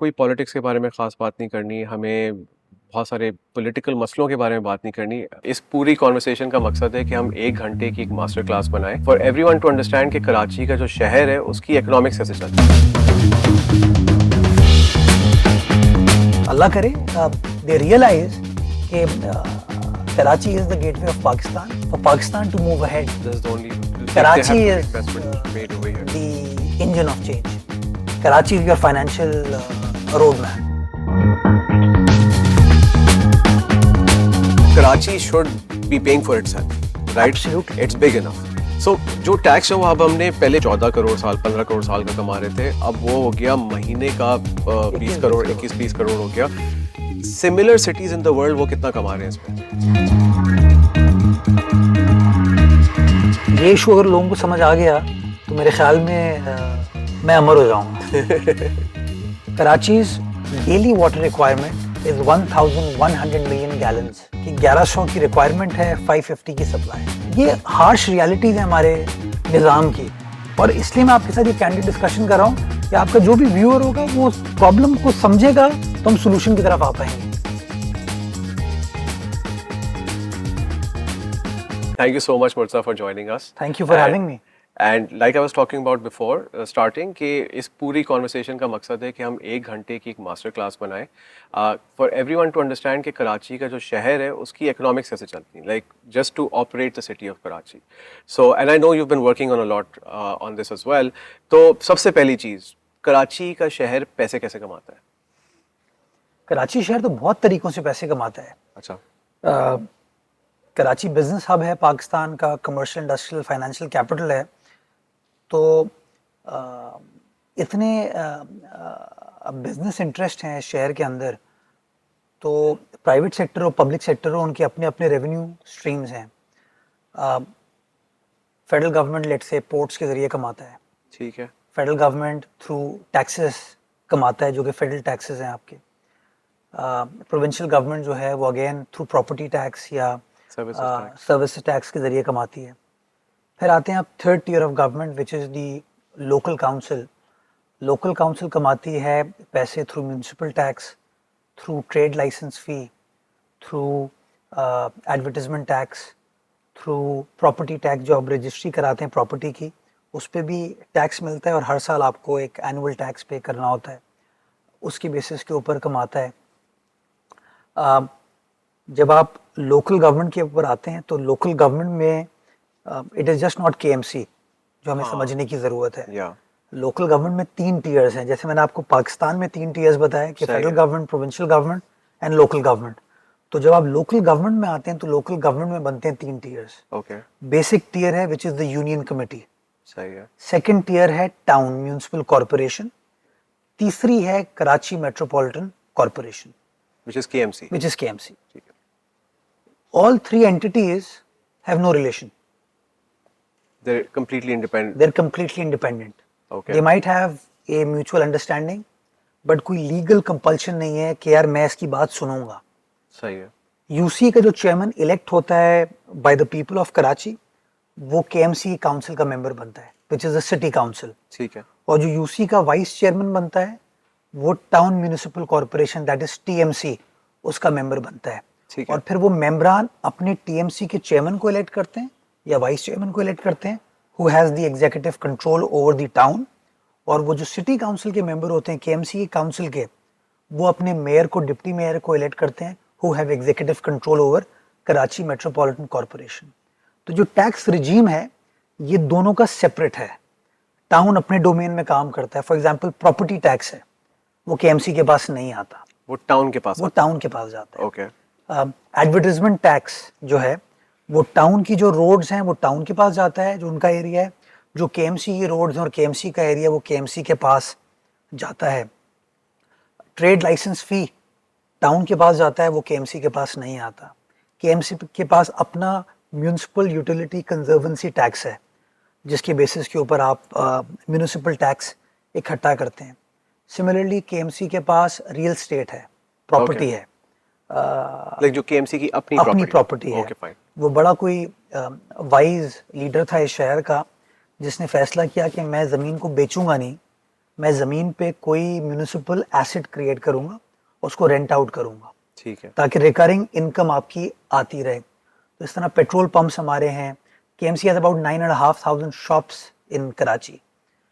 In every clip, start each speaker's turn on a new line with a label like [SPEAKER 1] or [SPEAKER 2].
[SPEAKER 1] कोई पॉलिटिक्स के बारे में ख़ास बात नहीं करनी, हमें बहुत सारे पॉलिटिकल मसलों के बारे में बात नहीं करनी। इस पूरी कॉन्वर्सेशन का मकसद है कि हम 1 घंटे की एक मास्टर क्लास बनाएं फॉर एवरीवन टू अंडरस्टैंड कि कराची का जो शहर है उसकी इकोनॉमिक्स कैसे चलती है।
[SPEAKER 2] अल्लाह करे दे रियलाइज कि Karachi is the gateway of Pakistan, for Pakistan to move ahead Karachi is the engine of change, Karachi is your financial road map.
[SPEAKER 1] Karachi should be paying for itself, right?
[SPEAKER 2] Absolutely.
[SPEAKER 1] It's big enough. So जो tax है वो अब हमने पहले 14 करोड़ साल 15 करोड़ साल का कमा रहे थे, अब वो हो गया महीने का 20 करोड़ 21-20 करोड़ हो गया। Similar cities in the world वो कितना कमा रहे हैं इसमें?
[SPEAKER 2] ये इशू अगर लोगों को समझ आ गया तो मेरे ख्याल में मैं अमर हो जाऊंगा। Karachi's daily water requirement is 1100 million gallons की 1100 की रिक्वायरमेंट है, 550 की सप्लाई। ये हार्श रियलिटीज है हमारे निज़ाम की, और इसलिए मैं आपके साथ ये कैंडिड डिस्कशन कर रहा हूँ कि आपका जो भी व्यूअर होगा वो प्रॉब्लम को समझेगा तो हम सोल्यूशन की तरफ आ पाएंगे।
[SPEAKER 1] Thank you so much, Murtaza, for joining us.
[SPEAKER 2] Thank you for having me.
[SPEAKER 1] And like I was talking about before starting कि इस पूरी conversation का मकसद है कि हम 1 घंटे की एक मास्टर क्लास बनाएं for everyone to understand कि कराची का जो शहर है उसकी economics कैसे चलती है, like just to operate the city of Karachi. So and I know you've been working on a lot on this as well. तो सबसे पहली चीज़, कराची का शहर पैसे कैसे कमाता है?
[SPEAKER 2] कराची शहर तो बहुत तरीकों से पैसे कमाता है।
[SPEAKER 1] अच्छा।
[SPEAKER 2] कराची बिजनेस हब है, पाकिस्तान का कमर्शियल इंडस्ट्रियल फाइनेंशियल कैपिटल है, तो इतने बिजनेस इंटरेस्ट हैं शहर के अंदर, तो प्राइवेट सेक्टर और पब्लिक सेक्टर हो, उनके अपने अपने रेवेन्यू स्ट्रीम्स हैं। फेडरल गवर्नमेंट लेट से पोर्ट्स के ज़रिए कमाता है,
[SPEAKER 1] ठीक है।
[SPEAKER 2] फेडरल गवर्नमेंट थ्रू टैक्सेस कमाता है जो कि फेडरल टैक्सेस हैं आपके। प्रोविंशियल गवर्नमेंट जो है वो अगेन थ्रू प्रॉपर्टी टैक्स या सर्विस टैक्स के ज़रिए कमाती है। फिर आते हैं आप third tier of government which is the local council. Local council कमाती है पैसे through municipal tax, through trade licence fee, through advertisement tax, through property tax जो आप रजिस्ट्री कराते हैं प्रॉपर्टी की, उस पर भी टैक्स मिलता है और हर साल आपको एक एनुअल टैक्स पे करना होता है, उसकी बेसिस के ऊपर कमाता है। जब आप लोकल गवर्नमेंट के ऊपर आते हैं तो लोकल गवर्नमेंट में it is just not KMC जो हमें समझने की ज़रूरत है। लोकल गवर्नमेंट में 3 टीयर्स हैं, जैसे मैंने आपको पाकिस्तान में 3 टीयर्स बताया कि federal government, provincial government and local government. तो जब आप लोकल गवर्नमेंट में आते हैं तो लोकल गवर्नमेंट में बनते हैं 3 टीयर्स। बेसिक टीयर है which is the union committee, second tier है टाउन म्यूनसिपल कॉरपोरेशन, तीसरी है Karachi metropolitan corporation
[SPEAKER 1] which is KMC.
[SPEAKER 2] All 3 entities have no relation.
[SPEAKER 1] They're completely independent.
[SPEAKER 2] Okay. They might have a mutual understanding, but कोई legal compulsion नहीं है कि यार मैं इसकी बात सुनूंगा।
[SPEAKER 1] सही है।
[SPEAKER 2] UC का जो चेयरमैन इलेक्ट होता है by the people of Karachi, वो KMC काउंसिल का मेंबर बनता है, which is the city council.
[SPEAKER 1] ठीक है।
[SPEAKER 2] और जो UC का वाइस चेयरमैन बनता है वो town municipal corporation that is TMC उसका मेंबर बनता है। और फिर वो मेंबरान अपने TMC के चेयरमैन को इलेक्ट करते हैं या वाइस चेयरमैन को इलेक्ट करते हैं, who has the executive control over the town. और वो जो सिटी काउंसिल के मेंबर होते हैं KMC के काउंसिल के, वो अपने मेयर को, डिप्टी मेयर को इलेक्ट करते हैं, who have executive control over Karachi metropolitan corporation. तो जो टैक्स रिजीम है ये दोनों का सेपरेट है। टाउन अपने डोमेन में काम करता है, फॉर एग्जाम्पल प्रॉपर्टी टैक्स है वो KMC के पास नहीं आता,
[SPEAKER 1] वो टाउन के पास
[SPEAKER 2] जाता है। ओके। एडवर्टाइजमेंट टैक्स जो है वो टाउन की जो रोड्स हैं वो टाउन के पास जाता है, जो उनका एरिया है। जो KMC की रोड्स हैं और KMC का एरिया वो KMC के पास जाता है। ट्रेड लाइसेंस फ़ी टाउन के पास जाता है, वो KMC के पास नहीं आता। KMC के पास अपना म्यूनसिपल यूटिलिटी कंजर्वेंसी टैक्स है जिसके बेसिस के ऊपर आप म्यूनसिपल टैक्स इकट्ठा करते हैं। सिमिलरली KMC के पास रियल स्टेट है, प्रॉपर्टी है,
[SPEAKER 1] जो KMC की अपनी
[SPEAKER 2] प्रॉपर्टी है। वो बड़ा कोई वाइज लीडर था इस शहर का जिसने फैसला किया कि मैं ज़मीन को बेचूंगा नहीं, मैं ज़मीन पे कोई म्यूनिसिपल एसेट क्रिएट करूँगा, उसको रेंट आउट करूँगा,
[SPEAKER 1] ठीक है,
[SPEAKER 2] ताकि रिकरिंग इनकम आपकी आती रहे। तो इस तरह पेट्रोल पंप्स हमारे हैं। KMC has about 9,500 shops in Karachi.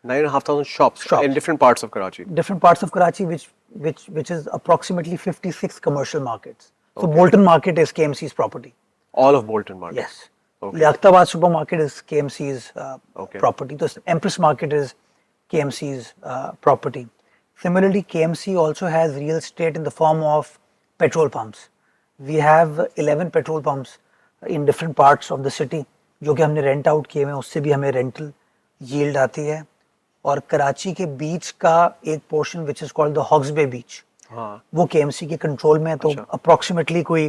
[SPEAKER 1] 9,500 shops
[SPEAKER 2] Shops.
[SPEAKER 1] in different parts of Karachi.
[SPEAKER 2] Different parts of Karachi, which is approximately 56 commercial markets. So
[SPEAKER 1] Okay.
[SPEAKER 2] Bolton Market is KMC's property.
[SPEAKER 1] All of Bolton Market.
[SPEAKER 2] Yes.
[SPEAKER 1] Okay.
[SPEAKER 2] Liaqtabad supermarket is KMC's
[SPEAKER 1] Okay.
[SPEAKER 2] property. So Empress Market is KMC's property. Similarly, KMC also has real estate in the form of petrol pumps. We have 11 petrol pumps in different parts of the city, जो कि हमने rent out किए हुए हैं, उससे भी हमें rental yield आती है। और कराची के बीच का एक portion which is called the Hawke's Bay beach,
[SPEAKER 1] हाँ,
[SPEAKER 2] वो KMC के कंट्रोल में है। तो
[SPEAKER 1] अच्छा।
[SPEAKER 2] अप्रॉक्सीमेटली कोई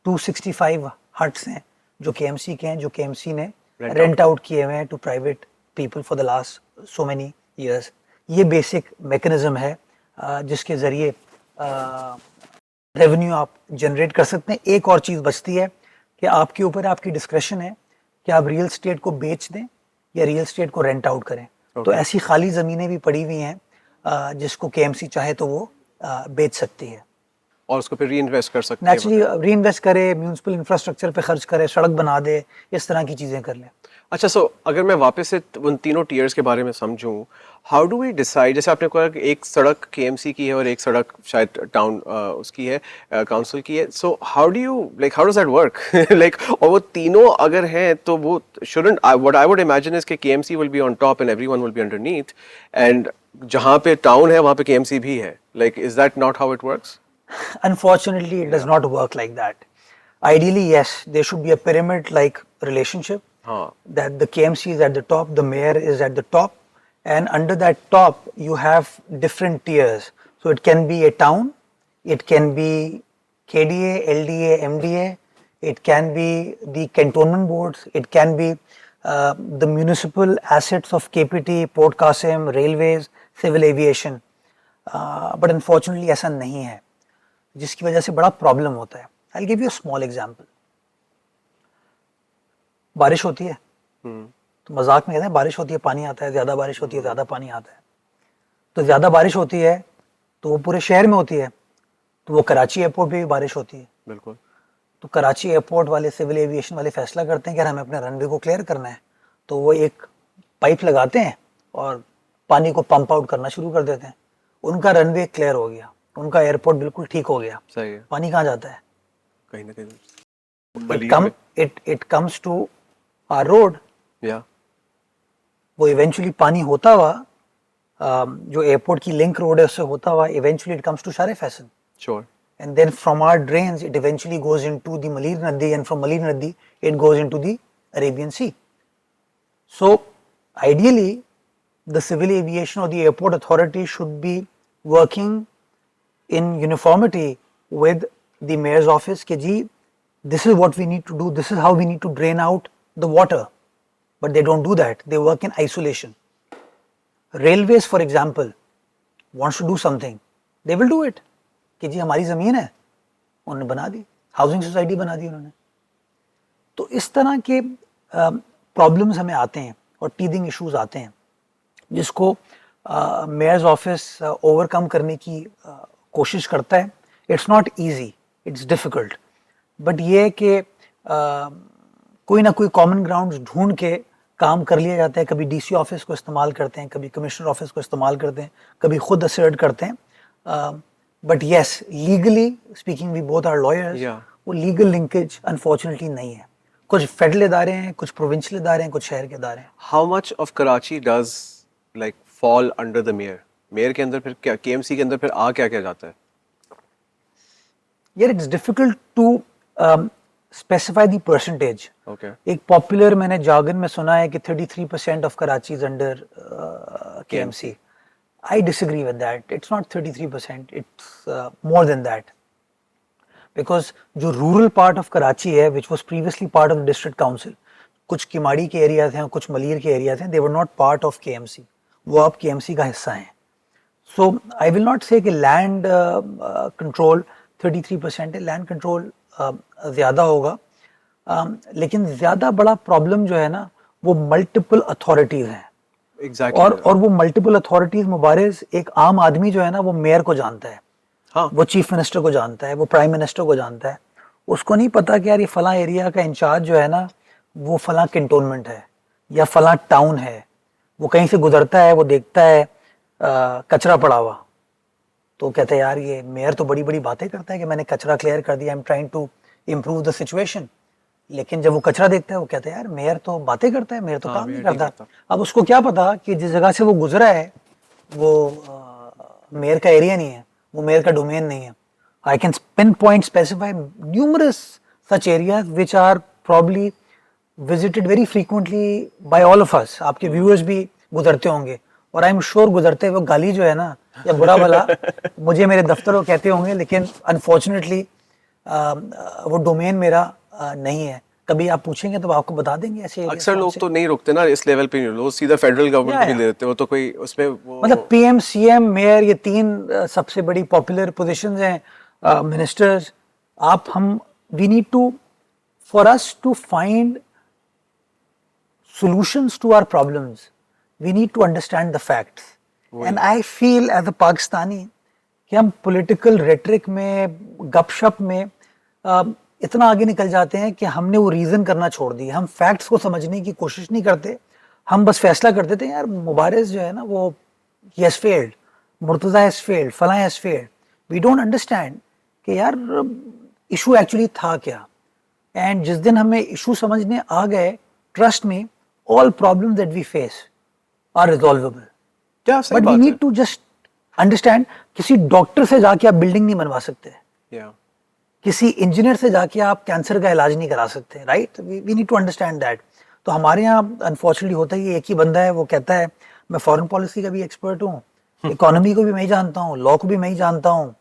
[SPEAKER 2] 265 हट्स हैं जो KMC के हैं, जो KMC ने
[SPEAKER 1] Rent
[SPEAKER 2] रेंट आउट किए हुए हैं to private people for the last so many years. ये बेसिक मैकेनिज्म है जिसके ज़रिए रेवेन्यू आप जनरेट कर सकते हैं। एक और चीज़ बचती है कि आपके ऊपर आपकी डिस्क्रेशन है कि आप रियल स्टेट को बेच दें या रियल स्टेट को रेंट आउट करें। तो ऐसी खाली ज़मीनें भी पड़ी हुई हैं जिसको KMC चाहे तो वो बेच सकती है
[SPEAKER 1] और उसको फिर री इन्वेस्ट कर सकते हैं।
[SPEAKER 2] नेचुरली, री इन्वेस्ट करे, म्यूनसिपल इंफ्रास्ट्रक्चर पे खर्च करे, सड़क बना दे, इस तरह की चीज़ें कर ले।
[SPEAKER 1] अच्छा, सो अगर मैं वापस से उन तीनों टियर्स के बारे में समझूं, हाउ डू वी डिसाइड, जैसे आपने कहा कि एक सड़क KMC की है और एक सड़क शायद टाउन उसकी है, काउंसिल की है, so how do you like how does that work like, और वो तीनों अगर हैं तो वो shouldn't, what I would imagine is कि KMC will be on top and everyone will be underneath, and जहां पे टाउन है वहां पे KMC भी है, like is that not how it works?
[SPEAKER 2] Unfortunately, it does not work like that. Ideally, yes, there should be a pyramid-like relationship. That the KMC is at the top, the mayor is at the top, and under that top you have different tiers. So it can be a town, it can be KDA, LDA, MDA, it can be the cantonment boards, it can be the municipal assets of KPT, Port Qasim, railways, civil aviation. But unfortunately ऐसा नहीं है, जिसकी वजह से बड़ा problem होता है। I'll give you a small example. बारिश होती है तो मजाक में कहते हैं बारिश होती है पानी आता है, ज़्यादा बारिश होती है ज़्यादा पानी आता है। तो ज़्यादा बारिश होती है तो वो पूरे शहर में होती है, तो वो कराची एयरपोर्ट पे भी बारिश होती है।
[SPEAKER 1] बिल्कुल।
[SPEAKER 2] तो कराची एयरपोर्ट वाले, सिविल एविएशन वाले फैसला करते हैं कि यार हमें अपने रनवे को क्लियर करना है, तो वो एक पाइप लगाते हैं और पानी को पंप आउट करना शुरू कर देते हैं। उनका रनवे क्लियर हो गया, उनका एयरपोर्ट बिल्कुल ठीक हो गया।
[SPEAKER 1] सही है।
[SPEAKER 2] पानी कहाँ जाता है?
[SPEAKER 1] कहीं ना कहीं
[SPEAKER 2] it comes to our road.
[SPEAKER 1] या
[SPEAKER 2] वो इवेंचुअली पानी होता हुआ जो एयरपोर्ट की लिंक रोड है उससे होता हुआ इवेंचुअली इट कम्स टू शारे Faisal,
[SPEAKER 1] sure,
[SPEAKER 2] and then from our drains it eventually goes into the Malir Nadi, and from Malir Nadi it goes into the Arabian Sea. So ideally the civil aviation or the airport authority should be working in uniformity with the mayor's office कि जी this is what we need to do, this is how we need to drain out the water, but they don't do that, they work in isolation. Railways for example wants to do something, they will do it कि जी हमारी ज़मीन है, उन्होंने बना दी, housing society बना दी उन्होंने। तो इस तरह के प्रॉब्लम्स हमें आते हैं और टीदिंग इश्यूज आते हैं जिसको मेयर्स ऑफिस ओवरकम करने की कोशिश करता है। It's not easy, it's difficult, but ये है कि कोई ना कोई कॉमन ग्राउंड ढूंढ के काम कर लिया जाता है। कभी DC ऑफिस को इस्तेमाल करते हैं, कभी कमिश्नर ऑफिस को इस्तेमाल करते हैं, कभी खुद असर्ट करते हैं। But yes, legally speaking we both are lawyers, वो लीगल लिंकेज अनफॉर्चुनेटली नहीं है। कुछ फेडरल इदारे हैं, कुछ प्रोविंशियल इदारे हैं, कुछ शहर के इदारे हैं।
[SPEAKER 1] How much of Karachi does like fall under the mayor? Mayor के अंदर फिर क्या, KMC के अंदर फिर आ क्या क्या जाता है?
[SPEAKER 2] यार it's difficult to specify the percentage.
[SPEAKER 1] Okay,
[SPEAKER 2] एक पॉपुलर मैंने जार्गन में सुना है कि 33% of Karachi is under KMC। I disagree with that. It's not 33%, it's more than that. Because जो rural part of Karachi है, which was previously part of the district council, कुछ किमाड़ी के एरियाज हैं, कुछ मलीर के एरियाज हैं, they were not part of KMC. वो अब KMC का हिस्सा हैं। So I will not say कि land control 33% है, land control ज़्यादा होगा, लेकिन ज़्यादा बड़ा प्रॉब्लम जो है ना वो मल्टीपल अथॉरिटीज़ हैं।
[SPEAKER 1] एग्जैक्टली
[SPEAKER 2] और वो मल्टीपल अथॉरिटीज मुबारक, एक आम आदमी जो है ना वो मेयर को जानता है,
[SPEAKER 1] हाँ
[SPEAKER 2] वो चीफ मिनिस्टर को जानता है, वो प्राइम मिनिस्टर को जानता है, उसको नहीं पता कि यार ये फला एरिया का इंचार्ज जो है ना वो फला कैंटोनमेंट है या फला टाउन है। वो कहीं से गुजरता है, वो देखता है कचरा पड़ा हुआ, तो कहते हैं यार ये मेयर तो बड़ी बड़ी बातें करता है कि मैंने कचरा क्लियर कर दिया, I am trying to improve the situation. लेकिन जब वो कचरा देखता है वो कहता है यार मेयर तो बातें करता है, मेयर तो
[SPEAKER 1] हाँ,
[SPEAKER 2] काम नहीं
[SPEAKER 1] मेयर नहीं
[SPEAKER 2] करता।
[SPEAKER 1] करता।
[SPEAKER 2] अब उसको क्या पता कि जिस जगह से वो गुजरा है वो मेयर का एरिया नहीं है, वो मेयर का डोमेन नहीं है। I can pinpoint specify numerous such areas which are probably visited very frequently by all of us. आपके व्यूअर्स भी गुजरते होंगे, और आई एम श्योर गुजरते हुए गाली जो है ना या बुरा भला मुझे मेरे दफ्तरों कहते होंगे, लेकिन अनफॉर्चुनेटली वो डोमेन मेरा नहीं है। कभी आप पूछेंगे तो आपको बता देंगे ऐसे areas
[SPEAKER 1] अक्सर
[SPEAKER 2] कौन
[SPEAKER 1] लोग
[SPEAKER 2] से।
[SPEAKER 1] तो नहीं रुकते ना इस लेवल पे, नहीं लोग सीधा फेडरल गवर्नमेंट को भी
[SPEAKER 2] या।
[SPEAKER 1] ले लेते हो, तो कोई उसमें वो
[SPEAKER 2] मतलब पीएम सीएम मेयर ये तीन सबसे बड़ी पॉपुलर पोजीशंस हैं, मिनिस्टर्स। आप हम we need to for us to find solutions to our problems, we need to understand the facts. And I feel as a Pakistani कि हम political rhetoric में, गपशप में इतना आगे निकल जाते हैं कि हमने वो reason करना छोड़ दिया। हम facts को समझने की कोशिश नहीं करते, हम बस फैसला कर देते हैं यार मुबारक जो है ना वो he has failed, Murtaza has failed, फलां has failed. We don't understand कि यार issue actually था क्या। And जिस दिन हमें issue समझने आ गए, trust me, all problems that we face are resolvable.
[SPEAKER 1] क्या सही
[SPEAKER 2] But we
[SPEAKER 1] बात
[SPEAKER 2] need to just understand, किसी डॉक्टर से जाके आप बिल्डिंग नहीं बनवा सकते,
[SPEAKER 1] है या
[SPEAKER 2] किसी इंजीनियर से जाके आप कैंसर का इलाज नहीं करा सकते, right? We need to understand that. तो हमारे यहाँ अनफॉर्चुनेटली होता ही एक ही बंदा है, वो कहता है मैं फॉरेन पॉलिसी का भी एक्सपर्ट हूँ, इकोनॉमी को भी मैं ही जानता हूँ, लॉ को भी मैं ही जानता हूँ।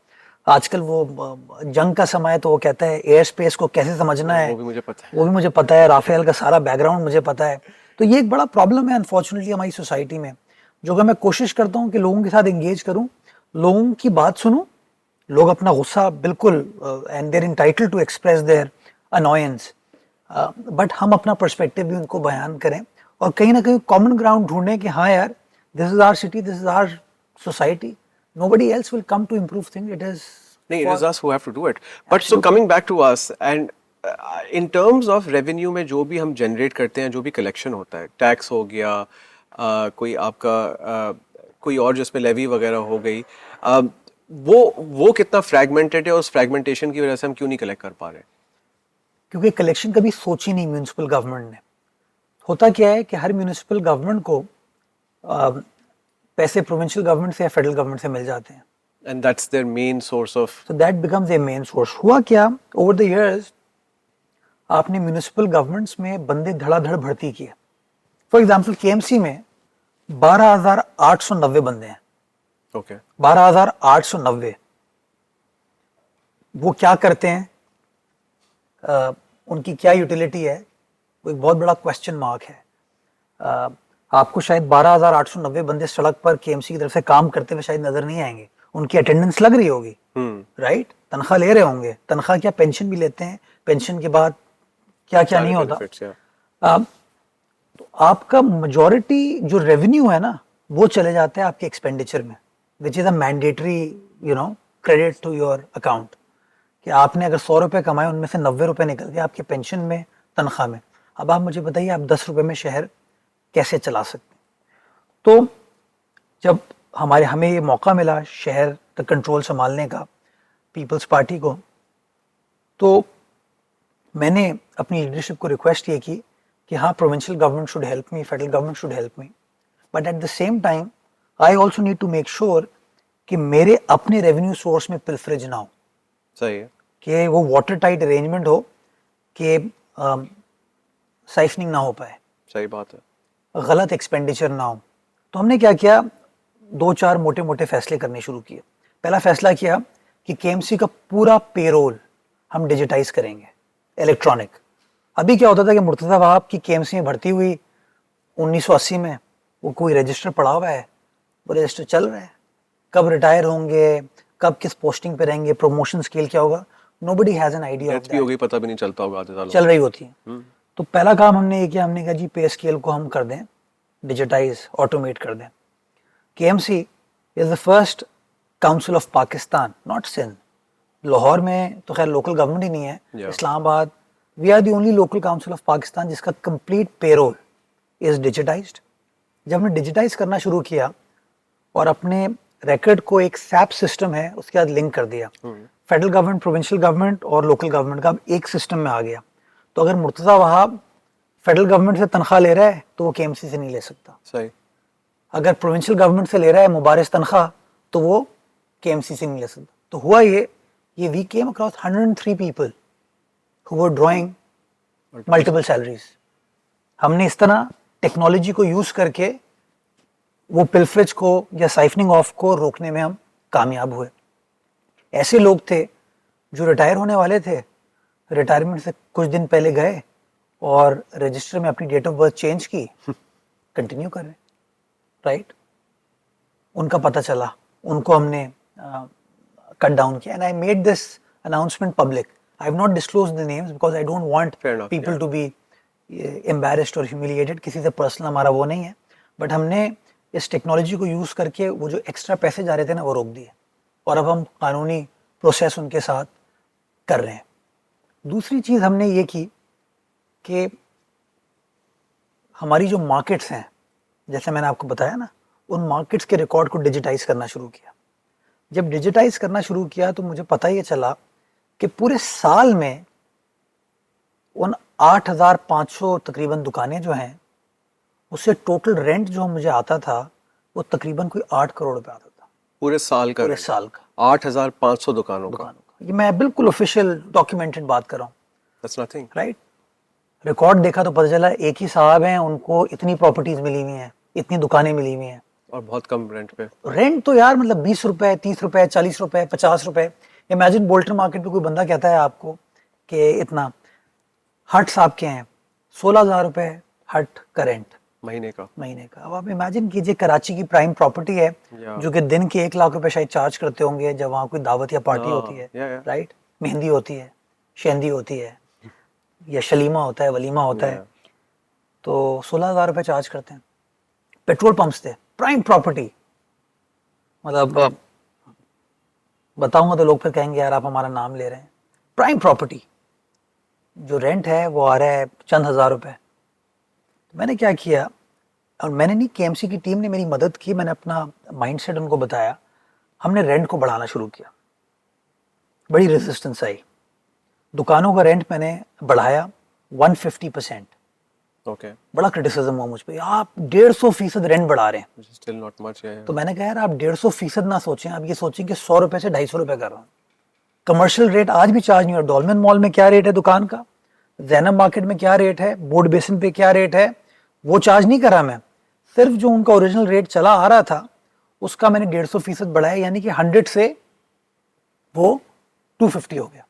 [SPEAKER 2] आजकल वो जंग का समय है तो वो कहता है एयर स्पेस को कैसे समझना है
[SPEAKER 1] वो भी मुझे पता है।
[SPEAKER 2] वो भी मुझे पता है, राफेल का सारा बैकग्राउंड मुझे पता है। तो ये एक बड़ा प्रॉब्लम है अनफॉर्चुनेटली हमारी सोसाइटी में, जो कि मैं कोशिश करता हूँ कि लोगों के साथ एंगेज करूँ, लोगों की बात सुनूं। लोग अपना गुस्सा बिल्कुल and they're entitled to express their annoyance, but हम अपना पर्सपेक्टिव भी उनको बयान करें और कहीं ना कहीं कॉमन ग्राउंड ढूंढें कि हाँ यार this is our city, this is our society, nobody else will come to improve things. It is
[SPEAKER 1] नहीं, it
[SPEAKER 2] for-
[SPEAKER 1] is us who have to do it. But so coming back to us and in terms of revenue में जो भी हम generate करते हैं, जो भी collection होता है, tax हो गया, कोई आपका कोई और जिसमें levy वगैरह हो गई, वो कितना fragmented है और उस fragmentation की वजह से हम क्यों नहीं collect कर पा रहे?
[SPEAKER 2] क्योंकि कलेक्शन कभी सोची नहीं म्यूनिसिपल गवर्नमेंट ने। होता क्या है कि हर म्यूनिसिपल गवर्नमेंट को पैसे प्रोविंशियल गवर्नमेंट से या फेडरल गवर्नमेंट से मिल जाते हैं,
[SPEAKER 1] And that's their main source of
[SPEAKER 2] so that becomes a main source. हुआ क्या ओवर द इयर्स, आपने म्यूनिसिपल गवर्नमेंट्स में बंदे धड़ाधड़ भर्ती किए। फॉर एग्जांपल केएमसी में 12,890 बंदे हैं,
[SPEAKER 1] okay
[SPEAKER 2] 12,890। वो क्या करते हैं, उनकी क्या यूटिलिटी है, वो एक बहुत बड़ा क्वेश्चन मार्क है। आपको शायद 12,890 बंदे सड़क पर केएमसी की तरफ से काम करते हुए शायद नजर नहीं आएंगे, उनकी अटेंडेंस लग रही होगी, राइट? तनख्वाह ले रहे होंगे, तनख्वाह क्या पेंशन भी लेते हैं, पेंशन के बाद क्या क्या नहीं होता।
[SPEAKER 1] benefits, yeah.
[SPEAKER 2] तो आपका मेजॉरिटी जो रेवेन्यू है ना वो चले जाते हैं आपके एक्सपेंडिचर में, which is a mandatory credit to your account, कि आपने अगर 100 रुपये कमाए उनमें से 90 रुपये निकल गए आपके पेंशन में, तनख्वाह में। अब आप मुझे बताइए आप 10 रुपये में शहर कैसे चला सकते? तो जब हमें ये मौका मिला शहर का कंट्रोल संभालने का पीपल्स पार्टी को, तो मैंने अपनी लीडरशिप को रिक्वेस्ट ये की कि हाँ provincial government should help me, federal government should help me, but at the same time I also need to make sure कि मेरे अपने रेवेन्यू सोर्स में पिलफरेज ना हो,
[SPEAKER 1] सही है,
[SPEAKER 2] कि वो वाटर टाइट अरेंजमेंट हो, कि साइफनिंग ना हो पाए,
[SPEAKER 1] सही बात है।
[SPEAKER 2] गलत एक्सपेंडिचर ना हो। तो हमने क्या किया, 2-4 मोटे मोटे फैसले करने शुरू किए। पहला फैसला किया कि केएमसी का पूरा पेरोल हम डिजिटाइज करेंगे, इलेक्ट्रॉनिक। अभी क्या होता था कि मुर्तज़ा वहाब की केएमसी में भर्ती हुई 1980 में, वो कोई रजिस्टर पड़ा हुआ है, वो रजिस्टर चल रहा है, कब रिटायर होंगे, कब किस पोस्टिंग पे रहेंगे, प्रमोशन स्केल क्या होगा, nobody has an idea of
[SPEAKER 1] death भी हो गई, पता भी नहीं चलता होगा आधे सालों
[SPEAKER 2] चल रही होती है। तो पहला काम हमने ये किया, हमने कहा जी पे स्केल को हम कर दें डिजिटाइज ऑटोमेट कर दें। KMC is the first council of Pakistan, not Sindh. Lahore में तो खैर लोकल गवर्नमेंट ही नहीं है, Islamabad, we are the only local council of Pakistan जिसका कंप्लीट पेरोल इज़ डिजिटाइज्ड। जब हमने डिजिटाइज करना शुरू किया और अपने रिकॉर्ड को एक सैप सिस्टम है उसके साथ लिंक कर दिया, फेडरल गवर्नमेंट, प्रोविंशियल गवर्नमेंट और लोकल गवर्नमेंट का एक सिस्टम में आ गया। तो अगर मुर्तज़ा वहाब फेडरल गवर्नमेंट से तनख्वाह ले रहा है तो वो KMC से नहीं ले सकता।
[SPEAKER 1] सही।
[SPEAKER 2] अगर प्रोविंशियल गवर्नमेंट से ले रहा है मुबारिस तनख्वाह तो वो KMC से नहीं ले सकता। तो हुआ ये we came across 103 people who were drawing multiple salaries. हमने इस तरह टेक्नोलॉजी को यूज करके वो पिलफरेज को या साइफनिंग ऑफ को रोकने में हम कामयाब हुए। ऐसे लोग थे जो रिटायर होने वाले थे, रिटायरमेंट से कुछ दिन पहले गए और रजिस्टर में अपनी डेट ऑफ बर्थ चेंज की, कंटिन्यू कर रहे, राइट। उनका पता चला, उनको हमने कट डाउन किया। And I made this announcement public. I have not disclose the names because I don't want people to be embarrassed और ह्यूमिलिएटेड। किसी से पर्सनल हमारा वो नहीं है, बट हमने इस टेक्नोलॉजी को यूज़ करके वो जो एक्स्ट्रा पैसे जा रहे थे ना वो रोक दिए और अब हम कानूनी प्रोसेस उनके साथ कर रहे हैं। दूसरी चीज़ हमने ये की कि हमारी जो मार्केट्स हैं, जैसे मैंने आपको बताया ना, उन मार्केट्स के रिकॉर्ड को डिजिटाइज करना शुरू किया। जब डिजिटाइज करना शुरू किया तो मुझे पता ये चला कि पूरे साल में उन 8,500 तकरीबन दुकानें जो हैं उससे टोटल रेंट जो मुझे आता था वो तकरीबन कोई 8 करोड़ रुपए आता था
[SPEAKER 1] पूरे साल का।
[SPEAKER 2] पूरे साल का
[SPEAKER 1] 8,500 दुकानों का।
[SPEAKER 2] ये मैं बिल्कुल ऑफिशियल डॉक्यूमेंटेड बात कर रहा हूँ।
[SPEAKER 1] That's nothing.
[SPEAKER 2] राइट। रिकॉर्ड देखा तो पता चला एक ही साहब हैं, उनको इतनी प्रॉपर्टीज मिली हुई हैं, इतनी दुकानें मिली हुई हैं
[SPEAKER 1] और बहुत कम रेंट पे।
[SPEAKER 2] रेंट तो यार मतलब 20 रुपए, 30 रुपए, 40 रुपए, 50 रुपए। इमेजिन बोल्टन मार्केट पे कोई बंदा कहता है आपको कि इतना हट साहब के हैं 16,000 रुपए हट का रेंट
[SPEAKER 1] महीने का।
[SPEAKER 2] अब आप इमेजिन कीजिए कराची की प्राइम प्रॉपर्टी है जो कि दिन के 1 लाख रुपए शायद चार्ज करते होंगे जब वहाँ कोई दावत या पार्टी होती है, राइट। मेहंदी होती है, शेंदी होती है या शलीमा होता है, वलीमा होता है, तो 16,000 रुपए चार्ज करते हैं। पेट्रोल पंप्स थे, प्राइम प्रॉपर्टी, मतलब बताऊंगा तो लोग फिर कहेंगे यार आप हमारा नाम ले रहे हैं। प्राइम प्रॉपर्टी जो रेंट है वो आ रहा है चंद हज़ार रुपए। तो मैंने क्या किया, और मैंने नहीं, KMC की टीम ने मेरी मदद की, मैंने अपना माइंडसेट उनको बताया, हमने रेंट को बढ़ाना शुरू किया। बड़ी रेजिस्टेंस आई, दुकानों का रेंट मैंने बढ़ाया 150%।
[SPEAKER 1] ओके।
[SPEAKER 2] बड़ा क्रिटिसिज्म हुआ मुझ पे, आप 150% रेंट बढ़ा रहे हैं।
[SPEAKER 1] स्टिल नॉट मच है।
[SPEAKER 2] तो मैंने कहा यार आप 150% ना सोचें, आप ये सोचें कि 100 रुपए से 250 रुपए कर रहा हूँ। कमर्शियल रेट आज भी चार्ज नहीं हो रहा। डॉल्मेन मॉल में क्या रेट है दुकान का, जैनब मार्केट में क्या रेट है, बोर्ड बेसिन पे क्या रेट है, वो चार्ज नहीं करा मैं। सिर्फ जो उनका ओरिजिनल रेट चला आ रहा था उसका मैंने 150% बढ़ाया, यानी कि 100 से वो 250 हो गया।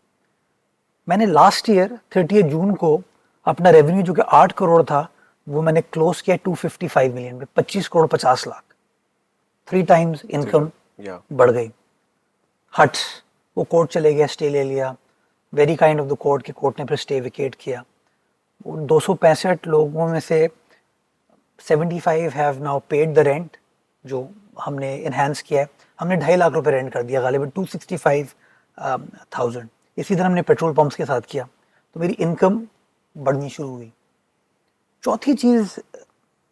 [SPEAKER 2] मैंने लास्ट ईयर 30 जून को अपना रेवेन्यू जो कि 8 करोड़ था वो मैंने क्लोज किया 255 मिलियन में, 25 करोड़ 50 लाख, 3 टाइम्स इनकम बढ़ गई। हट्स, वो कोर्ट चले गया, स्टे ले लिया, very kind of the court, के कोर्ट ने फिर स्टे विकेट किया। 265 लोगों में से 75 have now paid the rent जो हमने इन्हांस किया है। हमने 2.5 लाख रुपए रेंट कर दिया, गालिबन 265,000। इसी तरह हमने पेट्रोल पंप्स के साथ किया, तो मेरी इनकम बढ़नी शुरू हुई। चौथी चीज़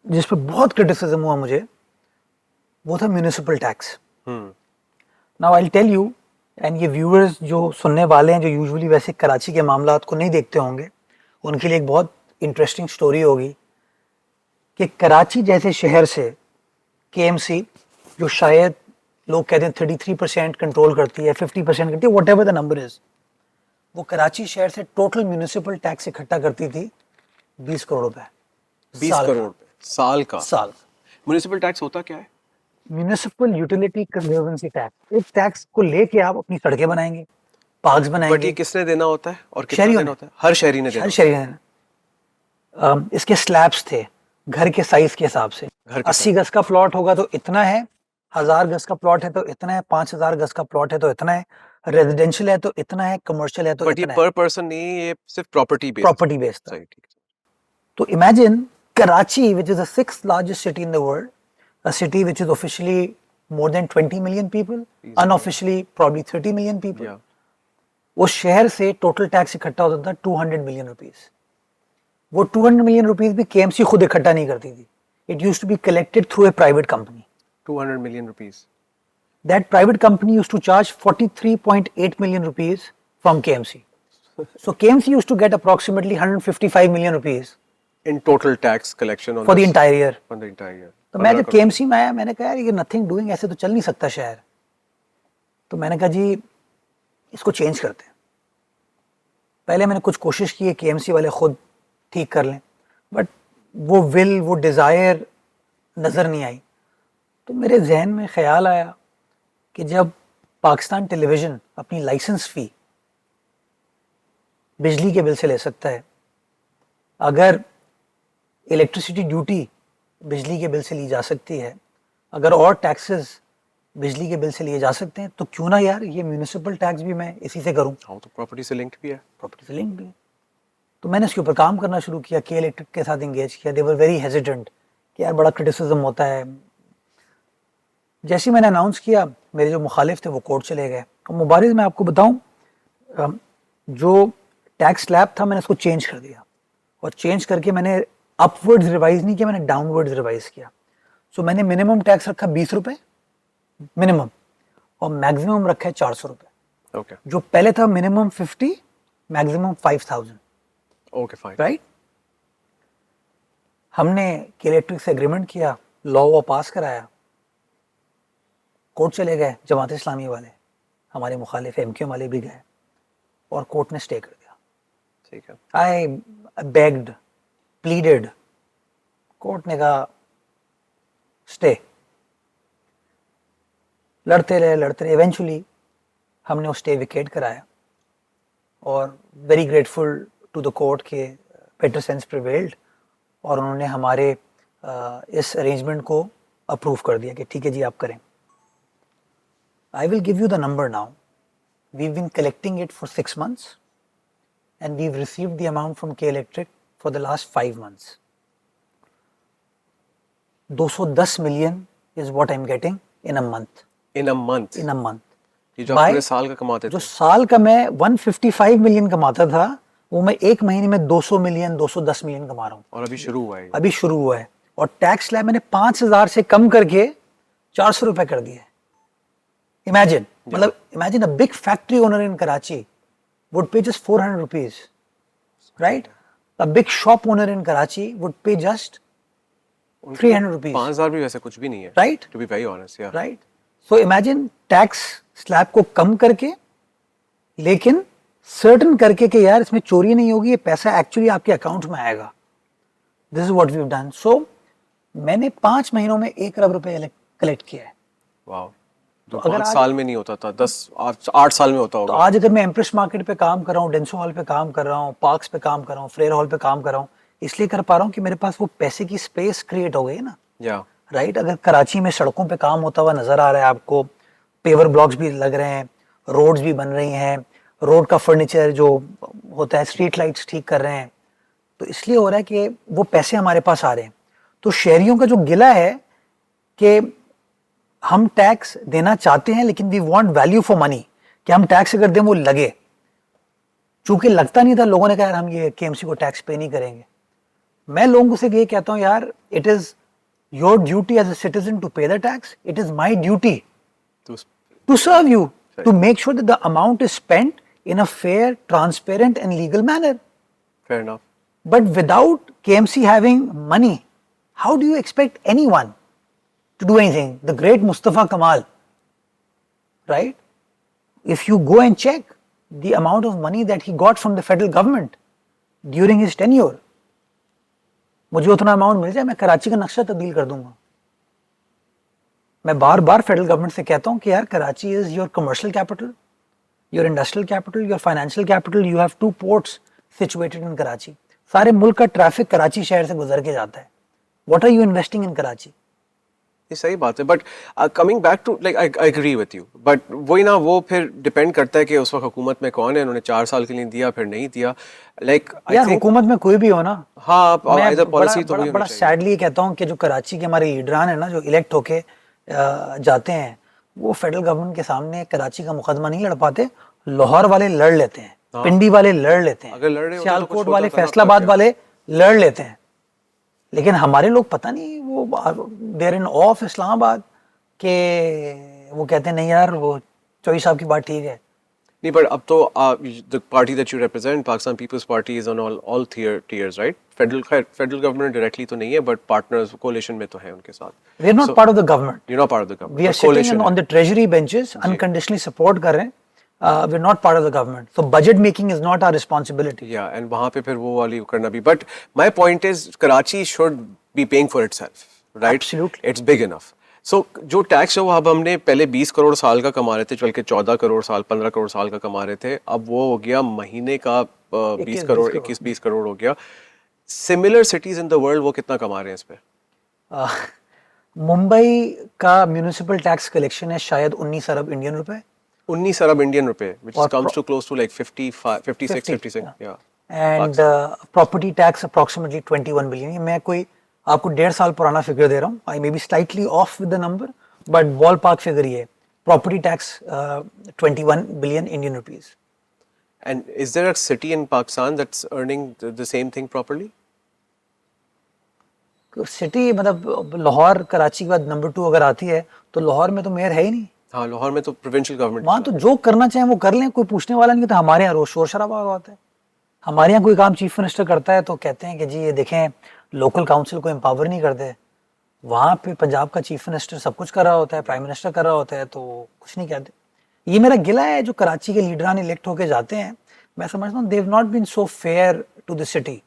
[SPEAKER 2] जिस पर बहुत क्रिटिसिज्म हुआ मुझे वो था municipal tax. Now I will tell you, and ये व्यूअर्स जो सुनने वाले हैं जो यूजुअली वैसे कराची के मामलात को नहीं देखते होंगे, उनके लिए एक बहुत इंटरेस्टिंग स्टोरी होगी कि कराची जैसे शहर से KMC, जो शायद लोग कहते हैं 33% कंट्रोल करती है, 50% करती है, what ever the number is, वो कराची शहर से टोटल म्यूनिसिपल टैक्स इकट्ठा करती थी 20 करोड़ रुपए।
[SPEAKER 1] 20 करोड़ रुपए साल का। म्यूनिसिपल टैक्स होता क्या है?
[SPEAKER 2] Municipal utility conservancy tax. एक टैक्स को लेके आप अपनी सड़कें बनाएंगे, पार्क्स बनाएंगे।
[SPEAKER 1] बट ये किसने देना होता है और कितना देना होता है? हर शहरी ने देना।
[SPEAKER 2] हर शहरी ने। इसके स्लैब्स थे घर के साइज के हिसाब से। 80 गज का प्लॉट होगा तो इतना है, 1000 गज का प्लॉट है तो इतना है, 5000 गज का प्लॉट है तो इतना है, रेजिडेंशियल है तो इतना है, कमर्शियल है तो इतना है।
[SPEAKER 1] पर पर्सन नहीं, ये सिर्फ प्रॉपर्टी बेस्ड
[SPEAKER 2] था। तो imagine Karachi, which is the 6th largest city in the world, a city which is officially more than 20 million people, unofficially probably 30 million people.
[SPEAKER 1] Yeah.
[SPEAKER 2] वो शहर से टोटल टैक्स इकट्ठा होता था 200 मिलियन रुपीस. वो 200 million rupees भी KMC खुद इकट्ठा नहीं करती थी. It used to be collected through a private company.
[SPEAKER 1] 200 million rupees.
[SPEAKER 2] That private company used to charge 43.8 million rupees from KMC. So KMC used to get approximately 155 million rupees
[SPEAKER 1] In total tax collection on
[SPEAKER 2] for the
[SPEAKER 1] this-
[SPEAKER 2] entire year.
[SPEAKER 1] For the entire year.
[SPEAKER 2] तो मैं जब KMC में आया मैंने कहा यार ये nothing doing, ऐसे तो चल नहीं सकता शहर. तो मैंने कहा जी इसको चेंज करते हैं. पहले मैंने कुछ कोशिश की है KMC वाले खुद ठीक कर लें, बट वो विल, वो डिज़ायर नज़र नहीं आई. तो मेरे जहन में ख्याल आया कि जब पाकिस्तान टेलीविज़न अपनी लाइसेंस फ़ी बिजली के बिल से ले सकता है, अगर इलेक्ट्रिसिटी ड्यूटी बिजली के बिल से ली जा सकती है, अगर और टैक्सेस बिजली के बिल से लिए जा सकते हैं, तो क्यों ना यार ये म्यूनिसिपल टैक्स भी मैं इसी से करूं.
[SPEAKER 1] हाँ तो प्रॉपर्टी से लिंक्ड भी है.
[SPEAKER 2] प्रॉपर्टी से लिंक भी. तो मैंने इसके ऊपर काम करना शुरू किया, के इलेक्ट्रिक के साथ इंगेज किया. दे वर वेरी हेजिटेंट कि यार बड़ा क्रिटिसिज्म होता है. जैसे ही मैंने अनाउंस किया मेरे जो मुखालिफ थे वो कोर्ट चले गए. और मुबारिक मैं आपको बताऊं, जो टैक्स स्लैब था मैंने उसको चेंज कर दिया, और चेंज करके मैंने अपवर्ड्स रिवाइज नहीं किया, मैंने डाउनवर्ड्स रिवाइज किया. सो मैंने मिनिमम टैक्स रखा 20 रुपये मिनिमम, और मैक्सिमम रखा है 400 रुपये.
[SPEAKER 1] Okay.
[SPEAKER 2] जो पहले था minimum 50, maximum 5000.
[SPEAKER 1] Okay, fine.
[SPEAKER 2] Right. हमने के इलेक्ट्रिक से एग्रीमेंट किया, लॉ वो पास कराया, कोर्ट चले गए. जमात इस्लामी वाले, हमारे मुखालिफ एमक्यूएम वाले भी गए, और कोर्ट ने स्टे कर दिया.
[SPEAKER 1] ठीक है.
[SPEAKER 2] आई बेग्ड, प्लीडेड, कोर्ट ने कहा स्टे. लड़ते रहे इवेंचुअली हमने वो स्टे विकेट कराया, और very grateful to the court के बेटर सेंस प्रिवेल्ड, और उन्होंने हमारे इस अरेंजमेंट को अप्रूव कर दिया कि ठीक है जी आप करें. I will give you the number now. We been collecting it for 6 months and we've received the amount from K Electric for the last 5 months. 210 million is what I'm getting in a month.
[SPEAKER 1] In a month.
[SPEAKER 2] In a month.
[SPEAKER 1] ये जो आप
[SPEAKER 2] By-
[SPEAKER 1] पूरे साल का कमाते
[SPEAKER 2] जो
[SPEAKER 1] थे.
[SPEAKER 2] साल का मैं 155 मिलियन कमाता था, वो मैं एक महीने में 200 मिलियन 210 मिलियन कमा रहा हूँ.
[SPEAKER 1] और अभी शुरू हुआ है.
[SPEAKER 2] अभी शुरू हुआ है. और टैक्स स्लैब मैंने 5000 से कम करके 400 रुपए कर दिए. इमेजिन, मतलब imagine a big factory owner in Karachi would pay just 400 rupees, right? A big shop owner in Karachi would pay just 300 rupees,
[SPEAKER 1] 5000 भी वैसे कुछ भी नहीं है.
[SPEAKER 2] right?
[SPEAKER 1] To be very honest, yeah.
[SPEAKER 2] Right? So imagine tax slab को कम करके, लेकिन certain करके कि यार इसमें चोरी नहीं होगी, ये पैसा एक्चुअली आपके अकाउंट में आएगा. This is what we've done. So मैंने 5 महीनों में 1 अरब रुपए कलेक्ट किया है.
[SPEAKER 1] Wow.
[SPEAKER 2] तो
[SPEAKER 1] तो
[SPEAKER 2] अगर
[SPEAKER 1] 5
[SPEAKER 2] आज-
[SPEAKER 1] साल में नहीं होता था, 8 साल में होता
[SPEAKER 2] तो
[SPEAKER 1] होगा.
[SPEAKER 2] आज अगर मैं एम्प्रेस मार्केट पे काम कर रहा हूँ, डेंसो हॉल पे काम कर रहा हूँ, पार्क्स पे काम कर रहा हूँ, फ्लेयर हॉल पे काम कर रहा हूँ, इसलिए कर पा रहा हूँ कि मेरे पास वो पैसे की स्पेस क्रिएट हो गई है ना.
[SPEAKER 1] या
[SPEAKER 2] राइट. अगर कराची में सड़कों पे काम होता हुआ नजर आ रहा है आपको, पेवर ब्लॉक्स भी लग रहे हैं, रोड्स भी बन रही हैं, रोड का फर्नीचर जो होता है, स्ट्रीट लाइट्स ठीक कर रहे हैं, तो इसलिए हो रहा है कि वो पैसे हमारे पास आ रहे हैं. तो शहरियों का जो गिला है कि हम टैक्स देना चाहते हैं लेकिन we want value for money, कि हम टैक्स अगर दें वो लगे. चूंकि लगता नहीं था, लोगों ने कहा यार हम ये केएमसी को टैक्स पे नहीं करेंगे. मैं लोगों से ये कहता हूँ यार it is your duty as a citizen to pay the tax. It is my duty
[SPEAKER 1] तो
[SPEAKER 2] to serve you, to make sure that the amount is spent in a fair, transparent and legal manner.
[SPEAKER 1] fair enough.
[SPEAKER 2] But without KMC having money, how do you expect anyone to do anything? The great Mustafa Kamal, right? If you go and check the amount of money that he got from the federal government during his tenure, मुझे उतना amount मिल जाए मैं कराची का नक्शा तब्दील कर दूंगा. मैं बार बार फेडरल गवर्नमेंट से कहता हूँ कि यार Karachi is your commercial capital, your industrial capital, your financial capital. You have 2 ports situated in Karachi. सारे मुल्क का ट्रैफिक कराची शहर से गुजर के जाता है. What are you investing in Karachi?
[SPEAKER 1] ये सही बात है, but coming back to like I agree with you, but वही ना, वो फिर डिपेंड करता है कि उस वक्त हुकूमत में कौन है, उन्होंने 4 साल के लिए दिया फिर नहीं दिया, लाइक आई
[SPEAKER 2] यार
[SPEAKER 1] थिंक।
[SPEAKER 2] हुकूमत में कोई भी हो ना,
[SPEAKER 1] हाँ,
[SPEAKER 2] मैं
[SPEAKER 1] एज अ
[SPEAKER 2] बड़ा
[SPEAKER 1] पॉलिसी तो
[SPEAKER 2] बड़ा
[SPEAKER 1] वही
[SPEAKER 2] बड़ा
[SPEAKER 1] होनी चाहिए।
[SPEAKER 2] सैडली कहता हूँ कि जो कराची के हमारे लीडरान है ना, जो इलेक्ट होके जाते हैं, वो फेडरल गवर्नमेंट के सामने कराची का मुकदमा नहीं लड़ पाते, लाहौर वाले लड़ लेते हैं,
[SPEAKER 1] हाँ।
[SPEAKER 2] पिंडी वाले लड़ लेते
[SPEAKER 1] अगर लड़ रहे
[SPEAKER 2] हैं,
[SPEAKER 1] होते तो कुछ
[SPEAKER 2] सियालकोट
[SPEAKER 1] होता
[SPEAKER 2] वाले,
[SPEAKER 1] तो ना,
[SPEAKER 2] फैसलाबाद
[SPEAKER 1] क्या?
[SPEAKER 2] वाले लड़ लेते हैं। लेकिन हमारे लोग पता नहीं, वो देर इन ऑफ इस्लामाबाद के, वो कहते हैं नहीं यार, वो चौधरी साहब की बात ठीक है।
[SPEAKER 1] नहीं, but अब तो the party that you represent, Pakistan People's Party, is on all tiers, right? Federal government directly तो नहीं है, but partners coalition में तो है उनके साथ.
[SPEAKER 2] We are not part of the government,
[SPEAKER 1] You're not part of the government.
[SPEAKER 2] We are
[SPEAKER 1] but
[SPEAKER 2] sitting
[SPEAKER 1] coalition
[SPEAKER 2] on
[SPEAKER 1] है.
[SPEAKER 2] The treasury benches, unconditionally support कर रहे हैं, we are not part of the government, so budget making is not our responsibility.
[SPEAKER 1] Yeah, and वहाँ पे फिर वो वाली करना भी. But my point is, Karachi should be paying for itself, right?
[SPEAKER 2] Absolutely.
[SPEAKER 1] It's big enough. So जो tax है वो अब हमने पहले 20 करोड़ साल का कमा रहे थे, चल के 14 करोड़ साल 15 करोड़ साल का कमा रहे थे, अब वो हो गया महीने का 20 करोड़ 21-20 करोड़ हो गया. Similar cities in the world वो कितना कमा रहे हैं इस पे?
[SPEAKER 2] मुंबई का म्यूनिसिपल टैक्स कलेक्शन है शायद 19 अरब इंडियन रुपए,
[SPEAKER 1] 19 अरब इंडियन रुपए, which
[SPEAKER 2] और
[SPEAKER 1] comes to close to like 56, yeah.
[SPEAKER 2] And property tax approximately 21 billion. मैं कोई आपको 1.5 साल पुराना फिगर दे रहा हूँ, I may be slightly off with the number, but ball park figure ये, property tax 21 billion Indian rupees.
[SPEAKER 1] And is there a city in Pakistan that's earning the same thing properly?
[SPEAKER 2] City मतलब लाहौर कराची के बाद number 2 अगर आती है तो लाहौर में तो मेयर है ही नहीं।
[SPEAKER 1] हाँ, लाहौर में तो प्रोविंशियल गवर्नमेंट,
[SPEAKER 2] वहाँ तो जो करना चाहें वो कर लें, कोई पूछने वाला नहीं। तो हमारे यहाँ रोज शोर शराबा होता है, हमारे यहाँ कोई काम चीफ मिनिस्टर करता है तो कहते हैं कि जी ये देखें लोकल काउंसिल को एम्पावर नहीं करते। वहाँ पे पंजाब का चीफ मिनिस्टर सब कुछ कर रहा होता है, प्राइम मिनिस्टर कर रहा होता है, तो कुछ नहीं कहते। ये मेरा गिला है जो कराची के लीडरान इलेक्ट होके जाते हैं, मैं समझता हूँ they have not been so fair to the city,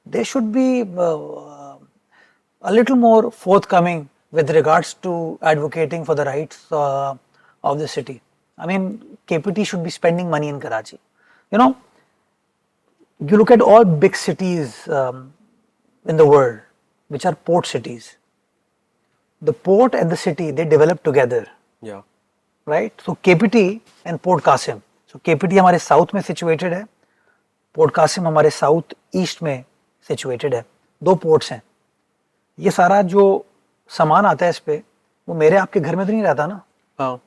[SPEAKER 2] they should be a little more forthcoming with regards to advocating for the rights of the city. I mean, KPT should be spending money in Karachi. You know, you look at all big cities in the world, which are port cities. The port and the city, they develop together.
[SPEAKER 1] yeah.
[SPEAKER 2] Right? So KPT and Port Qasim. So KPT हमारे south में situated है, Port Qasim हमारे south east में situated है, 2 ports हैं। ये सारा जो सामान आता है इस पे, वो मेरे आपके घर में तो नहीं रहता ना,
[SPEAKER 1] हाँ,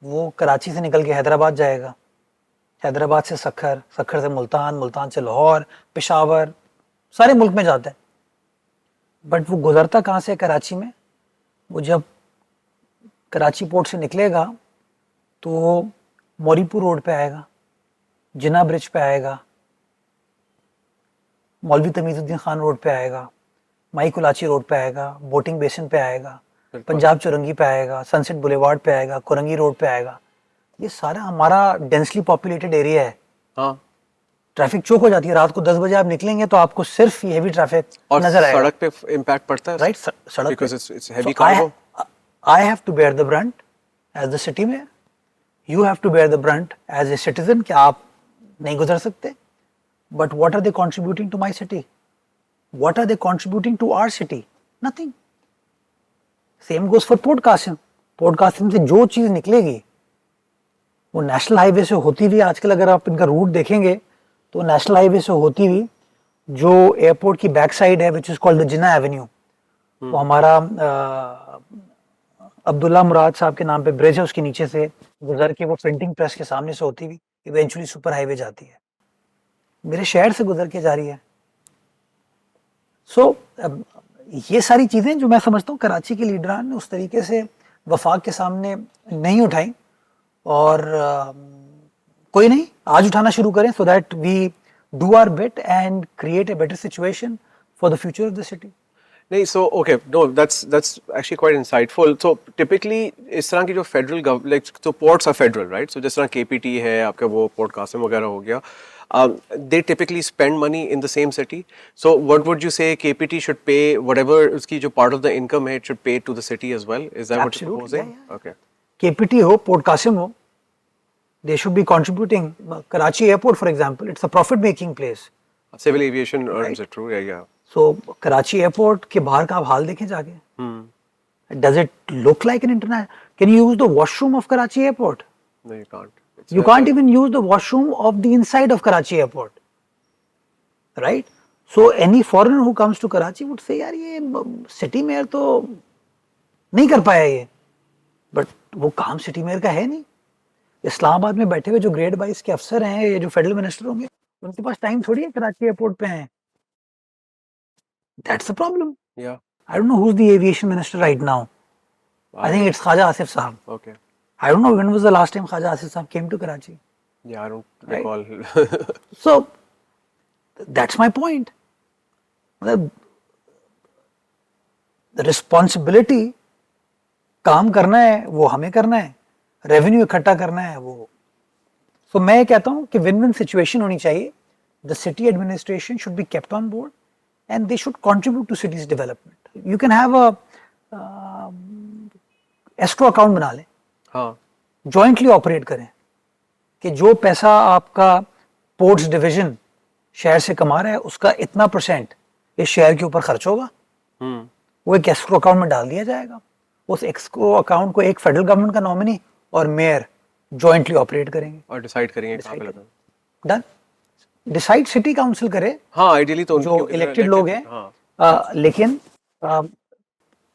[SPEAKER 2] वो कराची से निकल के हैदराबाद जाएगा, हैदराबाद से सखर, सखर से मुल्तान, मुल्तान से लाहौर, पेशावर, सारे मुल्क में जाता है। बट वो गुजरता कहाँ से है कराची में? वो जब कराची पोर्ट से निकलेगा तो वो मौरीपुर रोड पे आएगा, जिना ब्रिज पे आएगा, मौलवी तमीजुद्दीन खान रोड पे आएगा, माई कुलाची रोड पे आएगा, बोटिंग बेसिन पे आएगा, पंजाब चौरंगी पे आएगा, सनसेट बुलेवार्ड पे आएगा, कोरंगी रोड पे आएगा। ये सारा हमारा डेंसली पॉपुलेटेड एरिया है।
[SPEAKER 1] हाँ,
[SPEAKER 2] ट्रैफिक चौक हो जाती है, रात को 10 बजे आप निकलेंगे तो आपको सिर्फ ये हेवी ट्रैफिक
[SPEAKER 1] और
[SPEAKER 2] नजर आएगा।
[SPEAKER 1] सड़क पे इम्पैक्ट पड़ता है,
[SPEAKER 2] राइट, सड़क
[SPEAKER 1] because it's heavy
[SPEAKER 2] So
[SPEAKER 1] cargo.
[SPEAKER 2] I have to bear the brunt as the city mayor. You have to bear the brunt as a citizen कि आप नहीं गुजर सकते। But what are they contributing to my city? What are they contributing to our city? Nothing. Same goes for Port Qasim. Port Qasim से जो चीज़ निकलेगी वो national highway से होती हुई, आजकल अगर आप इनका रूट देखेंगे तो नेशनल हाईवे से होती हुई जो एयरपोर्ट की बैक साइड है, which is called the Jinnah Avenue, वो हमारा अब्दुल्ला मुराद साहब के नाम पे ब्रिज है, उसके नीचे से गुजर के वो प्रिंटिंग प्रेस के सामने से होती हुई इवेंचुअली सुपर हाईवे जाती है, मेरे शहर से गुजर के जा रही है। सो ये सारी चीज़ें जो मैं समझता हूँ कराची के लीडरान ने उस तरीके से वफाक के सामने नहीं उठाई, और कोई नहीं, आज उठाना शुरू करें so that we do our bit and create a better situation for the future of the city.
[SPEAKER 1] नहीं, so okay, no, that's actually quite insightful. So typically इस तरह की जो फेडरल like तो ports are federal, right? So जिस तरह KPT है आपका, वो पोर्ट कासिम वगैरह हो गया, they typically spend money in the same city. So what would you say KPT should pay whatever उसकी जो part of the income है, it should pay to the city as well? Is that what you're proposing?
[SPEAKER 2] Yeah.
[SPEAKER 1] Okay.
[SPEAKER 2] KPT हो, port Qasim हो, they should be contributing. Karachi airport for example, it's a profit making place.
[SPEAKER 1] Civil aviation earns it, true, yeah.
[SPEAKER 2] So Karachi airport के बाहर का आप हाल देखें जाके, Does it look like an international? Can you use the washroom of Karachi airport?
[SPEAKER 1] No, you can't.
[SPEAKER 2] You can't even use the washroom of the inside of Karachi airport, right? So any foreigner who comes to Karachi would say, यार ये city mayor तो नहीं कर पाया ये, but वो काम city mayor का है नहीं. इस्लामाबाद में बैठे हुए जो ग्रेड 22 के अफसर हैं, ये जो फेडरल मिनिस्टर होंगे, उनके पास टाइम थोड़ी है कराची एयरपोर्ट पे हैं. That's the problem.
[SPEAKER 1] Yeah.
[SPEAKER 2] I don't know who's the aviation minister right now. I think it's Khaja Asif Saab.
[SPEAKER 1] Okay.
[SPEAKER 2] I don't know when was the last time Khaja Asif Saab came to Karachi.
[SPEAKER 1] Yeah, I don't
[SPEAKER 2] Right.
[SPEAKER 1] recall.
[SPEAKER 2] So that's my point. मतलब the responsibility काम करना है वो हमें करना है, revenue इकट्ठा करना है वो. So मैं कहता हूँ कि विन विन सिचुएशन होनी चाहिए. The city administration should be kept on board and they should contribute to city's development. You can have a escrow account बना लें,
[SPEAKER 1] हाँ.
[SPEAKER 2] jointly operate करें कि जो पैसा आपका पोर्ट्स डिवीजन शहर से कमा रहा है उसका इतना % इस शहर के ऊपर खर्च होगा, वो एक एस्क्रो अकाउंट में डाल दिया जाएगा. उस एस्क्रो अकाउंट को एक फेडरल गवर्नमेंट का नॉमिनी और मेयर जॉइंटली ऑपरेट करेंगे
[SPEAKER 1] और डिसाइड करेंगे कहाँ पे लगाना.
[SPEAKER 2] डन. डिसाइड सिटी काउंसिल करे,
[SPEAKER 1] हाँ, आइडियली तो
[SPEAKER 2] जो इलेक्टेड लोग हैं.
[SPEAKER 1] हाँ.
[SPEAKER 2] लेकिन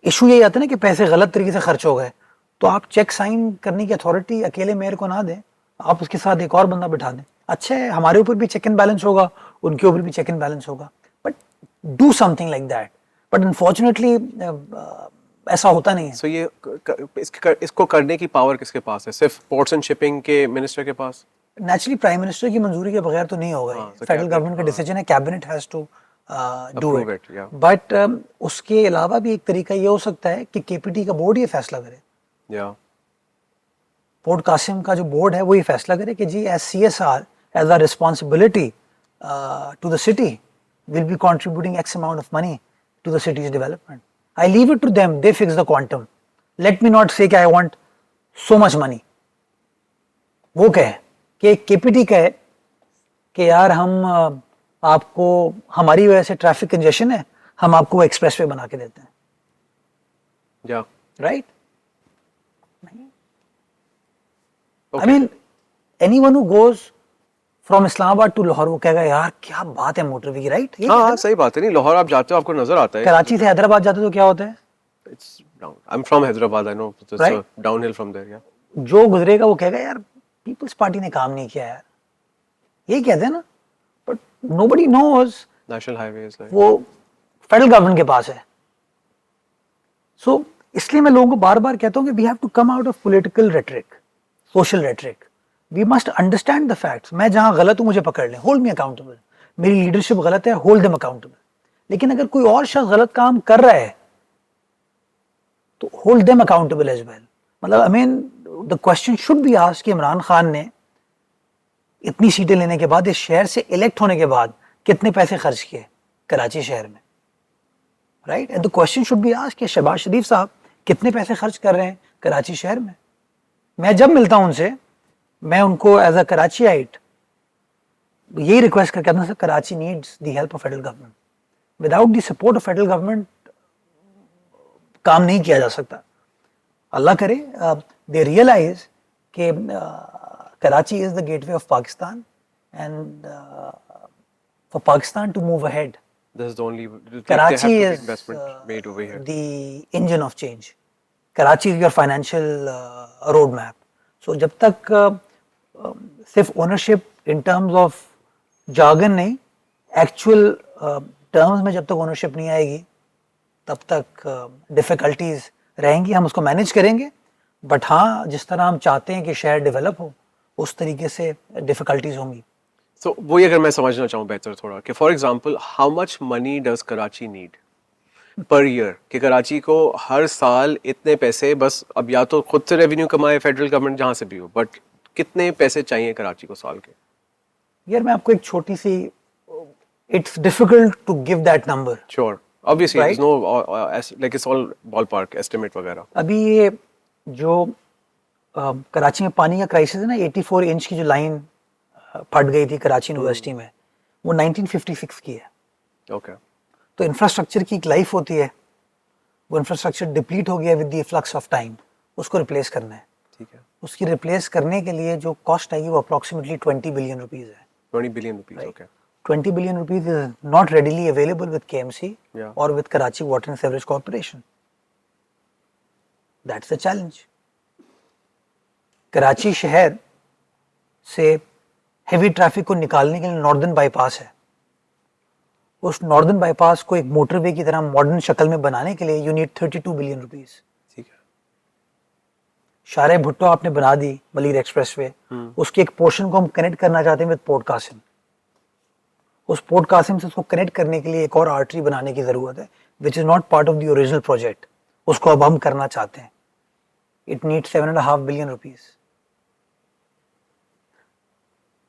[SPEAKER 2] इशू यही आता है ना कि पैसे गलत तरीके से खर्च हो गए, तो आप चेक साइन करने की अथॉरिटी अकेले मेयर को ना दें, आप उसके साथ एक और बंदा बिठा दें. अच्छा है, हमारे ऊपर भी चेक एंड बैलेंस होगा, उनके ऊपर भी चेक एंड बैलेंस होगा, but do something like that. But unfortunately ऐसा होता नहीं है.
[SPEAKER 1] सो ये इसको करने की पावर किसके पास है? सिर्फ पोर्ट्स एंड शिपिंग के मिनिस्टर के पास?
[SPEAKER 2] नेचुरली प्राइम मिनिस्टर की मंजूरी के बगैर तो नहीं होगा. फेडरल गवर्नमेंट का डिसीजन है, cabinet has to do it. But उसके अलावा भी एक तरीका ये हो सकता है कि केपीटी का बोर्ड ये फैसला करे. पोर्ट कासिम का जो बोर्ड है वो ये फैसला करे कि जी as CSR as a responsibility to the city will be contributing X amount of money to the city's development. I leave it to them, they fix the quantum. Let me not say कि I want so much money. वो कहे कि KPT कहे कि यार हम आपको हमारी वजह से ट्रैफिक कंजेशन है, हम आपको एक्सप्रेसवे बना के देते हैं.
[SPEAKER 1] Yeah.
[SPEAKER 2] Right?
[SPEAKER 1] Okay.
[SPEAKER 2] I mean, anyone who goes from Islamabad to Lahore वो कहेगा यार क्या बात है मोटरवे की, राइट?
[SPEAKER 1] हाँ, सही बात है. नहीं, लाहौर आप जाते हो आपको नजर आता है.
[SPEAKER 2] कराची से हैदराबाद जाते हो तो क्या होता है?
[SPEAKER 1] It's down. I'm from Hyderabad. I know. It's
[SPEAKER 2] Right.
[SPEAKER 1] downhill from there. Yeah.
[SPEAKER 2] जो गुजरेगा वो कहेगा यार पीपल्स पार्टी ने काम नहीं किया यार, यही कहते हैं ना. But nobody knows
[SPEAKER 1] National highway is like.
[SPEAKER 2] वो फेडरल गवर्नमेंट के पास है. सो इसलिए मैं लोगों को बार बार कहता हूँ कि we have to come out of political rhetoric, social rhetoric. We must understand the facts. मैं जहां गलत हूं मुझे पकड़ लें, होल्ड मी अकाउंटेबल. मेरी लीडरशिप गलत है, होल्ड देम अकाउंटेबल. लेकिन अगर कोई और शख्स गलत काम कर रहा है तो hold them accountable as well. मतलब I mean the question should be asked कि इमरान खान ने इतनी सीटें लेने के बाद, इस शहर से इलेक्ट होने के बाद कितने पैसे खर्च किए कराची शहर में, right? And the question should be asked कि शहबाज शरीफ साहब कितने पैसे खर्च कर रहे हैं कराची शहर में. मैं जब मिलता हूं उनसे, मैं उनको एज अ कराचीआइट यही रिक्वेस्ट करके आता हूं, Karachi needs the help of federal government. Without the support of federal government काम नहीं किया जा सकता. अल्लाह करे दे रियलाइज कि Karachi is the gateway of Pakistan and for Pakistan to move ahead,
[SPEAKER 1] This is the only.
[SPEAKER 2] Karachi is
[SPEAKER 1] investment made over here.
[SPEAKER 2] the engine of change. Karachi is your financial roadmap. So जब तक सिर्फ ownership in terms of jargon नहीं, actual terms में जब तक ownership नहीं आएगी तब तक डिफिकल्टीज रहेंगी. हम उसको मैनेज करेंगे, बट हाँ जिस तरह हम चाहते हैं कि शहर डेवलप हो उस तरीके से डिफिकल्टीज होंगी.
[SPEAKER 1] So वही अगर मैं समझना चाहूँ बेहतर थोड़ा कि for example how much money does Karachi need per year, कि कराची को हर साल इतने पैसे, बस अब या तो खुद से रेवेन्यू कमाए फेडरल गवर्नमेंट जहाँ से भी हो, बट कितने पैसे चाहिए कराची को साल के?
[SPEAKER 2] यार मैं आपको एक छोटी सी, it's difficult to give that number.
[SPEAKER 1] Sure, obviously
[SPEAKER 2] Right?
[SPEAKER 1] No like it's all ballpark estimate वगैरह.
[SPEAKER 2] अभी ये जो कराची में पानी का क्राइसिस है ना, 84 इंच की जो लाइन फट गई थी कराची यूनिवर्सिटी में, वो 1956 की है.
[SPEAKER 1] ओके.
[SPEAKER 2] तो इंफ्रास्ट्रक्चर की एक लाइफ होती है, वो इंफ्रास्ट्रक्चर डिप्लीट हो गया with the flux of time, उसको रिप्लेस करना है।
[SPEAKER 1] ठीक है।
[SPEAKER 2] उसकी रिप्लेस करने के लिए जो कॉस्ट आएगी वो अप्रॉक्सीमेटली 20 बिलियन रुपीस है।
[SPEAKER 1] 20 billion rupees,
[SPEAKER 2] Right.
[SPEAKER 1] Okay.
[SPEAKER 2] 20 billion rupees is not readily available with KMC
[SPEAKER 1] Yeah.
[SPEAKER 2] or with Karachi Water and Sewerage Corporation. That's the challenge. Karachi शहर से हेवी ट्रैफिक को निकालने के लिए नॉर्दर्न बाईपास है। उस नॉर्दर्न बाईपास को एक मोटरवे की तरह मॉडर्न शक्ल में बनाने के लिए यू नीड 32 बिलियन रुपीस।
[SPEAKER 1] ठीक है।
[SPEAKER 2] शारे भुट्टो आपने बना दी मलीर एक्सप्रेसवे, उसके एक पोर्शन को हम कनेक्ट करना चाहते हैं विद पोर्ट कासिम। उस पोर्ट कासिम से उसको कनेक्ट करने के लिए एक और आर्टरी बनाने की जरूरत है, which is not part of the original project. उसको अब हम करना चाहते हैं। It need 7.5 billion rupees.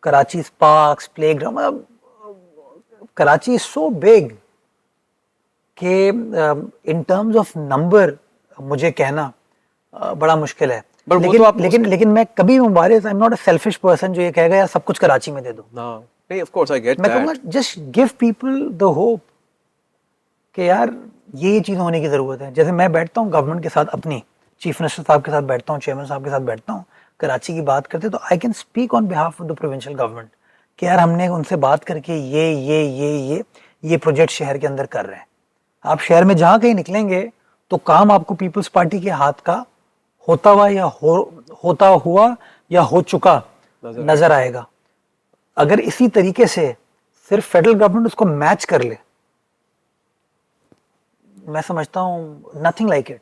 [SPEAKER 2] Karachi parks, playground, मतलब कराची इज सो बिग कि इन टर्म्स ऑफ नंबर मुझे कहना बड़ा मुश्किल है। लेकिन मैं कभी Mubarak, I am not a selfish person जो ये कहेगा यार सब कुछ कराची में दे दो।
[SPEAKER 1] नहीं, of course I get that.
[SPEAKER 2] मैं कहूँगा just give people the hope कि यार ये चीज़ होने की ज़रूरत है। जैसे मैं बैठता हूँ गवर्नमेंट के साथ, अपनी चीफ मिनिस्टर साहब के साथ बैठता हूँ, चेयरमैन साहब के साथ बैठता हूँ, कराची की बात करते तो I can speak on behalf of the provincial government कि यार हमने उनसे बात करके ये प्रोजेक्ट शहर के अंदर कर रहे हैं। आप शहर में जहाँ कहीं निकलेंगे तो काम आपको पीपल्स पार्टी के हाथ का होता हुआ या होता हुआ या हो चुका नजर आएगा। अगर इसी तरीके से सिर्फ फेडरल गवर्नमेंट उसको मैच कर ले, मैं समझता हूँ नथिंग लाइक इट।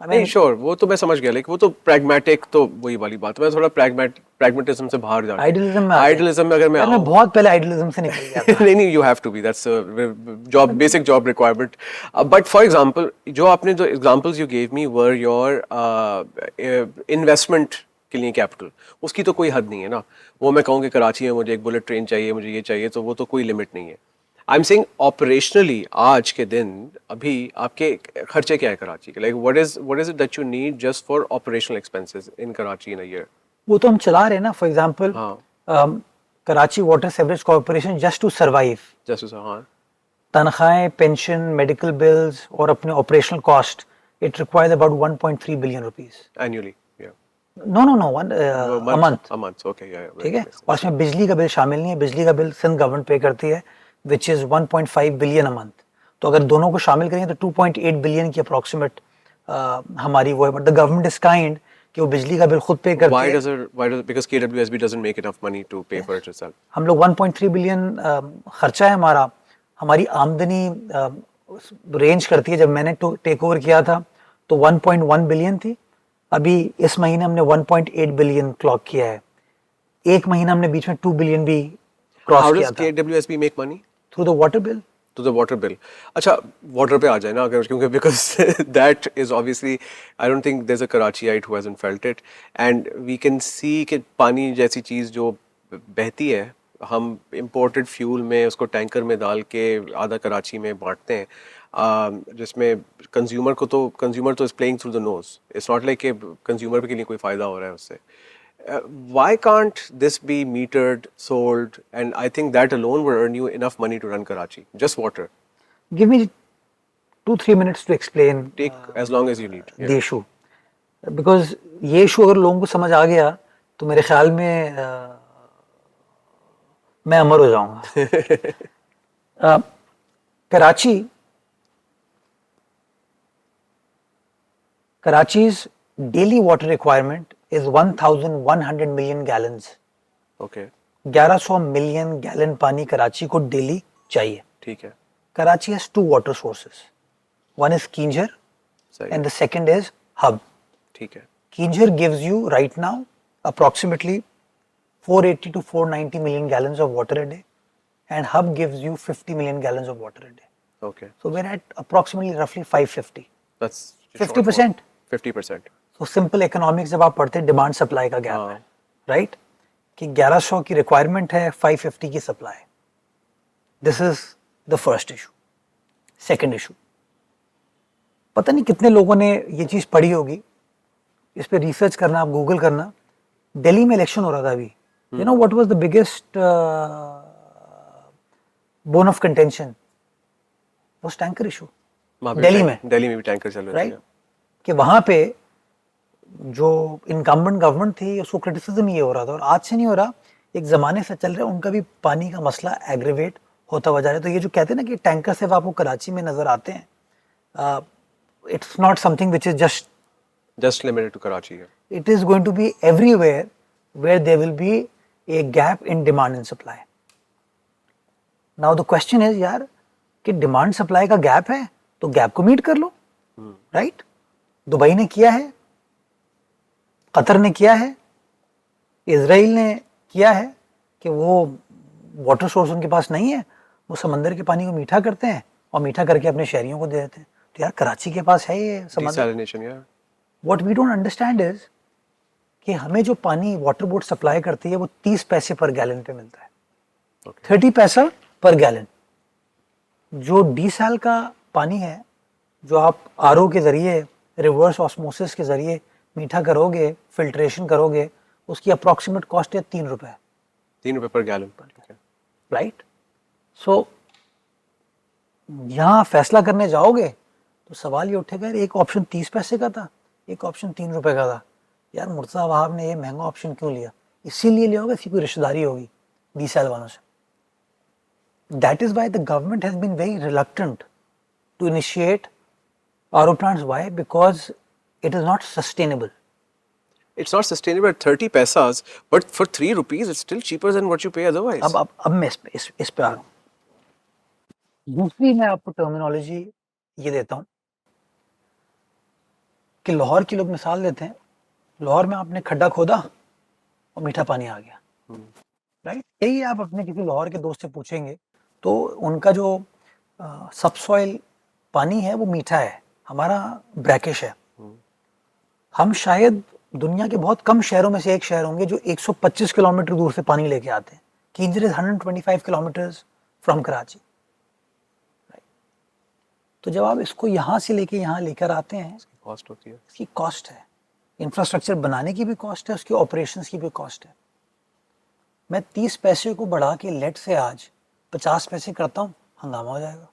[SPEAKER 1] नहीं श्योर, वो तो मैं समझ गया, लेकिन वो तो प्रैग्मेटिक, तो वही वाली बात है। मैं थोड़ा प्रैग्मेटिज्म से बाहर जाता हूँ। आइडियलिज्म में अगर मैं
[SPEAKER 2] बहुत पहले आइडियलिज्म से निकल गया था।
[SPEAKER 1] नहीं, you have to be, that's job, basic job requirement. But for example, जो examples you gave me were your investment के लिए कैपिटल, उसकी तो कोई हद नहीं है ना। वो मैं कहूँ कि कराची में मुझे एक बुलेट ट्रेन चाहिए, मुझे ये चाहिए, तो वो तो कोई लिमिट नहीं है। आई एम सेइंग ऑपरेशनली आज के दिन अभी आपके खर्चे क्या है कराची के? Like what is it that you need just for operational expenses in Karachi in a year?
[SPEAKER 2] वो तो हम चला रहे हैं ना। For example Karachi water sewerage corporation just to survive,
[SPEAKER 1] हाँ,
[SPEAKER 2] तनख्वाहें, पेंशन, मेडिकल बिल्स और अपने operational cost, it requires about 1.3 billion rupees
[SPEAKER 1] annually.
[SPEAKER 2] No a month,
[SPEAKER 1] okay,
[SPEAKER 2] ठीक है। और इसमें बिजली का बिल शामिल नहीं है। बिजली का बिल सिंध गवर्नमेंट पे करती है, which is 1.5 billion a month. तो अगर दोनों को शामिल करेंगे तो 2.8 बिलियन की अप्रोक्सीमेट हमारी वो है। But the government is kind कि वो बिजली का बिल खुद पे करती है।
[SPEAKER 1] Why does because KWSB doesn't make enough money to pay for it itself?
[SPEAKER 2] हम लोग 1.3 बिलियन खर्चा है हमारा। हमारी आमदनी रेंज करती है, जब मैंने टेक ओवर किया था तो 1.1 बिलियन थी। अभी इस महीने हमने 1.8 बिलियन क्लॉक किया है। एक महीना हमने बीच में 2 बिलियन भी क्रॉस किया था।
[SPEAKER 1] How does KWSB make money?
[SPEAKER 2] Through the water bill.
[SPEAKER 1] To the water bill. अच्छा, water पे आ जाए ना अगर, क्योंकि because that is obviously, I don't think there's a Karachiite who hasn't felt it, and we can see कि पानी जैसी चीज़ जो बहती है, हम imported fuel में उसको टैंकर में डाल के आधा कराची में बांटते हैं, जिसमें कंज्यूमर तो is playing through the nose. It's not like कि कंज्यूमर के लिए कोई फ़ायदा हो रहा है उससे। Why can't this be metered, sold, and I think that alone would earn you enough money to run Karachi, just water.
[SPEAKER 2] Give me 2-3 minutes to explain.
[SPEAKER 1] Take as long as you need.
[SPEAKER 2] The issue, because ये issue अगर लोगों को समझ आ गया तो मेरे ख्याल में मैं अमर हो जाऊंगा। Karachi's daily water requirement is 1,100 million gallons.
[SPEAKER 1] Okay.
[SPEAKER 2] 1100 million gallon पानी कराची को डेली चाहिए।
[SPEAKER 1] ठीक है।
[SPEAKER 2] Karachi has 2 water sources. One is Kinjhar and the second is Hub.
[SPEAKER 1] ठीक है।
[SPEAKER 2] Kinjhar gives you right now approximately 480 to 490 million gallons of water a day, and Hub gives you 50 million gallons of water a day.
[SPEAKER 1] Okay.
[SPEAKER 2] So we're at approximately roughly 550.
[SPEAKER 1] That's
[SPEAKER 2] 50%.
[SPEAKER 1] 50%.
[SPEAKER 2] तो simple economics जब आप पढ़ते हैं, demand supply का gap है, right, कि 1100 की requirement है, 550 की supply. This is the first issue. Second issue, पता नहीं कितने लोगों ने ये चीज़ पढ़ी होगी, इस पे रिसर्च करना, आप गूगल करना। दिल्ली में इलेक्शन हो रहा था अभी। You know what was the biggest bone of contention? Was tanker issue.
[SPEAKER 1] वहाँ पे
[SPEAKER 2] दिल्ली में,
[SPEAKER 1] दिल्ली में भी टैंकर चल रहे थे।
[SPEAKER 2] राइट, कि वहाँ पे जो इनकम्बेंट गवर्नमेंट थी उसको क्रिटिसिज्म ये हो रहा था, और आज से नहीं हो रहा, एक ज़माने से चल रहा है, उनका भी पानी का मसला एग्रीवेट होता हुआ जा रहा है। तो ये जो कहते हैं ना कि टैंकर सिर्फ आपको कराची में नज़र आते हैं, it's not something which is
[SPEAKER 1] just limited to Karachi है।
[SPEAKER 2] it is going to be everywhere where there will be a gap in demand and supply. Now the question is यार कि डिमांड सप्लाई का गैप है तो gap को meet कर लो, right? Dubai ने किया है, कतर ने किया है, इजराइल ने किया है कि वो वाटर सोर्स उनके पास नहीं है, वो समंदर के पानी को मीठा करते हैं और मीठा करके अपने शहरियों को दे देते हैं। तो यार कराची के पास है ये समंदर।
[SPEAKER 1] Desalination, yeah.
[SPEAKER 2] What we don't understand is कि हमें जो पानी वाटर बोर्ड सप्लाई करती है वो 30 पैसे पर गैलन पे मिलता है, 30 पैसा पर गैलन। जो डीसैल का पानी है, जो आप आरओ के ज़रिए, रिवर्स ऑस्मोसिस के ज़रिए मीठा करोगे, फिल्ट्रेशन करोगे, उसकी अप्रॉक्सीमेट कॉस्ट है 3 रुपये।
[SPEAKER 1] 3 रुपये पर गैलन,
[SPEAKER 2] राइट? सो यहाँ फैसला करने जाओगे तो सवाल ये उठेगा, एक ऑप्शन 30 पैसे का था, एक ऑप्शन 3 रुपये का था। यार मुर्तज़ा वहाब ने ये महंगा ऑप्शन क्यों लिया? इसीलिए लिया होगा, इसकी कोई रिश्तेदारी होगी डीसैल वालों से। That is why the government has been very reluctant to initiate RO plants. Why? Because it is not sustainable.
[SPEAKER 1] It's not sustainable at 30 paisas, but for 3 rupees, it's still cheaper than what you pay otherwise.
[SPEAKER 2] अब मैं इस पे आ रहा हूँ। दूसरी मैं आपको terminology ये देता हूँ कि लाहौर की लोग मिसाल देते हैं, लाहौर में आपने खड्डा खोदा और मीठा पानी आ गया, राइट? यही आप अपने किसी लाहौर के दोस्त से पूछेंगे तो उनका जो सबसॉइल पानी है वो मीठा है, हमारा ब्रैकिश है। हम शायद दुनिया के बहुत कम शहरों में से एक शहर होंगे जो 125 किलोमीटर दूर से पानी लेके आते हैं। Keenjhar is 125 kilometres from Karachi, right? तो जब आप इसको यहाँ से लेके यहाँ लेकर आते हैं, इसकी
[SPEAKER 1] कॉस्ट होती है,
[SPEAKER 2] इसकी कॉस्ट है, इंफ्रास्ट्रक्चर बनाने की भी कॉस्ट है, उसकी ऑपरेशंस की भी कॉस्ट है। मैं 30 पैसे को बढ़ा के लेट से आज 50 पैसे करता हूँ, हंगामा हो जाएगा,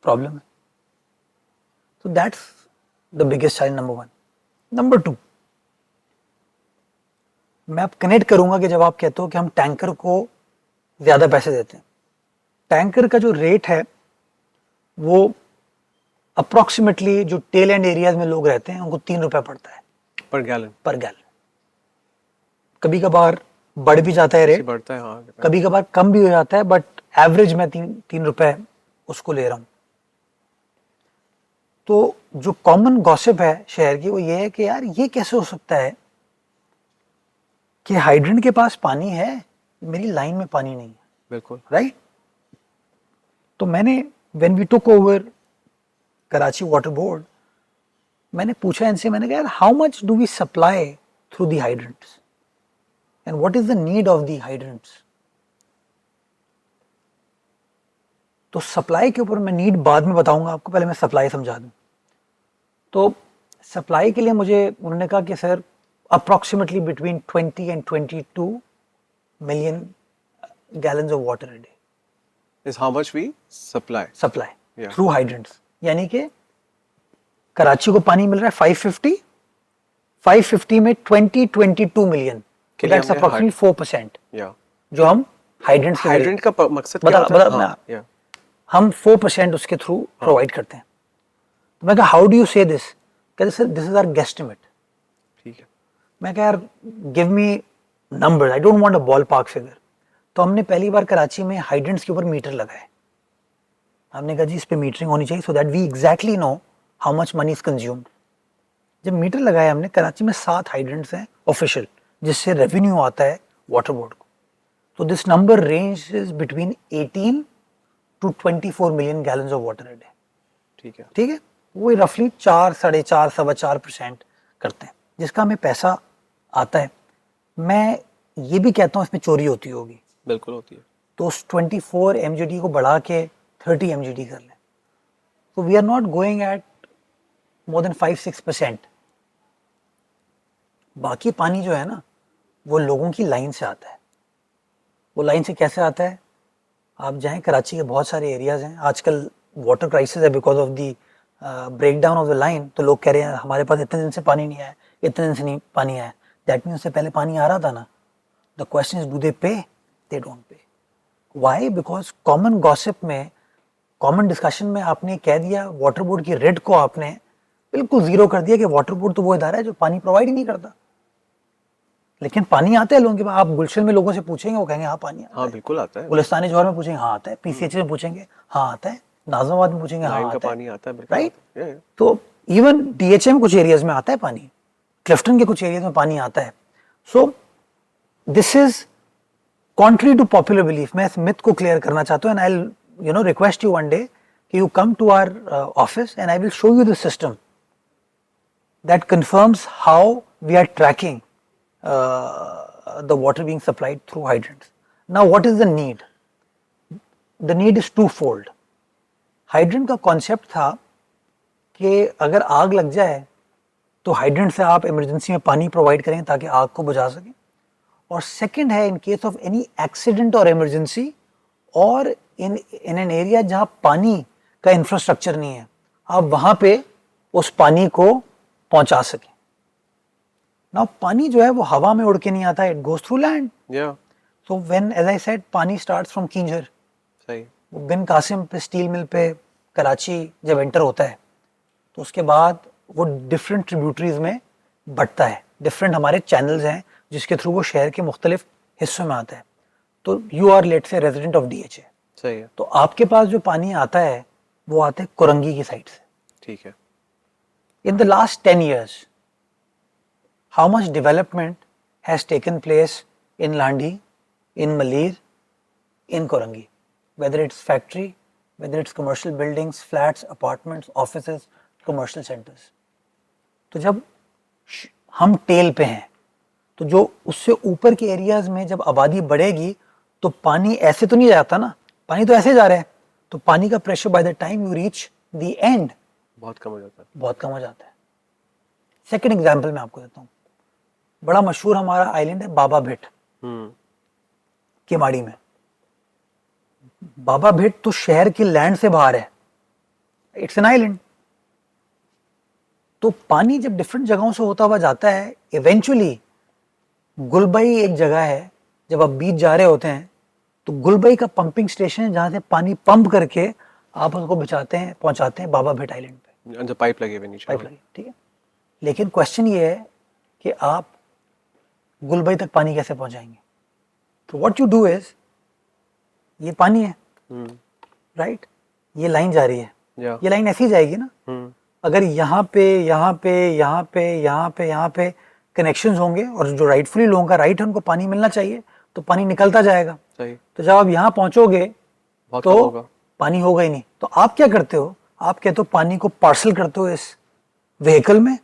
[SPEAKER 2] प्रॉब्लम है। तो that's the biggest challenge, number 1। Number 2, मैं अब कनेक्ट करूंगा कि जब आप कहते हो कि हम टैंकर को ज़्यादा पैसे देते हैं, टैंकर का जो रेट है वो अप्रॉक्सीमेटली जो टेल एंड एरियाज में लोग रहते हैं उनको 3 रुपये पड़ता है
[SPEAKER 1] पर गैलन।
[SPEAKER 2] कभी कभार बढ़ भी जाता है रेट,
[SPEAKER 1] बढ़ता है, हाँ,
[SPEAKER 2] कभी कभार कम भी हो जाता है, बट एवरेज में 3 रुपये उसको ले रहा हूँ। तो जो कॉमन गॉसिप है शहर की वो ये है कि यार ये कैसे हो सकता है कि हाइड्रेंट के पास पानी है, मेरी लाइन में पानी नहीं है।
[SPEAKER 1] बिल्कुल,
[SPEAKER 2] राइट? तो मैंने when we took over Karachi water board, मैंने पूछा इनसे, मैंने कहा यार how much do we supply through the hydrants and what is the need of the hydrants? तो सप्लाई के ऊपर मैं नीड बाद में बताऊंगा आपको, पहले मैं सप्लाई समझा दूं। तो सप्लाई के लिए मुझे उन्होंने कहा कि sir approximately between 20 and 22 million gallons of water a day
[SPEAKER 1] is how much we supply
[SPEAKER 2] yeah. through hydrants। यानी कि कराची को पानी मिल रहा है 550 में 22 मिलियन, दैट्स अप्रॉक्सीमेटली 4%, जो हम
[SPEAKER 1] हाइड्रेंट का मकसद क्या होता है?
[SPEAKER 2] हम 4% उसके थ्रू प्रोवाइड करते हैं। तो मैं कहा how do you say this? कहते sir this is our guesstimate.
[SPEAKER 1] ठीक है।
[SPEAKER 2] मैं कहा यार give me number, I don't want a ball park figure. तो हमने पहली बार कराची में हाइड्रेंट्स के ऊपर मीटर लगाए। हमने कहा जी इस पे मीटरिंग होनी चाहिए so that we exactly know how much money is consumed. जब मीटर लगाया हमने, कराची में 7 हाइड्रेंट्स हैं ऑफिशियल जिससे रेवेन्यू आता है वाटर बोर्ड को। तो this number range is between 18 to 24 million gallons of water a day।
[SPEAKER 1] ठीक है,
[SPEAKER 2] ठीक है, वो रफली 4, 4.5, 4.25% करते हैं, जिसका हमें पैसा आता है। मैं ये भी कहता हूँ इसमें चोरी होती होगी,
[SPEAKER 1] बिल्कुल होती है।
[SPEAKER 2] तो उस 24 MGD को बढ़ा के 30 MGD कर लें, तो we are not going at more than 5-6%। बाकी पानी जो है ना वो लोगों की लाइन से आता है। वो लाइन से कैसे आता है? आप जाएं, कराची के बहुत सारे एरियाज़ हैं, आजकल वाटर क्राइसिस है because of the breakdown of the line, तो लोग कह रहे हैं हमारे पास इतने दिन से पानी नहीं आया, इतने दिन से नहीं पानी आया। दैट मीन्स उससे पहले पानी आ रहा था ना। The question is do they pay? They don't pay. Why? Because common gossip में, कॉमन डिस्कशन में आपने कह दिया, वाटर बोर्ड की रेट को आपने बिल्कुल जीरो कर दिया कि वाटर बोर्ड तो वो इदारा है जो पानी प्रोवाइड ही नहीं करता। लेकिन पानी आता है लोगों के पास। आप गुलशन में लोगों से पूछेंगे, वो कहेंगे हाँ पानी आता है।
[SPEAKER 1] हाँ बिल्कुल आता है।
[SPEAKER 2] गुलिस्तानी जौहर में पूछेंगे हाँ आता है, पीसीएच में पूछेंगे हाँ आता है, नाज़िमाबाद में पूछेंगे हाँ
[SPEAKER 1] लाइन का
[SPEAKER 2] आता है,
[SPEAKER 1] पानी आता है, बिल्कुल
[SPEAKER 2] राइट।
[SPEAKER 1] आता है।
[SPEAKER 2] तो इवन डीएचए में कुछ एरियाज में आता है पानी, क्लिफ्टन के कुछ एरियाज में पानी आता है। So this is contrary to popular belief. मैं इस मिथ को क्लियर करना चाहता हूँ, and I will request you one day कि you come to our office and I will show you the system that confirms how we are tracking the water being supplied through hydrants. Now what is the need? The need is twofold. Hydrant का concept था कि अगर आग लग जाए तो hydrant से आप emergency में पानी provide करें ताकि आग को बुझा सकें। और second है in case of any accident or emergency और in an area जहाँ पानी का infrastructure नहीं है, आप वहाँ पे उस पानी को पहुंचा सके। ना पानी जो है वो हवा में उड़ के नहीं आता, it goes through land. So when as I said पानी स्टार्ट्स फ्रॉम किंजर,
[SPEAKER 1] सही,
[SPEAKER 2] वो बिन कासिम पे स्टील मिल पे कराची जब एंटर होता है तो उसके बाद वो डिफरेंट ट्रिब्यूटरीज में बटता है। डिफरेंट हमारे चैनल्स हैं जिसके थ्रू वो शहर के मुख्तलिफ हिस्सों में आता है। तो यू आर लेट से रेजिडेंट ऑफ डीएचए,
[SPEAKER 1] सही है,
[SPEAKER 2] तो आपके पास जो पानी आता है वो आता है कुरंगी की साइड से।
[SPEAKER 1] ठीक है।
[SPEAKER 2] In the last 10 years, how much development has taken place in Landi, in Malir, in Korangi? Whether it's factory, whether it's commercial buildings, flats, apartments, offices, commercial centers. तो जब हम टेल पे हैं तो जो उससे ऊपर के एरियाज में जब आबादी बढ़ेगी तो पानी ऐसे तो नहीं जाता ना, पानी तो ऐसे जा रहा है, तो पानी का pressure by the time you reach the end
[SPEAKER 1] बहुत कम हो जाता है,
[SPEAKER 2] बहुत कम हो जाता है। सेकंड एग्जांपल मैं आपको देता हूँ, बड़ा मशहूर हमारा आइलैंड है बाबा भिट, केमाड़ी में। बाबा भिट तो शहर के लैंड से बाहर है, इट्स एन आइलैंड। तो पानी जब डिफरेंट जगहों से होता हुआ जाता है, इवेंचुअली गुलबई एक जगह है, जब आप बीच जा रहे होते हैं तो गुलबई का पंपिंग स्टेशन है जहां से पानी पंप करके आप उसको पहुंचाते हैं बाबा भिट आइलैंड पे।
[SPEAKER 1] अंदर पाइप लगे हुए नीचे,
[SPEAKER 2] पाइप लगी, ठीक है। लेकिन क्वेश्चन ये है कि आप गुलबई तक पानी कैसे पहुंचाएंगे? तो व्हाट यू डू इज, ये पानी है राइट, ये लाइन जा रही है, ये लाइन ऐसी जाएगी ना। अगर यहाँ पे यहाँ पे यहाँ पे यहाँ पे यहाँ पे कनेक्शंस होंगे और जो राइटफुली लोगों का राइट है उनको पानी मिलना चाहिए, तो पानी निकलता जाएगा।
[SPEAKER 1] सही।
[SPEAKER 2] तो जब आप यहाँ पहुंचोगे
[SPEAKER 1] तो
[SPEAKER 2] पानी होगा ही नहीं। तो आप क्या करते हो, आप कहते हो पानी को पार्सल करते हो इस व्हीकल में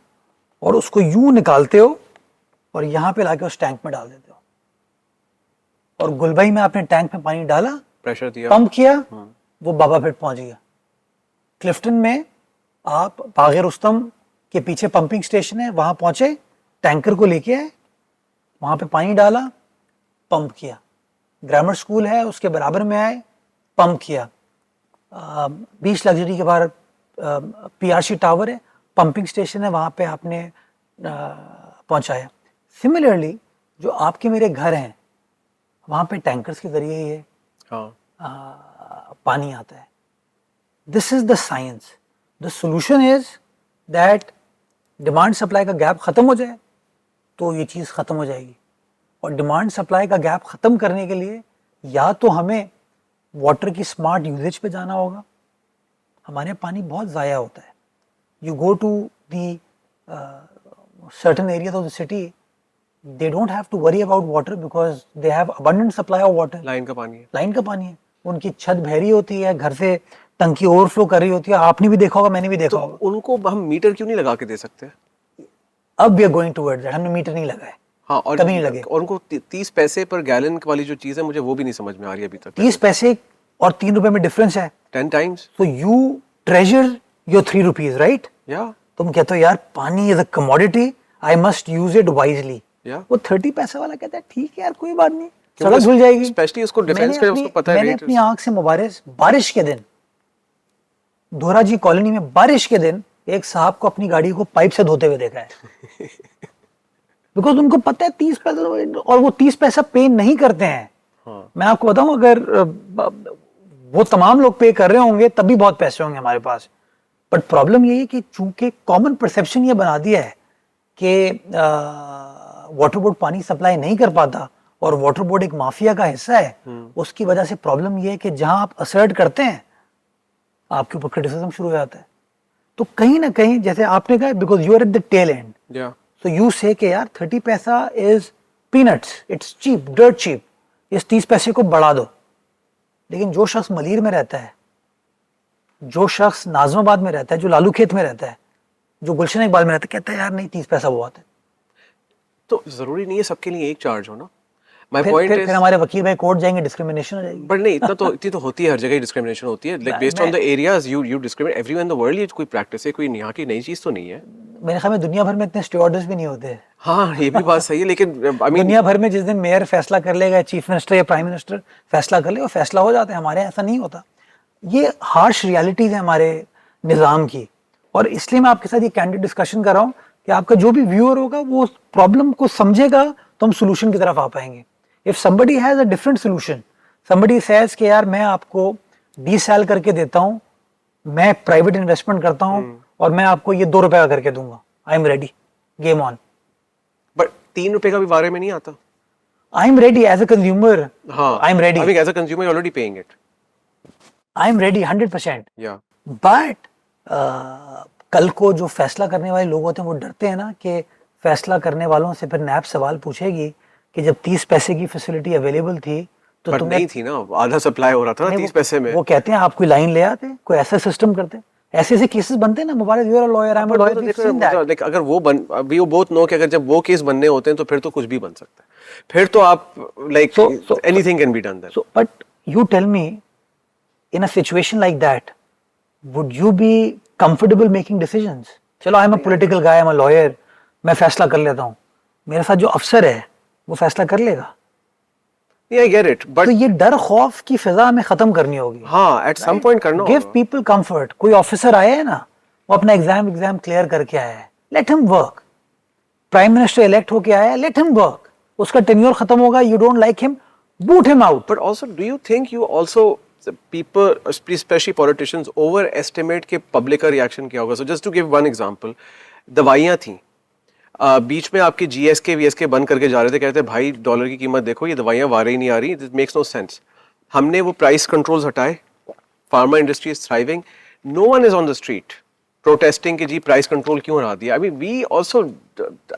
[SPEAKER 2] और उसको यूं निकालते हो और यहाँ पे लाके उस टैंक में डाल देते हो। और गुलबई में आपने टैंक में पानी डाला,
[SPEAKER 1] प्रेशर दिया,
[SPEAKER 2] पंप किया, वो बाबा भिट पहुंच गया। क्लिफ्टन में आप बागे रुस्तम के पीछे पंपिंग स्टेशन है, वहां पहुंचे, टैंकर को लेके आए, वहां पे पानी डाला, पंप किया। ग्रामर स्कूल है उसके बराबर में आए, पंप किया। बीच लग्जरी के बाहर पीआरसी टावर है, पंपिंग स्टेशन है, वहां पे आपने पहुंचाया। सिमिलरली जो आपके मेरे घर हैं वहां पे टैंकर्स के जरिए ही है पानी आता है। This is the science. The solution is that demand supply का गैप खत्म हो जाए तो ये चीज़ खत्म हो जाएगी। और डिमांड सप्लाई का गैप खत्म करने के लिए या तो हमें वाटर की स्मार्ट यूजेज पे जाना होगा। हमारे पानी बहुत ज़ाया होता है। You go to the certain areas of the city, they don't have to worry about water because they have abundant supply of water.
[SPEAKER 1] Line का पानी है,
[SPEAKER 2] लाइन का पानी है, उनकी छत बहरी होती है, घर से टंकी ओवरफ्लो कर रही होती है। आपने भी देखा होगा, मैंने भी देखा होगा।
[SPEAKER 1] उनको हम मीटर क्यों नहीं लगा के दे सकते?
[SPEAKER 2] अब we are going towards that. हमने मीटर नहीं लगाए,
[SPEAKER 1] हाँ, और
[SPEAKER 2] कभी नहीं लगे।
[SPEAKER 1] और उनको 30 पैसे पर गैलन वाली जो चीज़ है, मुझे वो भी नहीं समझ में आ रही अभी तक।
[SPEAKER 2] 30 पैसे और 3 रुपए में डिफरेंस है
[SPEAKER 1] 10 times।
[SPEAKER 2] So you treasure your 3 rupees, right?
[SPEAKER 1] या
[SPEAKER 2] तुम कहते हो यार पानी is a commodity, I must use it wisely. वो 30 पैसे वाला कहता है ठीक है यार कोई बात नहीं, सड़क धुल जाएगी।
[SPEAKER 1] स्पेशली उसको डिफेंस का उसको पता है।
[SPEAKER 2] मैंने अपनी आंख से मुबारक बारिश के दिन धोरा जी कॉलोनी में बारिश के दिन एक साहब को अपनी गाड़ी को पाइप से धोते हुए देखा है बिकॉज उनको पता है 30 पैसा, और वो 30 पैसा पे नहीं करते हैं।
[SPEAKER 1] हाँ.
[SPEAKER 2] मैं आपको बताऊं, अगर वो तमाम लोग पे कर रहे होंगे तब भी बहुत पैसे होंगे हमारे पास। बट प्रॉब्लम ये है कि चूंकि कॉमन परसेप्शन ये बना दिया है कि वाटर बोर्ड पानी सप्लाई नहीं कर पाता और वाटर बोर्ड एक माफिया का हिस्सा है, उसकी वजह से प्रॉब्लम ये है कि जहां आप असर्ट करते हैं आपके ऊपर क्रिटिसिज्म शुरू हो जाता है। तो कहीं ना कहीं जैसे आपने कहा, because you are at the tail end, so you say कि यार 30 paisa is peanuts, it's cheap, dirt cheap, इस 30 पैसे को बढ़ा दो। लेकिन जो शख्स मलीर में रहता है, जो शख्स नाजमाबाद में रहता है, जो लालू खेत में रहता है, जो गुलशन इकबाल में रहता है, कहता है यार नहीं 30 पैसा बहुत है।
[SPEAKER 1] तो जरूरी नहीं है सबके लिए एक चार्ज हो ना। My point is,
[SPEAKER 2] फिर हमारे वकील भाई कोर्ट जाएंगे, डिस्क्रिमिनेशन हो जाएगी।
[SPEAKER 1] बट नहीं, इतनी तो होती है, हर जगह डिस्क्रिमिनेशन होती है, like based on the areas you discriminate everyone in the world. ये कोई प्रैक्टिस है, कोई यहाँ की नई चीज तो नहीं है।
[SPEAKER 2] मेरे ख्याल में दुनिया भर में इतने स्टुअर्ड्स भी नहीं होते।
[SPEAKER 1] हाँ, ये भी बात सही है, लेकिन आई मीन
[SPEAKER 2] दुनिया भर में जिस दिन मेयर फैसला कर लेगा, चीफ मिनिस्टर या प्राइम मिनिस्टर फैसला कर ले, वो फैसला हो जाता है। हमारे यहाँ ऐसा नहीं होता। ये हार्श रियलिटीज है हमारे निज़ाम की, और इसलिए मैं आपके साथ ये कैंडिड डिस्कशन कर रहा हूँ कि आपका जो भी व्यूअर होगा वो प्रॉब्लम को समझेगा तो हम सोल्यूशन की तरफ आ पाएंगे। If somebody has a different solution, somebody says कि यार मैं आपको डीसेल करके देता हूँ, मैं प्राइवेट इन्वेस्टमेंट करता हूँ और मैं आपको ये 2 रुपए का करके दूंगा, I am ready, game on.
[SPEAKER 1] But 3 रुपए का भी बारे में नहीं आता।
[SPEAKER 2] I am ready as a consumer.
[SPEAKER 1] हाँ,
[SPEAKER 2] I am ready.
[SPEAKER 1] I mean as a consumer you already paying it.
[SPEAKER 2] I am ready 100%।
[SPEAKER 1] Yeah
[SPEAKER 2] but कल को जो फैसला करने वाले लोग होते हैं वो डरते हैं ना कि फैसला करने वालों से फिर नैब सवाल पूछेगी कि जब 30 पैसे की फैसिलिटी अवेलेबल थी तो तुम्हें
[SPEAKER 1] नहीं थी ना, आधा सप्लाई हो रहा था ना 30 पैसे में।
[SPEAKER 2] वो कहते हैं आप कोई लाइन ले आते, कोई ऐसा सिस्टम करते, ऐसे केसेस बनते हैं ना। Mubarak, you are a lawyer, I am a lawyer, we have seen that.
[SPEAKER 1] Like अगर वो वी बोथ नो कि अगर जब वो केस बनने होते हैं तो फिर तो कुछ भी बन सकता है, फिर तो आप like anything can be done there.
[SPEAKER 2] So but you tell me, in a situation like that would you be comfortable making decisions? चलो I am a political guy, I am a lawyer, मैं फैसला कर लेता हूँ, मेरे साथ जो अफसर है वो फैसला कर लेगा।
[SPEAKER 1] I get it, but
[SPEAKER 2] तो ये डर खौफ की फिजा हमें खत्म करनी होगी।
[SPEAKER 1] हाँ, at some point करना होगा।
[SPEAKER 2] Give people comfort। कोई ऑफिसर आया है ना, वो अपना एग्जाम क्लियर करके आया है, let him work। Prime minister elect होके आया है, let him work। उसका टेन्योर खत्म होगा, you don't like him, boot him out।
[SPEAKER 1] But also, do you think you also people, especially politicians, overestimate के public का reaction क्या होगा? So just to give one example, दवाइयाँ थी, बीच में आपके GSK VSK बंद करके जा रहे थे, कहते भाई डॉलर की कीमत देखो, ये दवाइयाँ वारे ही नहीं आ रही, इट मेक्स नो सेंस। हमने वो प्राइस कंट्रोल्स हटाए, pharma industry is thriving, no one is on the street protesting कि जी प्राइस कंट्रोल क्यों हटा दिया। I mean we also,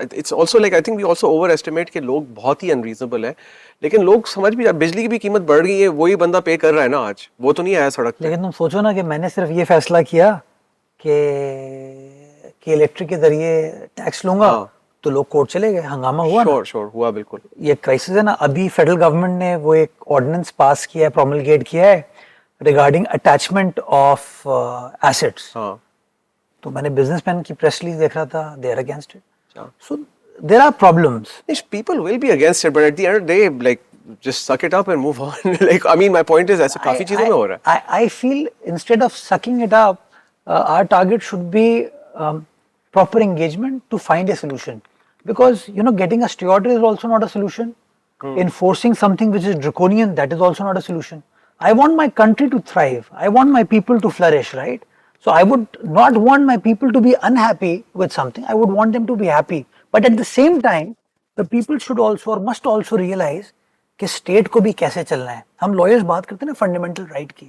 [SPEAKER 1] it's also like I think we also overestimate कि लोग बहुत ही अनरीजनेबल है, लेकिन लोग समझ भी, बिजली की भी कीमत बढ़ गई है, वही बंदा पे कर रहा है ना आज, वो तो नहीं आया सड़क पे।
[SPEAKER 2] लेकिन तुम सोचो ना कि मैंने सिर्फ ये फैसला किया कि इलेक्ट्रिक के जरिए टैक्स लूंगा, तो लोग कोर्ट चले गए, हंगामा हुआ ना।
[SPEAKER 1] श्योर हुआ, बिल्कुल।
[SPEAKER 2] ये क्राइसिस है ना। अभी फेडरल गवर्नमेंट ने वो एक ऑर्डिनेंस पास किया है, प्रोमलगेट किया है रिगार्डिंग अटैचमेंट ऑफ एसेट्स।
[SPEAKER 1] हाँ,
[SPEAKER 2] तो मैंने बिजनेसमैन की प्रेस रिलीज देख रहा था, they are against it. So there are problems.
[SPEAKER 1] People will be against it, but at the end of the day like just suck it up and move on. Like, I mean, my point is ऐसे काफी चीजों में हो रहा है।
[SPEAKER 2] I feel instead of sucking it up, our target should be proper engagement to find a solution. Because, you know, getting a steward is also not a solution. Enforcing something which is draconian, that is also not a solution. I want my country to thrive. I want my people to flourish, right? So I would not want my people to be unhappy with something. I would want them to be happy. But at the same time, the people should also or must also realize कि state को भी कैसे चलना है। हम lawyers बात करते हैं ना फंडामेंटल राइट की,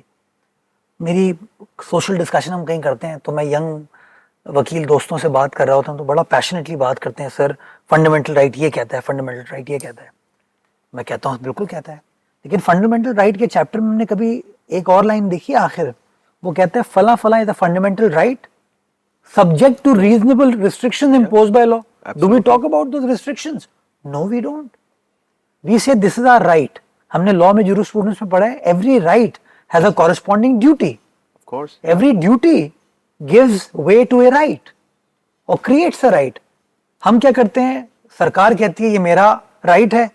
[SPEAKER 2] मेरी सोशल डिस्कशन हम कहीं करते हैं तो मैं यंग वकील दोस्तों से बात कर रहा होता हूँ तो बड़ा पैशनेटली बात करते हैं, सर फंडामेंटल राइट ये कहता है, फंडामेंटल राइट ये कहता है। मैं कहता हूँ बिल्कुल कहता है, लेकिन फंडामेंटल राइट के चैप्टर में हमने कभी एक और लाइन देखी आखिर, वो कहता है फला फला is a fundamental right subject to reasonable restrictions imposed by law. Do we talk about those restrictions? No we don't. We say this is our right. हमने लॉ में jurisprudence में पढ़ा है, every right has a corresponding duty.
[SPEAKER 1] Of course.
[SPEAKER 2] Every duty gives way to a right or creates a right. हम क्या करते हैं, सरकार कहती है ये मेरा right है,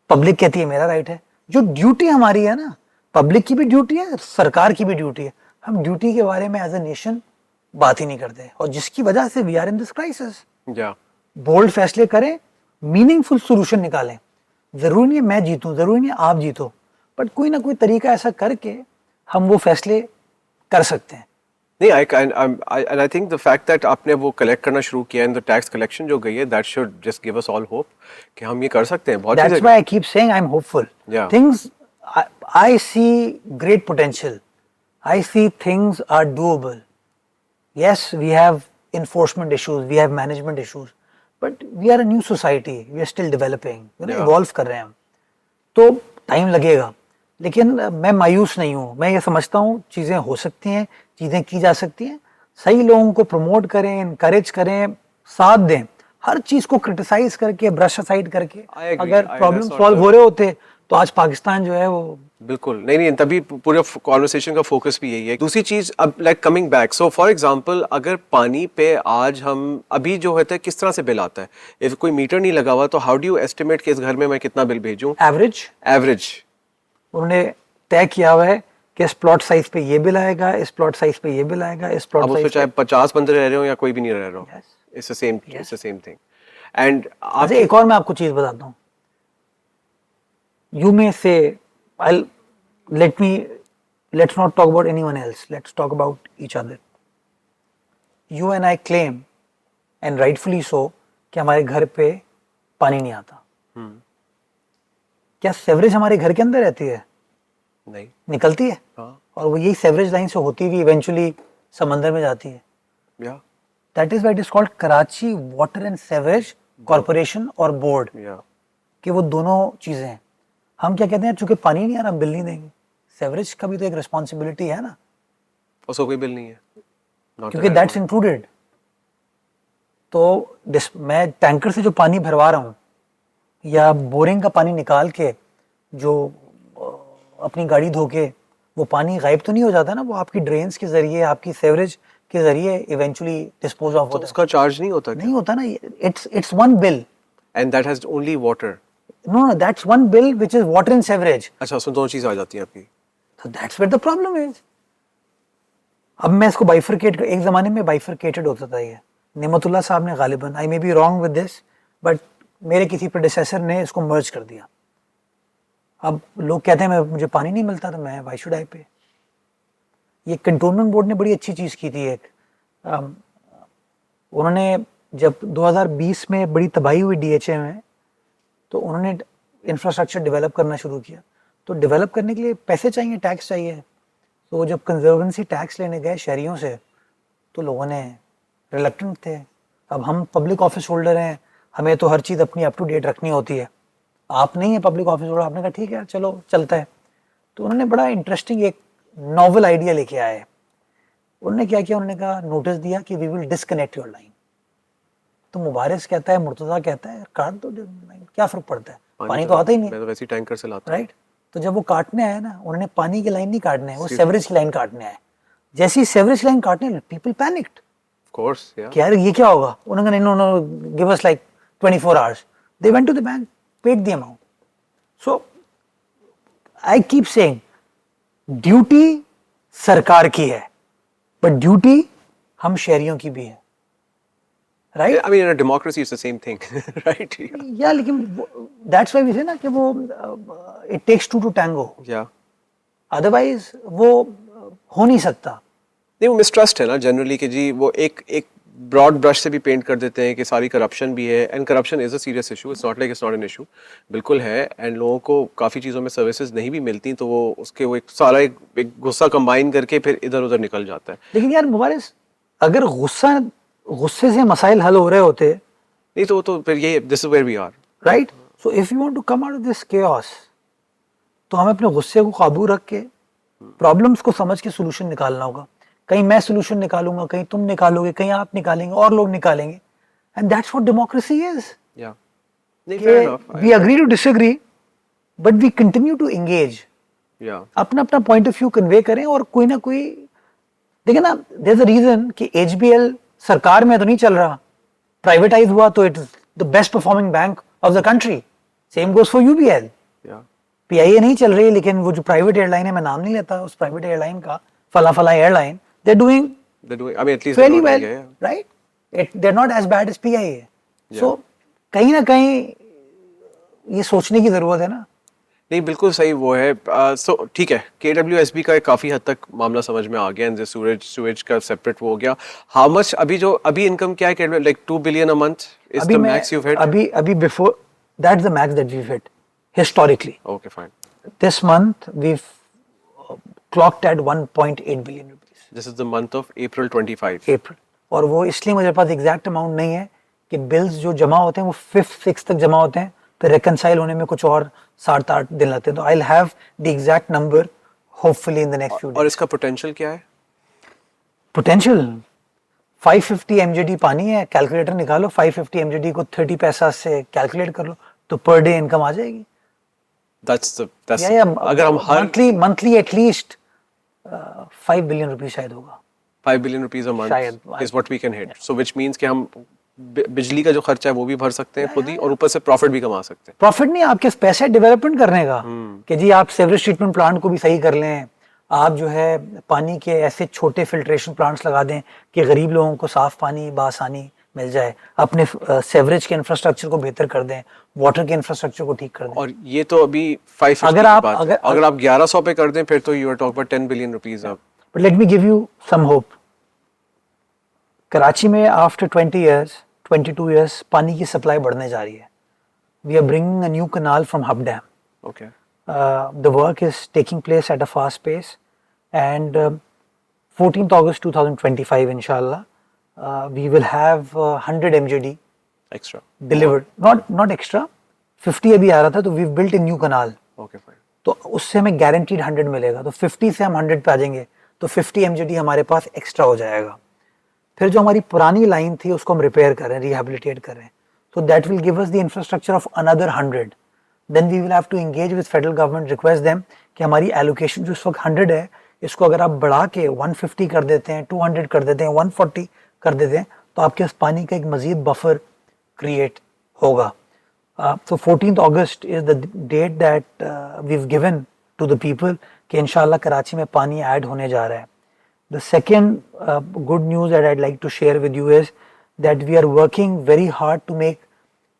[SPEAKER 2] पब्लिक कहती है मेरा right है। जो ड्यूटी हमारी है ना, पब्लिक की भी ड्यूटी है, सरकार की भी ड्यूटी है, हम ड्यूटी के बारे में एज अ नेशन बात ही नहीं करते, और जिसकी वजह से we are in this crisis.
[SPEAKER 1] या
[SPEAKER 2] बोल्ड फैसले करें, मीनिंगफुल सॉल्यूशन निकालें। जरूरी नहीं है मैं जीतूं, जरूरी नहीं है आप जीतो, बट कोई ना कोई तरीका ऐसा करके हम वो फैसले कर सकते हैं।
[SPEAKER 1] नहीं, I think the fact that आपने वो कलेक्ट करना शुरू किया इन द टैक्स कलेक्शन जो गई है, that should just give us all hope कि हम ये कर सकते हैं। बहुत
[SPEAKER 2] That's
[SPEAKER 1] चीजें
[SPEAKER 2] why I keep saying I'm hopeful.
[SPEAKER 1] Yeah.
[SPEAKER 2] Things, I see great potential. I see things are doable. Yes, we have enforcement issues, we have management issues, but we are a new society. We are still developing.
[SPEAKER 1] Yeah.
[SPEAKER 2] Evolve कर रहे हैं हम, तो time लगेगा, लेकिन मैं मायूस नहीं हूँ। मैं ये समझता हूँ चीज़ें हो सकती हैं, चीज़ें की जा सकती हैं। सही लोगों को प्रमोट करें, इनकरेज करें, साथ दें। हर चीज़ को क्रिटिसाइज करके, ब्रश असाइड करके अगर प्रॉब्लम सॉल्व हो रहे होते तो आज पाकिस्तान जो है वो
[SPEAKER 1] बिल्कुल नहीं, तभी पूरे कॉन्वर्सेशन का फोकस भी यही है। दूसरी चीज, अब like coming back, so for example अगर पानी पे आज हम अभी जो होता है किस तरह से बिल आता है, इफ कोई मीटर नहीं लगा हुआ तो हाउ डू यू एस्टिमेट कि इस घर में मैं कितना बिल भेजूं? एवरेज
[SPEAKER 2] उन्होंने तय किया हुआ है कि इस प्लॉट साइज पे ये बिल आएगा, इस प्लॉट साइज पे ये बिल आएगा, इस प्लॉट साइज
[SPEAKER 1] चाहे 50 बंदे रह रहे हो या कोई भी नहीं रह रहा हो, it's the same thing. And
[SPEAKER 2] अच्छा, एक और मैं आपको चीज बताता हूँ। यू मे से let's not talk about anyone else, let's talk about each other. You and I claim, and rightfully so, कि हमारे घर पे पानी नहीं आता। क्या सेवरेज हमारे घर के अंदर रहती है?
[SPEAKER 1] नहीं,
[SPEAKER 2] निकलती है। और वो यही सेवरेज लाइन से होती हुई इवेंचुअली समंदर में जाती है। That is why it is called Karachi water and sewerage corporation और बोर्ड, कि वो दोनों चीजें हैं। हम क्या कहते हैं, चूंकि पानी नहीं आ रहा हम बिल नहीं देंगे। सेवरेज का भी तो एक रिस्पॉन्सिबिलिटी है ना,
[SPEAKER 1] उसको कोई बिल नहीं है
[SPEAKER 2] क्योंकि दैट्स इंक्लूडेड। तो मैं टैंकर से जो पानी भरवा रहा हूँ या बोरिंग का पानी निकाल के जो अपनी गाड़ी धो के, वो पानी गायब तो नहीं हो जाता ना, वो आपकी ड्रेन्स के जरिए, आपकी सेवरेज के जरिए इवेंचुअली डिस्पोज ऑफ होता है।
[SPEAKER 1] उसका चार्ज नहीं होता?
[SPEAKER 2] नहीं होता ना, it's one bill
[SPEAKER 1] and that has only water.
[SPEAKER 2] No, that's one bill which is water and sewerage.
[SPEAKER 1] अच्छा, उसमें दोनों चीज आ जाती हैं आपकी।
[SPEAKER 2] So that's where the problem is. अब मैं इसको बाइफरकेट, एक जमाने में बाइफरकेटेड होता था ये, नेमतुल्लाह साहब ने गालिबन, I may be wrong with this, but मेरे किसी प्रेडिसेसर ने इसको मर्ज कर दिया। अब लोग कहते हैं मुझे पानी नहीं मिलता तो मैं व्हाई शुड आई पे। ये कंटोनमेंट बोर्ड ने बड़ी अच्छी चीज़ की थी एक, उन्होंने जब 2020 में बड़ी तबाही हुई DHA में, तो उन्होंने इंफ्रास्ट्रक्चर डेवलप करना शुरू किया। तो डेवलप करने के लिए पैसे चाहिए, टैक्स चाहिए। तो जब कंजर्वेंसी टैक्स लेने गए शहरियों से, तो लोगों ने रिलक्टेंट थे। अब हम पब्लिक ऑफिस होल्डर हैं, हमें तो हर चीज़ अपनी अप टू डेट रखनी होती है। आप नहीं है पब्लिक ऑफिस होल्डर, आपने कहा ठीक है चलो चलता है। तो उन्होंने बड़ा इंटरेस्टिंग एक नॉवल आइडिया लेके आए। उन्होंने क्या किया, उन्होंने कहा, नोटिस दिया कि we will disconnect your line. तो मुबारिस कहता है, मुर्तज़ा कहता है, काट दो लाइन, क्या फर्क पड़ता है, पानी तो आता ही नहीं।
[SPEAKER 1] मैं तो वैसे ही टैंकर से लाता हूं।
[SPEAKER 2] राइट। तो जब वो काटने आया ना, उन्होंने पानी की लाइन नहीं काटने है, वो सेवरेज की लाइन काटने आए। जैसी सेवरेज लाइन काटने, पीपल पैनिक्ड।
[SPEAKER 1] ऑफ कोर्स, या
[SPEAKER 2] यार ये क्या होगा। उन्होंने कहा no give us like 24 hours. They went to the bank, paid the amount. So I keep saying, duty सरकार की है, बट ड्यूटी हम शहरियों की भी है। Right?
[SPEAKER 1] I mean, in a democracy, it's the same thing, right?
[SPEAKER 2] Yeah, लेकिन that's why we say ना कि वो it takes two to tango.
[SPEAKER 1] Yeah.
[SPEAKER 2] Otherwise वो हो नहीं सकता।
[SPEAKER 1] नहीं, वो मिसट्रस्ट है ना जनरली, कि जी वो एक ब्रॉड ब्रश से भी पेंट कर देते हैं कि सारी करप्शन भी है। And corruption is a serious issue, it's not like it's not an issue, बिल्कुल है। एंड लोगों को काफ़ी चीज़ों में सर्विसेज नहीं भी मिलती, तो वो उसके वो एक सारा एक गुस्सा कंबाइन करके फिर इधर उधर निकल जाता है।
[SPEAKER 2] लेकिन यार मुबारिस, अगर गुस्से से मसाइल हल हो रहे होते,
[SPEAKER 1] नहीं तो फिर ये this is where we are,
[SPEAKER 2] right. So if you want to come out of this chaos, तो हमें अपने गुस्से को काबू रख के प्रॉब्लम्स को समझ के सोल्यूशन निकालना होगा। कहीं मैं सोल्यूशन निकालूंगा, कहीं तुम निकालोगे, कहीं आप निकालेंगे और लोग निकालेंगे, and that's what democracy is.
[SPEAKER 1] Yeah fair enough,
[SPEAKER 2] we agree to disagree, but we continue to engage.
[SPEAKER 1] Yeah
[SPEAKER 2] अपना अपना पॉइंट ऑफ व्यू कन्वे करें, और कोई ना कोई देखिए ना, देयर इज अ रीजन कि HBL सरकार में तो नहीं चल रहा, प्राइवेटाइज हुआ तो it is the best performing bank of the country. Same goes for UBL। PIA नहीं चल रही, लेकिन वो जो प्राइवेट एयरलाइन है, मैं नाम नहीं लेता उस प्राइवेट एयरलाइन का, Fala airline, they're doing
[SPEAKER 1] I mean, at least
[SPEAKER 2] fairly
[SPEAKER 1] they're not
[SPEAKER 2] well,
[SPEAKER 1] doing it,
[SPEAKER 2] right? They're not as bad as PIA.
[SPEAKER 1] Yeah.
[SPEAKER 2] So कहीं ना कहीं ये सोचने की जरूरत है ना.
[SPEAKER 1] नहीं बिल्कुल सही वो है सो ठीक है KWSB का काफ़ी हद तक मामला समझ में आ गया एंड सूरज का सेपरेट वो हो गया हाउ मच अभी इनकम क्या है like 2 billion a month is the max you've hit
[SPEAKER 2] अभी before that's the max that we've hit historically.
[SPEAKER 1] Okay, fine.
[SPEAKER 2] This month we've clocked at 1.8 billion rupees.
[SPEAKER 1] This is the month of April 25.
[SPEAKER 2] April. और वो इसलिए मुझे पास exact amount नहीं है कि bills जो जमा होते हैं वो 5th 6th तक जमा होते हैं फिर रिकनसाइल होने में कुछ और 7-8 दिन लगते हैं तो I will have the exact number hopefully in the next few days.
[SPEAKER 1] और इसका पोटेंशियल क्या है?
[SPEAKER 2] पोटेंशियल 550 mjd पानी है. कैलकुलेटर निकालो 550 mjd को 30 पैसा से कैलकुलेट कर लो तो पर डे इनकम आ जाएगी.
[SPEAKER 1] that's अगर हम हर
[SPEAKER 2] monthly at least 5 billion rupees शायद होगा.
[SPEAKER 1] 5 billion rupees a month is what we can hit. So which means कि हम बिजली का जो खर्चा है वो भी भर सकते हैं खुद ही और ऊपर से प्रॉफिट भी कमा सकते हैं.
[SPEAKER 2] प्रॉफिट नहीं आपके पैसे डेवलपमेंट करने का कि जी आप सीवरेज ट्रीटमेंट प्लांट को भी सही कर लें. आप जो है पानी के ऐसे छोटे फिल्ट्रेशन प्लांट्स लगा दें कि गरीब लोगों को साफ पानी बासानी मिल जाए. अपने सीवरेज के इंफ्रास्ट्रक्चर को बेहतर कर दें. वाटर के इंफ्रास्ट्रक्चर को ठीक कर दें.
[SPEAKER 1] और ये तो अभी 550
[SPEAKER 2] अगर आप
[SPEAKER 1] 1100 पे कर दें फिर तो you are talk about 10 billion rupees अब.
[SPEAKER 2] But let me give you some hope. Karachi में आफ्टर 22 years पानी की सप्लाई बढ़ने जा रही है. We are bringing a new canal from Hub dam.
[SPEAKER 1] Okay.
[SPEAKER 2] The work is taking place at a fast pace and 14th August 2025 inshallah we will have 100 mjd
[SPEAKER 1] Extra.
[SPEAKER 2] delivered. Not extra, 50 अभी आ रहा था तो we've built a new canal.
[SPEAKER 1] Okay, fine.
[SPEAKER 2] तो उससे हमें guaranteed 100 मिलेगा. तो 50 से हम 100 पे आ जाएंगे तो 50 mjd हमारे पास एक्स्ट्रा हो जाएगा. फिर जो हमारी पुरानी लाइन थी उसको हम रिपेयर कर रहे हैं, रिहेबिलिटेट कर रहे हैं. So that will give us the infrastructure of another 100. Then we will have to engage with federal government, request them कि हमारी allocation जो इस वक्त 100 है इसको अगर आप बढ़ा के 150 कर देते हैं, 200 कर देते हैं, 140 कर देते हैं तो आपके पास पानी का एक मजीद बफर क्रिएट होगा. So 14th August is the date that we've given to the people कि इंशाल्लाह कराची में पानी ऐड होने जा रहा है. The second good news that I'd like to share with you is that we are working very hard to make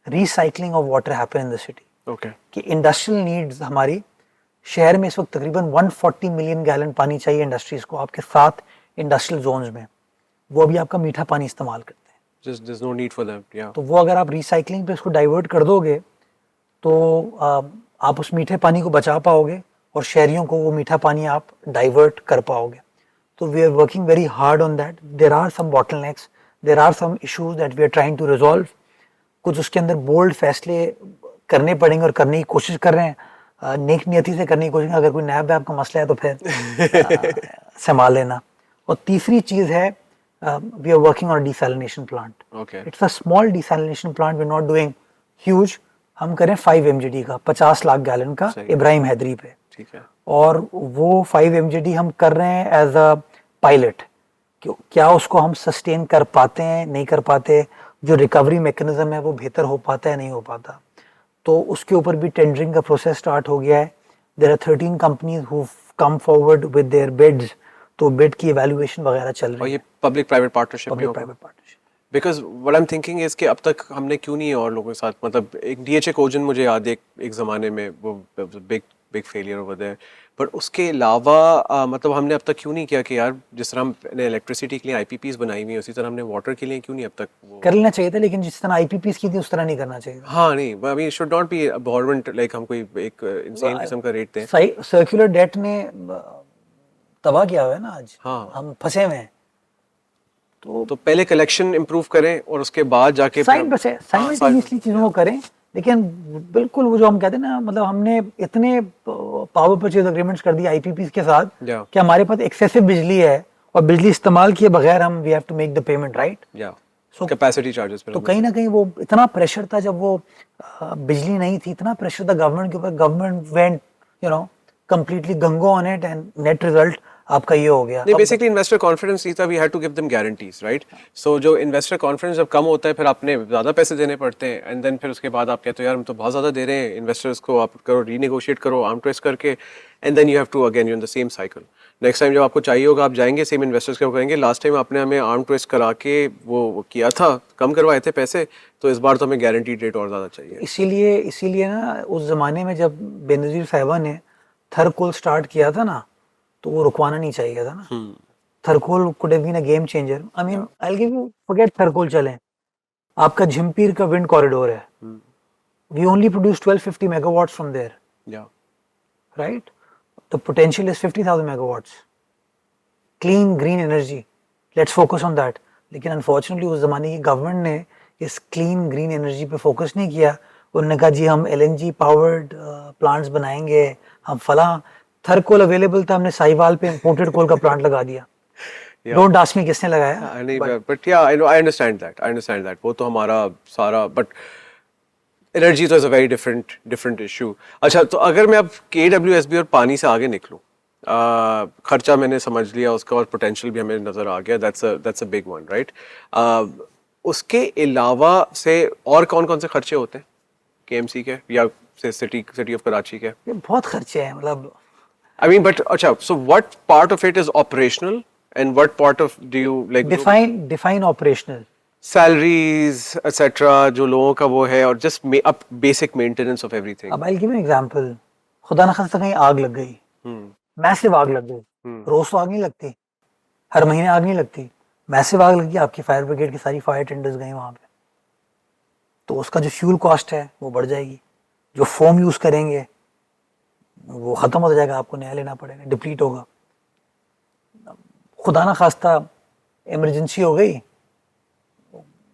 [SPEAKER 2] recycling of water happen in the city.
[SPEAKER 1] Okay.
[SPEAKER 2] कि industrial needs हमारी शहर में इस वक्त तकरीबन 140 मिलियन गैलन पानी चाहिए industries को आपके 7 इंडस्ट्रियल जोन्स में. वो अभी आपका मीठा पानी इस्तेमाल करते हैं.
[SPEAKER 1] Just there's no need for them. Yeah.
[SPEAKER 2] तो वो अगर आप रिसाइकलिंग पे इसको डाइवर्ट कर दोगे तो आप उस मीठे पानी को बचा पाओगे और शहरियों को वो मीठा पानी आप डाइवर्ट कर पाओगे. तो we are working very hard on that. There are some bottlenecks, there are some issues that we are trying to resolve. कुछ उसके अंदर बोल्ड फैसले करने पड़ेंगे और करने की कोशिश कर रहे हैं. नेक नियति से करने की कोशिश. अगर कोई नैब वैब का मसला है तो फिर संभाल लेना. और तीसरी चीज़ है we are working on desalination plant. It's a small desalination plant. We are not doing huge. हम करें 5 mjd का 50 लाख गैलन का इब्राहिम हैदरी पे.
[SPEAKER 1] ठीक है.
[SPEAKER 2] और वो 5 mjd हम कर रहे हैं एज अ पायलट. क्या उसको हम सस्टेन कर पाते हैं नहीं कर पाते. जो रिकवरी मैकेनिज्म है वो बेहतर हो पाता है नहीं हो पाता. तो उसके ऊपर भी टेंडरिंग का प्रोसेस स्टार्ट हो गया है. There are 13 companies who come forward with their bids. तो बिड की इवैल्यूएशन वगैरह चल रही है.
[SPEAKER 1] और ये पब्लिक प्राइवेट पार्टनरशिप में होगा. Because what I am thinking is कि अब तक हमने क्यों नहीं और लोगों के साथ मतलब एक DHA कोजन मुझे याद है एक ज़माने में वो बिग फेलियर ओवर देयर. पर उसके अलावा मतलब हमने अब तक क्यों नहीं किया कि यार जिस तरह हमने इलेक्ट्रिसिटी के लिए IPPs बनाई हुई उसी तरह हमने वाटर के लिए क्यों नहीं अब तक वो
[SPEAKER 2] कर लेना चाहिए था. लेकिन जिस तरह IPPs की थी उस तरह नहीं करना चाहिए.
[SPEAKER 1] हाँ नहीं I mean should not be government like हम कोई एक इंसेन किस्म का रेट दें.
[SPEAKER 2] सर्कुलर डेट ने तबाह किया हुआ है ना आज.
[SPEAKER 1] हाँ.
[SPEAKER 2] हम फंसे हुए हैं.
[SPEAKER 1] तो पहले कलेक्शन इंप्रूव करें और उसके बाद जाके
[SPEAKER 2] साइमल्टेनियसली चीज़ों को करें. लेकिन बिल्कुल वो जो हम कहते हैं ना मतलब हमने इतने पावर परचेज एग्रीमेंट्स कर दिए IPPs के साथ कि हमारे पास एक्सेसिव बिजली है और बिजली इस्तेमाल किए बगैर हम we have to make the payment right.
[SPEAKER 1] So capacity charges पे
[SPEAKER 2] तो कहीं ना कहीं वो इतना प्रेशर था जब वो बिजली नहीं थी. इतना प्रेशर था गवर्नमेंट के ऊपर. Government went you know completely gung ho on it and net result आपका ये हो गया.
[SPEAKER 1] नहीं बेसिकली इन्वेस्टर कॉन्फिडेंस नहीं था. We had to give them guarantees right. So जो इन्वेस्टर कॉन्फिडेंस जब कम होता है फिर आपने ज़्यादा पैसे देने पड़ते हैं एंड देन फिर उसके बाद आप कहते हो यार हम तो बहुत ज़्यादा दे रहे हैं इन्वेस्टर्स को. आप करो रीनेगोशिएट करो आर्म ट्विस्ट करके and then you have to again you in the same cycle. Next time जब आपको चाहिए होगा आप जाएंगे सेम इन्वेस्टर्स के कहेंगे लास्ट टाइम आपने हमें आर्म ट्विस्ट करा के वो किया था, कम करवाए थे पैसे, तो इस बार तो हमें गारंटीड रेट और ज़्यादा चाहिए।
[SPEAKER 2] इसीलिए ना उस ज़माने में जब बेनज़ीर साहिबा ने थरकोल स्टार्ट किया था ना, तो वो रुकवाना नहीं चाहिए था ना। Thar coal could have been a game changer. I mean I will give you, forget Thar coal चलें, आपका झिम्पीर का विंड कॉरिडोर है, we only produce 1250 megawatts from there, right? The potential is 50,000 megawatts, clean green energy, let's focus on that. लेकिन unfortunately उस ज़माने की government ने इस क्लीन ग्रीन एनर्जी पे फोकस नहीं किया। उन्होंने कहा जी हम LNG पावर्ड प्लांट्स बनाएंगे, हम फला, थरकोल अवेलेबल था, हमने साहिवाल पे इंपोर्टेड कोल का प्लांट लगा दिया। डोंट आस्क मी किसने लगाया,
[SPEAKER 1] बट या आई अंडरस्टैंड दैट, वो तो हमारा सारा, बट एनर्जी तो is a very different issue. अच्छा, तो अगर मैं अब KWSB और पानी से आगे निकलूं, खर्चा मैंने समझ लिया उसका और पोटेंशियल भी हमें नज़र आ गया, that's a big one, right? उसके अलावा से और कौन कौन से खर्चे होते हैं KMC के या से सिटी ऑफ कराची के?
[SPEAKER 2] ये बहुत खर्चे हैं, मतलब
[SPEAKER 1] आई मीन बट अच्छा, so what part of it is operational and what part of do you like
[SPEAKER 2] define operational?
[SPEAKER 1] Salaries etcetera जो लोगों का वो है, और just up basic maintenance of everything.
[SPEAKER 2] अब I will give an example, खुदा न खास्ता कहीं आग लग गई, मैसिव आग लग गई, रोज तो आग नहीं लगती, हर महीने आग नहीं लगती, मैसिव आग लगी, आपकी फायर ब्रिगेड की सारी फायर टेंडर्स गई वहां पे, तो उसका जो फ्यूल कॉस्ट है वो बढ़ जाएगी, जो फोम यूज करेंगे वो खत्म हो जाएगा, आपको नया लेना पड़ेगा, डिप्लीट होगा। खुदा ना खास्ता इमरजेंसी हो गई,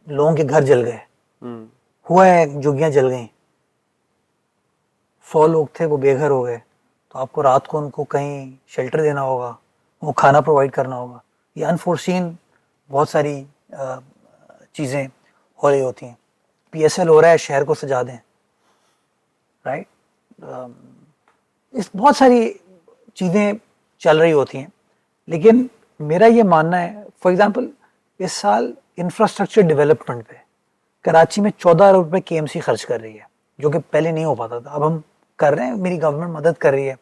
[SPEAKER 2] लोगों के घर जल गए, हुआ है झुग्गियां जल गई, 100 लोग थे वो बेघर हो गए, तो आपको रात को उनको कहीं शेल्टर देना होगा, वो खाना प्रोवाइड करना होगा। ये अनफोर्सीन बहुत सारी चीज़ें हो रही होती हैं। PSL हो रहा है, शहर को सजा दें, राइट? इस बहुत सारी चीज़ें चल रही होती हैं, लेकिन मेरा ये मानना है, फॉर एग्जांपल इस साल इंफ्रास्ट्रक्चर डेवलपमेंट पे कराची में 14 अरब रुपये KMC खर्च कर रही है, जो कि पहले नहीं हो पाता था, अब हम कर रहे हैं, मेरी गवर्नमेंट मदद कर रही है।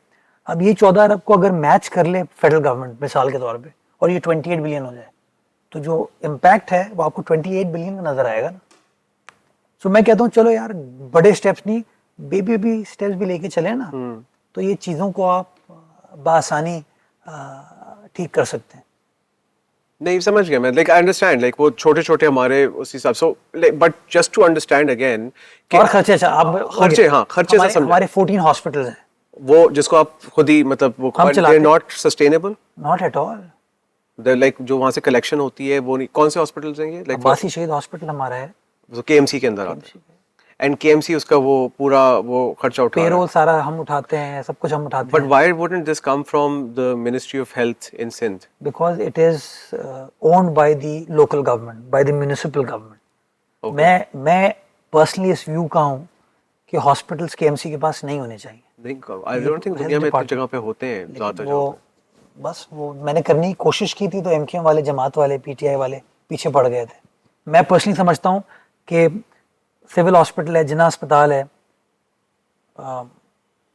[SPEAKER 2] अब ये 14 अरब को अगर मैच कर ले फेडरल गवर्नमेंट मिसाल के तौर पे, और ये 28 बिलियन हो जाए, तो जो इम्पैक्ट है वो आपको 28 बिलियन का नजर आएगा ना। सो मैं कहता हूँ चलो यार, बड़े स्टेप्स नहीं, बेबी स्टेप्स भी लेके चले ना, तो ये चीज़ों को आप बआसानी ठीक कर सकते हैं।
[SPEAKER 1] नहीं, समझ गया मैं, लाइक आई अंडरस्टैंड, लाइक वो छोटे छोटे हमारे उस हिसाब से, but just to understand again
[SPEAKER 2] और खर्चे, अच्छा आप
[SPEAKER 1] खर्चे, हाँ खर्चे से समझ,
[SPEAKER 2] हमारे 14 हॉस्पिटल्स हैं
[SPEAKER 1] वो जिसको आप खुद ही मतलब वो they not sustainable,
[SPEAKER 2] not at all,
[SPEAKER 1] like जो वहाँ से कलेक्शन होती है वो नहीं। कौन से हॉस्पिटल्स हैं ये? लाइक
[SPEAKER 2] अब्बासी शहीद हॉस्पिटल हमारा है,
[SPEAKER 1] तो KMC के अंदर आता है, एंड KMC उसका वो पूरा वो खर्चा उठा रहा है,
[SPEAKER 2] पेरोल सारा हम उठाते हैं, सब कुछ हम उठाते हैं।
[SPEAKER 1] But why wouldn't this come from the ministry of health in Sindh?
[SPEAKER 2] Because it is owned by the local government, by the municipal government. मैं पर्सनली इस व्यू का हूँ कि हॉस्पिटल्स KMC के पास नहीं होने चाहिए।
[SPEAKER 1] नहीं, आई डोंट थिंक दुनिया में इतनी जगह पे होते हैं ज़्यादा जगह।
[SPEAKER 2] बस वो मैंने करने की कोशिश की थी, तो MQM वाले, जमात वाले, PTI वाले पीछे पड़ गए थे। मैं पर्सनली समझता हूँ कि सिविल हॉस्पिटल है, जिना अस्पताल है,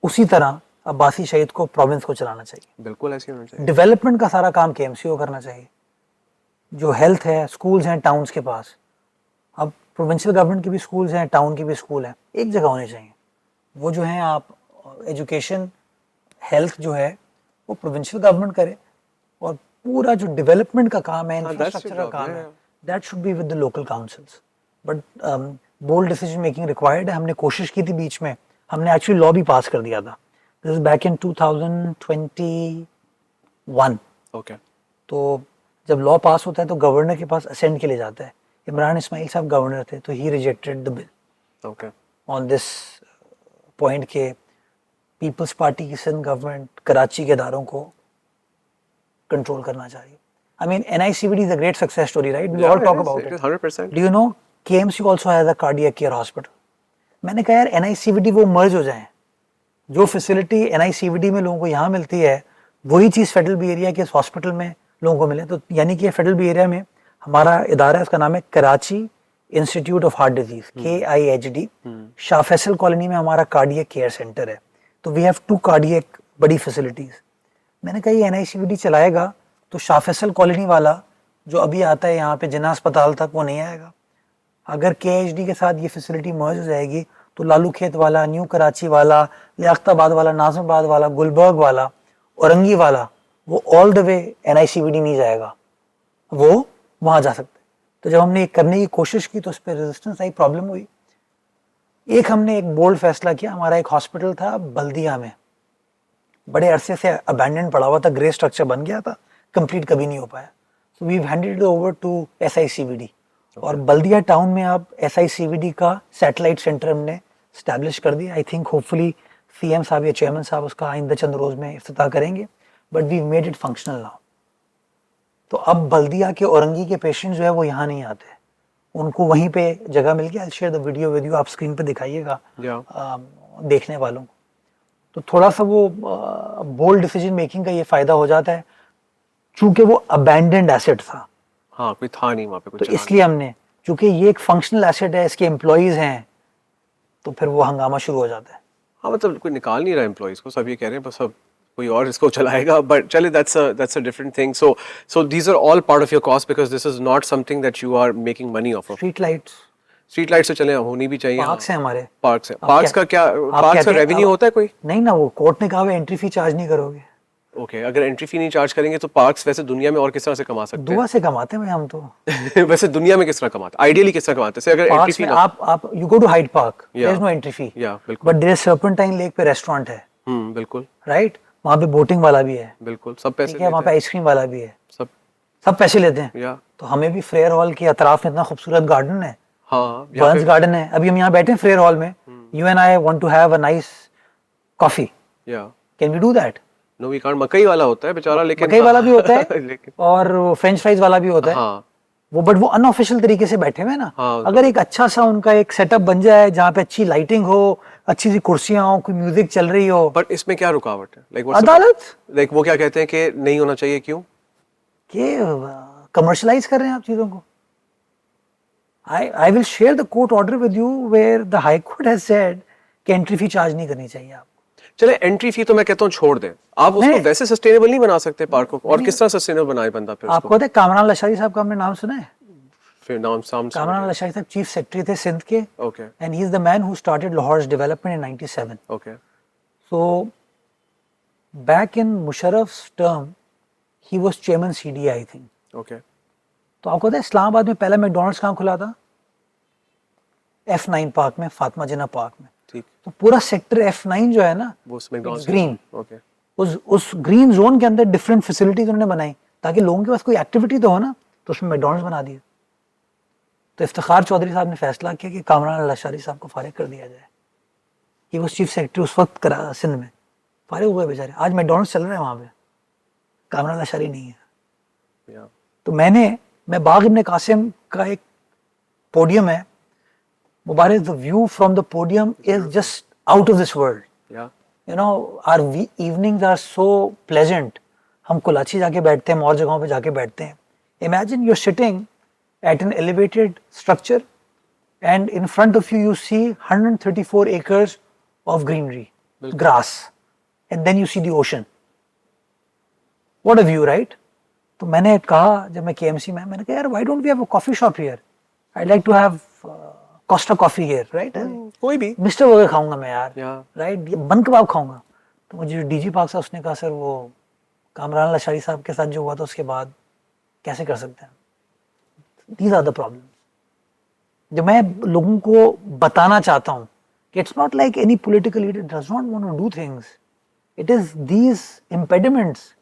[SPEAKER 2] उसी तरह अब्बासी शहीद को, प्रोविंस को चलाना चाहिए,
[SPEAKER 1] बिल्कुल ऐसे होना चाहिए।
[SPEAKER 2] डेवलपमेंट का सारा काम KMC को करना चाहिए। जो हेल्थ है, स्कूल्स हैं टाउन्स के पास, अब प्रोविंशियल गवर्नमेंट के भी स्कूल्स हैं, टाउन के भी स्कूल हैं, एक जगह होने चाहिए। वो जो है आप एजुकेशन, हेल्थ जो है वो प्रोविंशियल गवर्नमेंट करे, और पूरा जो डेवलपमेंट का काम है, इंफ्रास्ट्रक्चर का काम है, that should be with the local councils. But bold decision making required है। हमने कोशिश की थी बीच में, हमने एक्चुअली लॉ भी पास कर दिया था, this is back in 2021।
[SPEAKER 1] Okay,
[SPEAKER 2] तो जब लॉ पास होता है तो गवर्नर के पास असेंट के लिए जाता है। इमरान इस्माइल साहब गवर्नर थे, तो he rejected the bill
[SPEAKER 1] okay
[SPEAKER 2] on this point के पीपल्स पार्टी की सिंध गवर्नमेंट कराची के इदारों को कंट्रोल करना चाहिए। I mean, NICVD is a great success story, right? We all talk about it.
[SPEAKER 1] 100%.
[SPEAKER 2] Do you know KMC also has a cardiac care hospital? मैंने कहा यार NICVD वो मर्ज हो जाए, जो फैसिलिटी NICVD में लोगों को यहाँ मिलती है वही चीज़ फेडरल बी एरिया के हॉस्पिटल में लोगों को मिले। तो यानी कि फेडरल बी एरिया में हमारा इदारा है, उसका नाम है Karachi institute of heart disease, KIHD। Shah Faisal colony में हमारा कार्डियक केयर सेंटर है। तो वी हैव 2 कार्डियक बड़ी फैसिलिटीज। मैंने कहा ये एनआईसीवीडी चलाएगा तो शाह फैसल कॉलोनी वाला जो अभी आता है यहाँ पे जिन्ना अस्पताल तक, वो नहीं आएगा। अगर केएचडी के साथ ये फैसिलिटी मौजूद हो जाएगी तो लालू खेत वाला, न्यू कराची वाला, लियाकताबाद वाला, नाज़िमाबाद वाला, गुलबर्ग वाला, औरंगी वाला, वो ऑल द वे एनआईसीवीडी नहीं जाएगा, वो वहाँ जा सकते। तो जब हमने करने की कोशिश की तो उस पर रेजिस्टेंस आई, प्रॉब्लम हुई। हमने एक बोल्ड फैसला किया। हमारा एक हॉस्पिटल था बल्दिया में, बड़े अरसे से अबैंडन पड़ा हुआ था, ग्रे स्ट्रक्चर बन गया था, कंप्लीट कभी नहीं हो पाया। So we handed it over to SICVD. और बल्दिया टाउन में अब एसआईसीवीडी का सैटेलाइट सेंटर हमने स्टैब्लिश कर दिया। आई थिंक होपफुली सीएम साहब या चेयरमैन साहब उसका आइंदा चंद रोज में इफ्तिताह करेंगे, but we made it functional now. तो अब बल्दिया के औरंगी के पेशेंट जो है वो यहाँ नहीं आते, उनको वहीं पे जगह मिल गया। I share the video with you, आप स्क्रीन पे दिखाइएगा देखने वालों को। तो थोड़ा सा वो बोल्ड डिसीजन मेकिंग का ये फायदा हो जाता है, चूंकि वो अबैंडन्ड एसेट था।
[SPEAKER 1] हाँ, कोई था नहीं वहाँ पे कुछ।
[SPEAKER 2] तो इसलिए हमने, चूंकि ये एक फंक्शनल एसेट है, इसके एम्प्लॉइज हैं, तो फिर वो हंगामा शुरू हो जाता है।
[SPEAKER 1] हाँ, मतलब कोई निकाल नहीं रहा एम्प्लॉइज को, सब ये कह रहे हैं बस अब कोई और इसको चलाएगा। बट चलिए, that's a different thing. So these are all part of your cost because this is not something that you are making money off of.
[SPEAKER 2] Street lights
[SPEAKER 1] तो चले होनी भी चाहिए।
[SPEAKER 2] पार्क्स हैं हमारे,
[SPEAKER 1] पार्क्स का क्या, पार्क्स का रेवेन्यू होता है कोई?
[SPEAKER 2] नहीं ना, वो कोर्ट ने कहा है एंट्री फी चार्ज नहीं करोगे।
[SPEAKER 1] ओके, अगर एंट्री फी नहीं चार्ज करेंगे तो पार्क्स वैसे दुनिया में और किस तरह से कमा सकते हैं?
[SPEAKER 2] दुआ से कमाते हैं भाई हम तो।
[SPEAKER 1] वैसे दुनिया में किस तरह कमाते हैं? आइडियली किस तरह कमाते हैं? से अगर एंट्री फी ना,
[SPEAKER 2] आप you go to Hyde Park, there is no entry fee,
[SPEAKER 1] बिल्कुल,
[SPEAKER 2] but there is Serpentine lake पे रेस्टोरेंट है।
[SPEAKER 1] बिल्कुल
[SPEAKER 2] राइट, वहाँ पे बोटिंग वाला भी है,
[SPEAKER 1] बिल्कुल, सब पैसे
[SPEAKER 2] लेते हैं। वहाँ पे आइसक्रीम वाला भी है,
[SPEAKER 1] सब
[SPEAKER 2] पैसे लेते हैं। तो हमें भी फ्रेयर हॉल के अतराफ में इतना खूबसूरत गार्डन है, बर्न्स गार्डन है। अभी हम यहाँ बैठे हैं फ्रेयर हॉल में, you and I want to have a nice coffee, can we do that?
[SPEAKER 1] No we can't. मकई वाला होता है बेचारा, लेकिन
[SPEAKER 2] मकई वाला भी होता है और फ्रेंच फ्राइज वाला भी होता है। वो बट वो अनऑफिशियल तरीके से बैठे हुए ना। अगर एक अच्छा सा उनका एक सेटअप बन जाए जहाँ पे अच्छी लाइटिंग हो, अच्छी सी कुर्सियां हो, कोई म्यूजिक चल रही हो।
[SPEAKER 1] बट इसमें क्या रुकावट है? लाइक
[SPEAKER 2] अदालत,
[SPEAKER 1] लाइक वो क्या कहते हैं कि नहीं होना चाहिए, क्यों?
[SPEAKER 2] कि कमर्शलाइज कर रहे हैं आप चीजों को। I will share the court order with you where the High Court has said कि एंट्री फी चार्ज नहीं करनी चाहिए आपको।
[SPEAKER 1] चले, एंट्री फी तो मैं कहता हूँ छोड़ दें, आप उसको वैसे सस्टेनेबल नहीं बना सकते पार्क को। और किस तरह सस्टेनेबल बनाए बंदा फिर?
[SPEAKER 2] आपको पता है कामरान लशारी साहब का हमने नाम सुना है?
[SPEAKER 1] फिर नाम
[SPEAKER 2] कामरान लशारी साहब चीफ सेक्रेटरी थे सिंध के।
[SPEAKER 1] Okay,
[SPEAKER 2] and he is the man who started Lahore development in 97।
[SPEAKER 1] Okay,
[SPEAKER 2] so back in Musharraf's term he was chairman CDA I think.
[SPEAKER 1] Okay,
[SPEAKER 2] तो आपको पता है इस्लामाबाद में पहला मैकडॉनल्ड्स कहाँ खुला था? F9 पार्क में, फातिमा जिन्ना पार्क में।
[SPEAKER 1] ठीक।
[SPEAKER 2] तो पूरा सेक्टर F9 जो है ना,
[SPEAKER 1] वो मैकडॉनल्ड्स
[SPEAKER 2] ग्रीन,
[SPEAKER 1] ओके,
[SPEAKER 2] उस ग्रीन जोन के अंदर डिफरेंट फैसिलिटीज उन्होंने बनाई ताकि लोगों के पास कोई एक्टिविटी तो हो ना, तो उसमें मैकडॉनल्ड्स बना दिया। तो इफ्तिखार चौधरी साहब ने फैसला किया कि कामरान लशारी साहब को फारिग कर दिया जाए। ये वो चीफ सेक्रेटरी उस वक्त करा सिंध में, फारिग हुए बेचारे। आज मैकडॉनल्ड्स चल रहे हैं वहाँ पे, कामरान लशारी नहीं है। तो मैं बाग इब्न कासिम का एक पोडियम है, मुबारक, the view from the podium is just out of this world. You know, our evenings are so pleasant. हम कुलाची जाके बैठते हैं, और जगहों पे जाके बैठते हैं। Imagine you're sitting at an elevated structure and in front of you you see 134 acres of greenery, grass, and then you see the ocean. What a view, right? तो मैंने कहा जब मैं KMC में, मैंने कहा यार why don't we have a coffee shop here? I'd like to have Costa Coffee here, right?
[SPEAKER 1] कोई भी
[SPEAKER 2] मिस्टर बर्गर खाऊंगा मैं यार, राइट, बन कबाब खाऊंगा। तो मुझे डीजी पार्क साहब उसने कहा सर वो कामरान लशारी साहब के साथ जो हुआ था उसके बाद कैसे कर सकते हैं? These are the problems. जो मैं लोगों को बताना चाहता हूँ कि it's not like any political leader does not want to do things. It is these impediments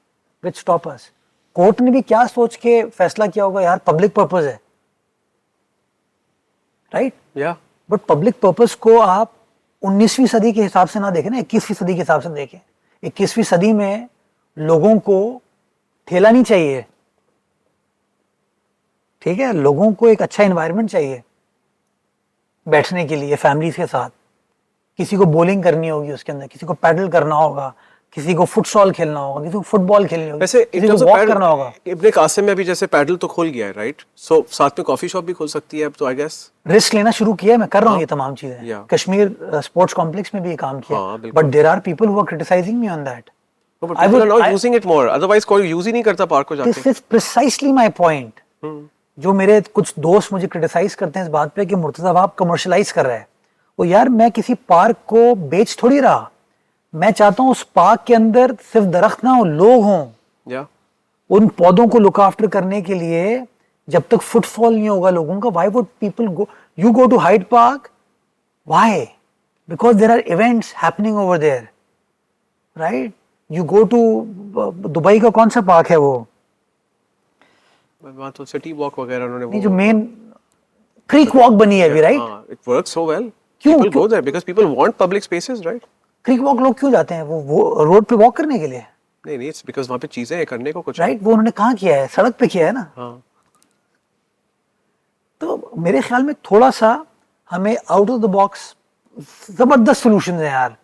[SPEAKER 2] which stop us. Court ने भी क्या सोच के फैसला किया होगा यार, पब्लिक पर्पस है, राइट? बट पब्लिक पर्पस को आप 19वीं सदी के हिसाब से ना देखें ना, 21वीं सदी के हिसाब से देखें। 21वीं सदी में लोगों को ठेला नहीं चाहिए, ठीक है? लोगों को एक अच्छा एनवायरनमेंट चाहिए बैठने के लिए फैमिलीज के साथ। किसी को बॉलिंग करनी होगी उसके अंदर, किसी को पैडल करना होगा, किसी को फुटसॉल खेलना होगा, किसी को फुटबॉल खेलनी होगी,
[SPEAKER 1] वैसे
[SPEAKER 2] किसी को वॉक करना होगा।
[SPEAKER 1] इब्ने कासिम में अभी जैसे पैडल तो खुल गया है, राइट? सो साथ में कॉफी शॉप भी खुल सकती है अब तो, आई गेस।
[SPEAKER 2] रिस्क लेना शुरू किया है, मैं कर रहा हूँ ये तमाम चीजें। कश्मीर स्पोर्ट्स कॉम्प्लेक्स में भी ये काम किया, but there are people who are criticizing me on that.
[SPEAKER 1] No, but people are now using it more. Otherwise कोई यूज ही नहीं करता पार्क को जाके.
[SPEAKER 2] This is precisely my point. जो मेरे कुछ दोस्त मुझे क्रिटिसाइज करते हैं इस बात पे कि मुर्तजा आप कमर्शलाइज कर रहा है. वो यार मैं किसी पार्क को बेच थोड़ी रहा. मैं चाहता हूँ उस पार्क के अंदर सिर्फ दरख्त ना हो, लोग हों.
[SPEAKER 1] Yeah.
[SPEAKER 2] उन पौधों को लुक आफ्टर करने के लिए जब तक फुटफॉल नहीं होगा लोगों का, why would people go? You go to Hyde Park, why? Because there are events happening over there, right? You go to Dubai का कौन सा पार्क है वो?
[SPEAKER 1] वहाँ तो सिटी वॉक वगैरह उन्होंने
[SPEAKER 2] नहीं, जो मेन क्रीक वॉक बनी है अभी, right?
[SPEAKER 1] It works so well.
[SPEAKER 2] क्यों?
[SPEAKER 1] People go there because people want public spaces, right?
[SPEAKER 2] Creek walk लोग क्यों जाते हैं? वो रोड पे वॉक करने के लिए,
[SPEAKER 1] नहीं, it's because वहाँ पे चीजें हैं करने को कुछ.
[SPEAKER 2] राइट? वो उन्होंने कहाँ किया है? सड़क पे किया है ना.
[SPEAKER 1] हाँ.
[SPEAKER 2] तो मेरे ख्याल में थोड़ा सा हमें आउट ऑफ द बॉक्स जबरदस्त सॉल्यूशंस हैं यार.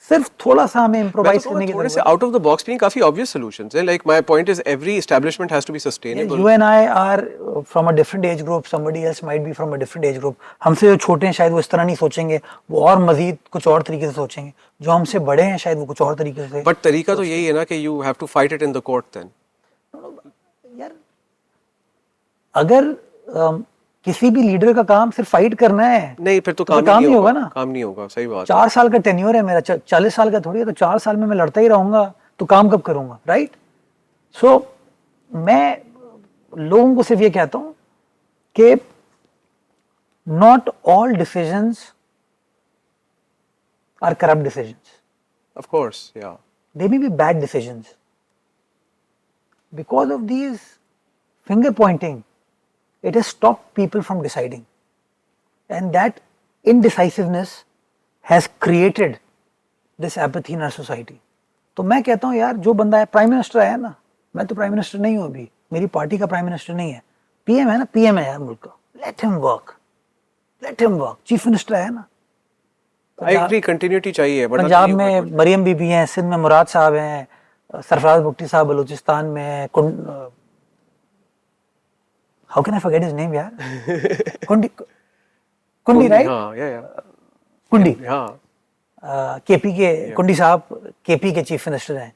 [SPEAKER 2] सिर्फ थोड़ा सा हमें इम्प्रोवाइज करने की
[SPEAKER 1] थोड़े से आउट ऑफ द बॉक्स भी काफी ऑब्वियस सॉल्यूशंस हैं. Like my point is every establishment has to be sustainable.
[SPEAKER 2] You and I are from a different age group. Somebody else might be from a different age group. हमसे जो छोटे हैं शायद वो इस तरह नहीं सोचेंगे, वो और मजीद कुछ और तरीके से सोचेंगे. जो हमसे बड़े हैं शायद वो कुछ और तरीके से.
[SPEAKER 1] बट तरीका तो यही है ना कि you have to fight it in the court then.
[SPEAKER 2] यार अगर किसी भी लीडर का काम सिर्फ फाइट करना है,
[SPEAKER 1] नहीं फिर तो काम नहीं होगा ना. काम नहीं होगा, सही बात.
[SPEAKER 2] 4 साल का टेन्योर है मेरा, 40 साल का थोड़ी है. तो 4 साल में मैं लड़ता ही रहूंगा तो काम कब करूंगा, राइट? सो मैं लोगों को सिर्फ ये कहता हूं कि not all decisions are corrupt decisions.
[SPEAKER 1] Of course, yeah.
[SPEAKER 2] They may be bad decisions. Because of these finger pointing, it has stopped people from deciding. And that indecisiveness has created this apathy in our society. तो मैं कहता हूँ यार, जो बंदा है, prime minister है ना, मैं तो प्राइम मिनिस्टर नहीं हूँ अभी, मेरी पार्टी का प्राइम मिनिस्टर नहीं है, पीएम है ना, पीएम है यार मुल्क का. Let him work. Chief minister है ना.
[SPEAKER 1] आई एग्री, कंटिन्यूटी चाहिए.
[SPEAKER 2] पंजाब में मरियम बीबी हैं, सिंध में मुराद साहब हैं, सरफराज बुख्ती साहब बलूचिस्तान में, how can I forget his name यार? कुंडी राइट? कुंडी. केपी के कुंडी साहब केपी के चीफ मिनिस्टर हैं,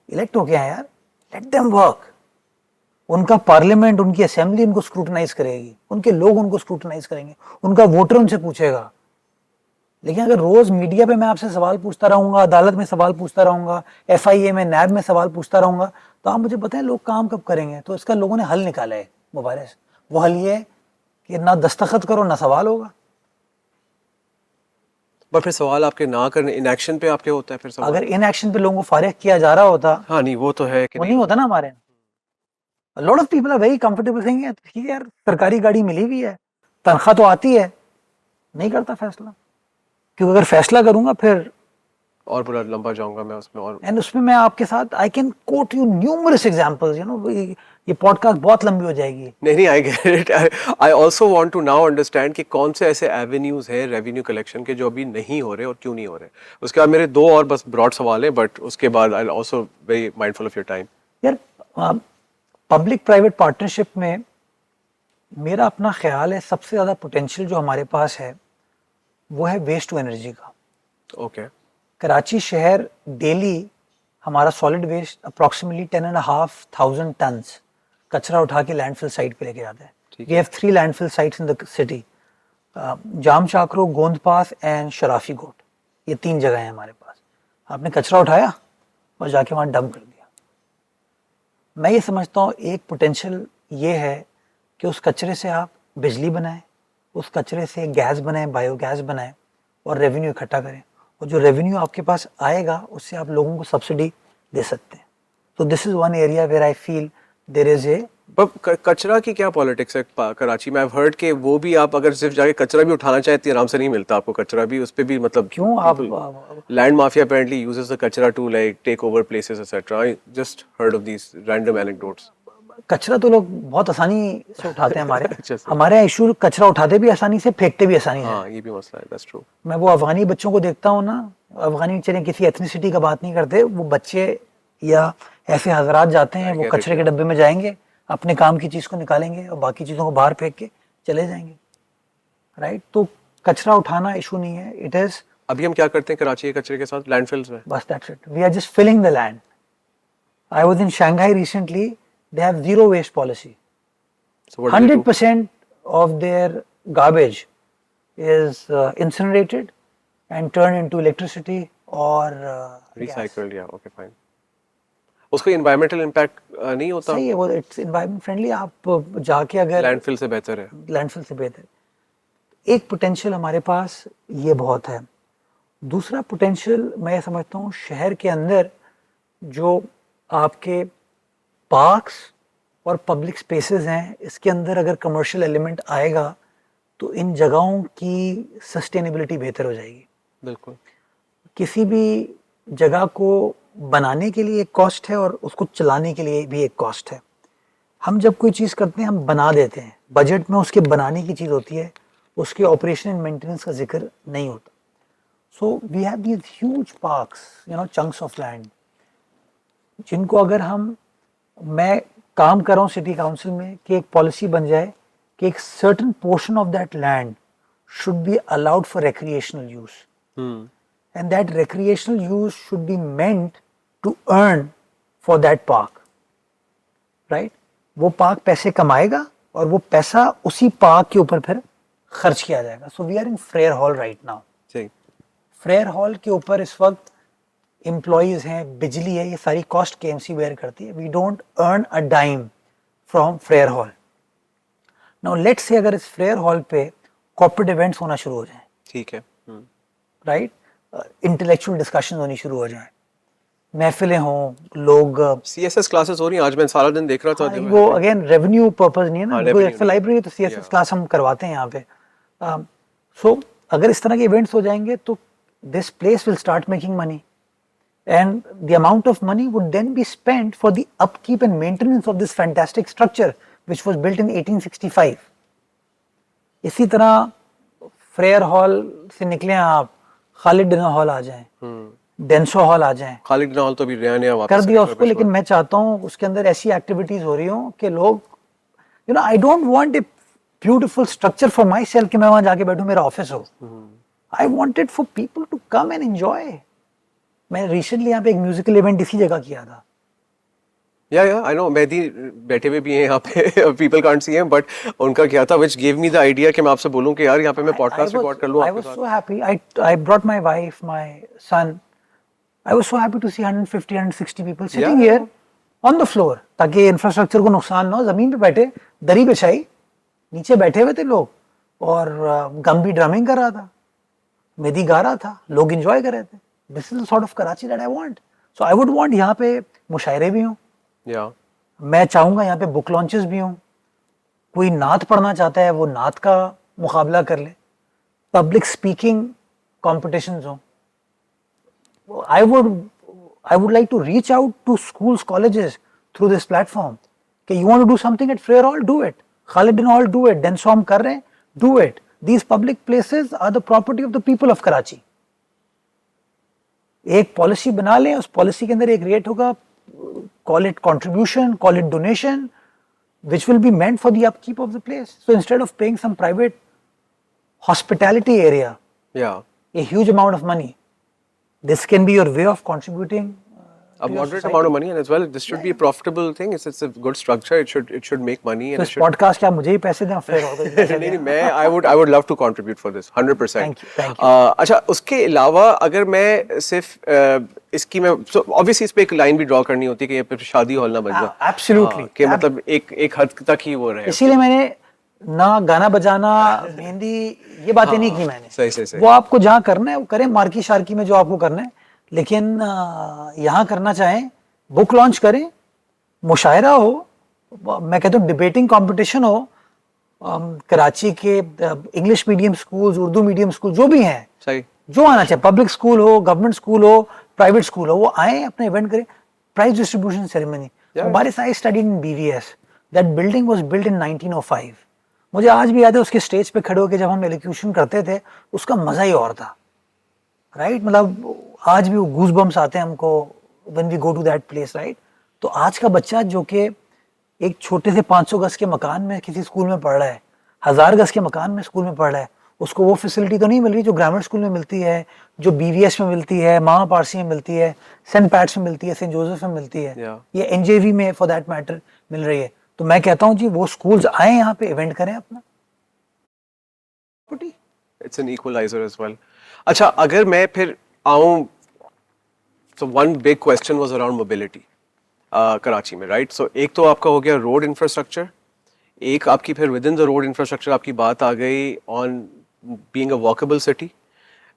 [SPEAKER 2] इलेक्ट हो गए हैं यार. Let them work. उनका पार्लियामेंट, उनकी असेंबली उनको स्क्रूटनाइज करेगी, उनके लोग उनको स्क्रूटनाइज करेंगे, उनका वोटर उनसे पूछेगा. लेकिन अगर रोज मीडिया पे मैं आपसे सवाल पूछता रहूंगा, अदालत में सवाल पूछता रहूंगा, एफआईए में, नैब में सवाल पूछता रहूंगा, तो आप मुझे बताएं लोग काम कब करेंगे? तो इसका लोगों ने हल निकाला है मुबारक. वो हल ये है कि ना दस्तखत करो ना सवाल होगा.
[SPEAKER 1] पर फिर सवाल आपके ना करने, इनएक्शन पे आपके होता है फिर सवाल.
[SPEAKER 2] अगर इनएक्शन पे लोगों को फारिग किया जा रहा होता,
[SPEAKER 1] हाँ नहीं वो तो है कि
[SPEAKER 2] वो नहीं होता ना हमारे. Lot of people are very comfortable saying ठीक है यार, सरकारी गाड़ी मिली हुई है, तनख्वाह तो आती है, नहीं करता फैसला. क्योंकि अगर फैसला करूंगा फिर
[SPEAKER 1] और पूरा लंबा जाऊंगा मैं उसमें. और
[SPEAKER 2] एंड उसमें मैं आपके साथ I can quote you numerous examples. You know, ये पॉडकास्ट बहुत लंबी हो जाएगी.
[SPEAKER 1] नहीं, I get it. I also want to now understand कि कौन से ऐसे एवेन्यूज हैं रेवेन्यू कलेक्शन के जो अभी नहीं हो रहे और क्यों नहीं हो रहे. उसके बाद मेरे 2 और बस ब्रॉड सवाल हैं, बट उसके बाद I also very mindful of your time.
[SPEAKER 2] यार पब्लिक प्राइवेट पार्टनरशिप में मेरा अपना ख्याल है सबसे ज़्यादा पोटेंशियल जो हमारे पास है वो है वेस्ट टू एनर्जी का.
[SPEAKER 1] ओके.
[SPEAKER 2] कराची शहर डेली हमारा सॉलिड वेस्ट अप्रॉक्सीमेटली 10,500 टन्स कचरा उठा के लैंडफिल साइट पे लेके जाता है. We have 3 landfill sites in the city, Jam Chakro, Gond Pass and शराफी गोट. ये 3 जगह हैं हमारे पास. आपने कचरा उठाया और जाके वहाँ डंप कर दिया. मैं ये समझता हूँ एक पोटेंशियल ये है कि उस कचरे से आप बिजली बनाएं, उस कचरे से गैस बनाएं, बायोगैस बनाएं और रेवेन्यू इकट्ठा करें. और जो रेवेन्यू आपके पास आएगा उससे आप लोगों को सब्सिडी दे सकते हैं. तो this is one area where I feel there is a.
[SPEAKER 1] कचरा की क्या पॉलिटिक्स है कराची में? आई हैव हर्ड कि वो भी आप अगर सिर्फ जाके कचरा भी उठाना चाहे तो आराम से नहीं मिलता आपको कचरा भी. उस पे भी मतलब
[SPEAKER 2] क्यों आप
[SPEAKER 1] land mafia apparently uses the kachra to like take over places etcetera. I just heard of these random anecdotes.
[SPEAKER 2] कचरा तो लोग बहुत आसानी से उठाते हैं हमारे. हमारे इशू कचरा उठाते भी आसानी से, फेंकते भी आसानी से.
[SPEAKER 1] हाँ, ये भी मसला है. That's true. मैं
[SPEAKER 2] वो अफगानी बच्चों को देखता हूँ ना, अफगानी चले किसी एथनिसिटी का बात नहीं करते, वो बच्चे या ऐसे हजरात जाते हैं, वो कचरे के डब्बे में जाएंगे, अपने काम की चीज़ को निकालेंगे और बाकी चीज़ों को बाहर फेंक के चले जाएंगे. राइट? तो कचरा उठाना इशू नहीं है. इट इज़
[SPEAKER 1] अभी हम क्या करते हैं कराची के कचरे के साथ? लैंडफिल्स में।
[SPEAKER 2] बस that's it, we are just filling the land. I was in Shanghai recently, they have zero waste policy.
[SPEAKER 1] So what do they do?
[SPEAKER 2] 100% of their garbage is incinerated and turned into electricity or gas.
[SPEAKER 1] Recycled, yeah, okay, fine. उसका environmental impact नहीं होता?
[SPEAKER 2] सही है वो, it's environment friendly. आप जाके अगर
[SPEAKER 1] landfill से बेहतर है।
[SPEAKER 2] लैंडफिल से बेहतर. एक पोटेंशियल हमारे पास ये बहुत है. दूसरा पोटेंशियल मैं समझता हूँ शहर के अंदर जो आपके पार्क्स और पब्लिक स्पेसेस हैं, इसके अंदर अगर कमर्शियल एलिमेंट आएगा तो इन जगहों की सस्टेनेबिलिटी बेहतर हो जाएगी.
[SPEAKER 1] बिल्कुल.
[SPEAKER 2] किसी भी जगह को बनाने के लिए एक कॉस्ट है और उसको चलाने के लिए भी एक कॉस्ट है. हम जब कोई चीज़ करते हैं हम बना देते हैं, बजट में उसके बनाने की चीज़ होती है, उसके ऑपरेशन एंड मेंटेनेंस का जिक्र नहीं होता. So we have these huge parks, you know, chunks of land, जिनको अगर मैं काम कर रहा हूँ सिटी काउंसिल में कि एक पॉलिसी बन जाए कि एक certain portion of that land should be allowed for recreational use, and that recreational use should be meant to earn for that park, right. वो पार्क पैसे कमाएगा और वो पैसा उसी पार्क के ऊपर फिर खर्च किया जाएगा. So we are in Frere Hall right now. Frere Hall के ऊपर इस वक्त एम्प्लॉयज हैं, बिजली है, ये सारी कॉस्ट केएमसी बेयर करती है. We don't earn a dime from Frere Hall. Now let's say अगर इस फ्रेयर हॉल पे कॉर्पोरेट इवेंट्स होना शुरू हो जाएं,
[SPEAKER 1] ठीक है,
[SPEAKER 2] राइट, इंटेलेक्चुअल डिस्कशन होनी शुरू हो जाएं, महफिलें हों, लोग
[SPEAKER 1] सीएसएस क्लासेस हो रही हैं. आज मैं सारा दिन देख रहा था.
[SPEAKER 2] वो अगेन रेवेन्यू पर्पस नहीं है ना,
[SPEAKER 1] revenue
[SPEAKER 2] लाइब्रेरी तो सीएसएस क्लास हम करवाते हैं यहाँ पे. सो अगर इस तरह के इवेंट्स हो जाएंगे तो this place will start making money, and the amount of money would then be spent for the upkeep and maintenance of this fantastic structure which was built in 1865. इसी तरह फ्रेयर हॉल से निकले आप, खालिद डिनर हॉल आ जाएं, Denso hall आ जाएं.
[SPEAKER 1] Khalid dinner hall तो भी नया वापस
[SPEAKER 2] कर दिया उसको, लेकिन मैं चाहता हूँ उसके अंदर ऐसी एक्टिविटीज हो रही हो कि लोग, you know, I don't want a beautiful structure for my self कि मैं वहां जाके बैठूं, मेरा ऑफिस हो. I wanted for people to come and enjoy. मैं recently यहाँ पे एक म्यूजिकल इवेंट इसी जगह किया था.
[SPEAKER 1] या आई नो, मेहदी बैठे हुए भी हैं यहाँ पे, people can't see him, but उनका क्या था which gave me the idea कि मैं आपसे बोलूँ कि यार यहाँ पे मैं पॉडकास्ट रिकॉर्ड कर लूँ.
[SPEAKER 2] I was so happy. I brought my wife, my son. I was so happy to see 150, 160 people sitting here on the floor, ताकि इंफ्रास्ट्रक्चर को नुकसान ना हो. जमीन पे बैठे, दरी बिछाई, नीचे बैठे हुए थे लोग, और गम्बी ड्रमिंग कर रहा था, मेहदी गा रहा था, लोग एंजॉय कर रहे थे. This is the sort of Karachi that I want. So I would want यहाँ पे मुशायरे भी हों, मैं चाहूँगा यहाँ पे बुक लॉन्चेस भी हों, कोई नात पढ़ना चाहता है वो नात का मुकाबला कर ले, पब्लिक स्पीकिंग कॉम्पिटिशन्स हों. I would like to reach out to schools, colleges through this platform कि you want to do something at Frere hall, do it. Khalid dinner hall, do it. Denso हम कर रहे हैं, do it. These public places are the property of the people of Karachi. एक policy बना लें, उस policy के अंदर एक रेट होगा, call it contribution, call it donation, which will be meant for the upkeep of the place. So instead of paying some private hospitality area, a huge amount of money, this can be your way of contributing
[SPEAKER 1] a moderate amount of money, and as well this should be a profitable thing. It's a good structure. It should make money.
[SPEAKER 2] And this podcast क्या मुझे ही पैसे दें फिर?
[SPEAKER 1] नहीं, मैं I would love to contribute for this 100%.
[SPEAKER 2] Thank you.
[SPEAKER 1] अच्छा, उसके अलावा अगर मैं सिर्फ इसकी मैं obviously इस पे एक लाइन भी ड्रॉ करनी होती है कि ये पे शादी हॉल ना बन जाए.
[SPEAKER 2] Absolutely.
[SPEAKER 1] कि मतलब एक हद तक ही वो रहे.
[SPEAKER 2] इसीलिए मैंने ना गाना बजाना, मेहंदी, ये बातें नहीं की मैंने.
[SPEAKER 1] सही.
[SPEAKER 2] वो आपको जहाँ करना है वो करें, मार्की शार्की में जो आपको करना है, लेकिन यहाँ करना चाहें, बुक लॉन्च करें, मुशायरा हो, मैं कहता हूँ डिबेटिंग कंपटीशन हो, कराची के English medium schools, Urdu medium school जो भी हैं,
[SPEAKER 1] सही,
[SPEAKER 2] जो आना चाहे, पब्लिक स्कूल हो, गवर्नमेंट स्कूल हो, प्राइवेट स्कूल हो, वो आए, अपना इवेंट करें. Prize distribution ceremony. I studied in BVS. That building was built in 1905. मुझे आज भी याद है उसके स्टेज पे खड़े होकर जब हम एलोक्यूशन करते थे, उसका मजा ही और था, राइट. मतलब आज भी वो गूज बम्स आते हैं हमको when we go to that place, right. तो आज का बच्चा जो कि एक छोटे से 500 गज के मकान में किसी स्कूल में पढ़ रहा है, 1000 गज के मकान में स्कूल में पढ़ रहा है, उसको वो फैसिलिटी तो नहीं मिल रही जो ग्रामर स्कूल में मिलती है, जो BVS में मिलती है, माँ पारसी में मिलती है, सेंट पैट्स में मिलती है, सेंट जोसेफ में मिलती है, ये NJV में फॉर दैट मैटर मिल रही है। तो मैं कहता हूँ जी वो स्कूल्स आए यहाँ पे, इवेंट करें अपना।
[SPEAKER 1] It's an equalizer as well. अच्छा, अगर मैं फिर आऊँ, so one big question was around mobility Karachi में, राइट? सो एक तो आपका हो गया रोड इंफ्रास्ट्रक्चर, एक आपकी फिर with in the road infrastructure आपकी बात आ गई on being a walkable city.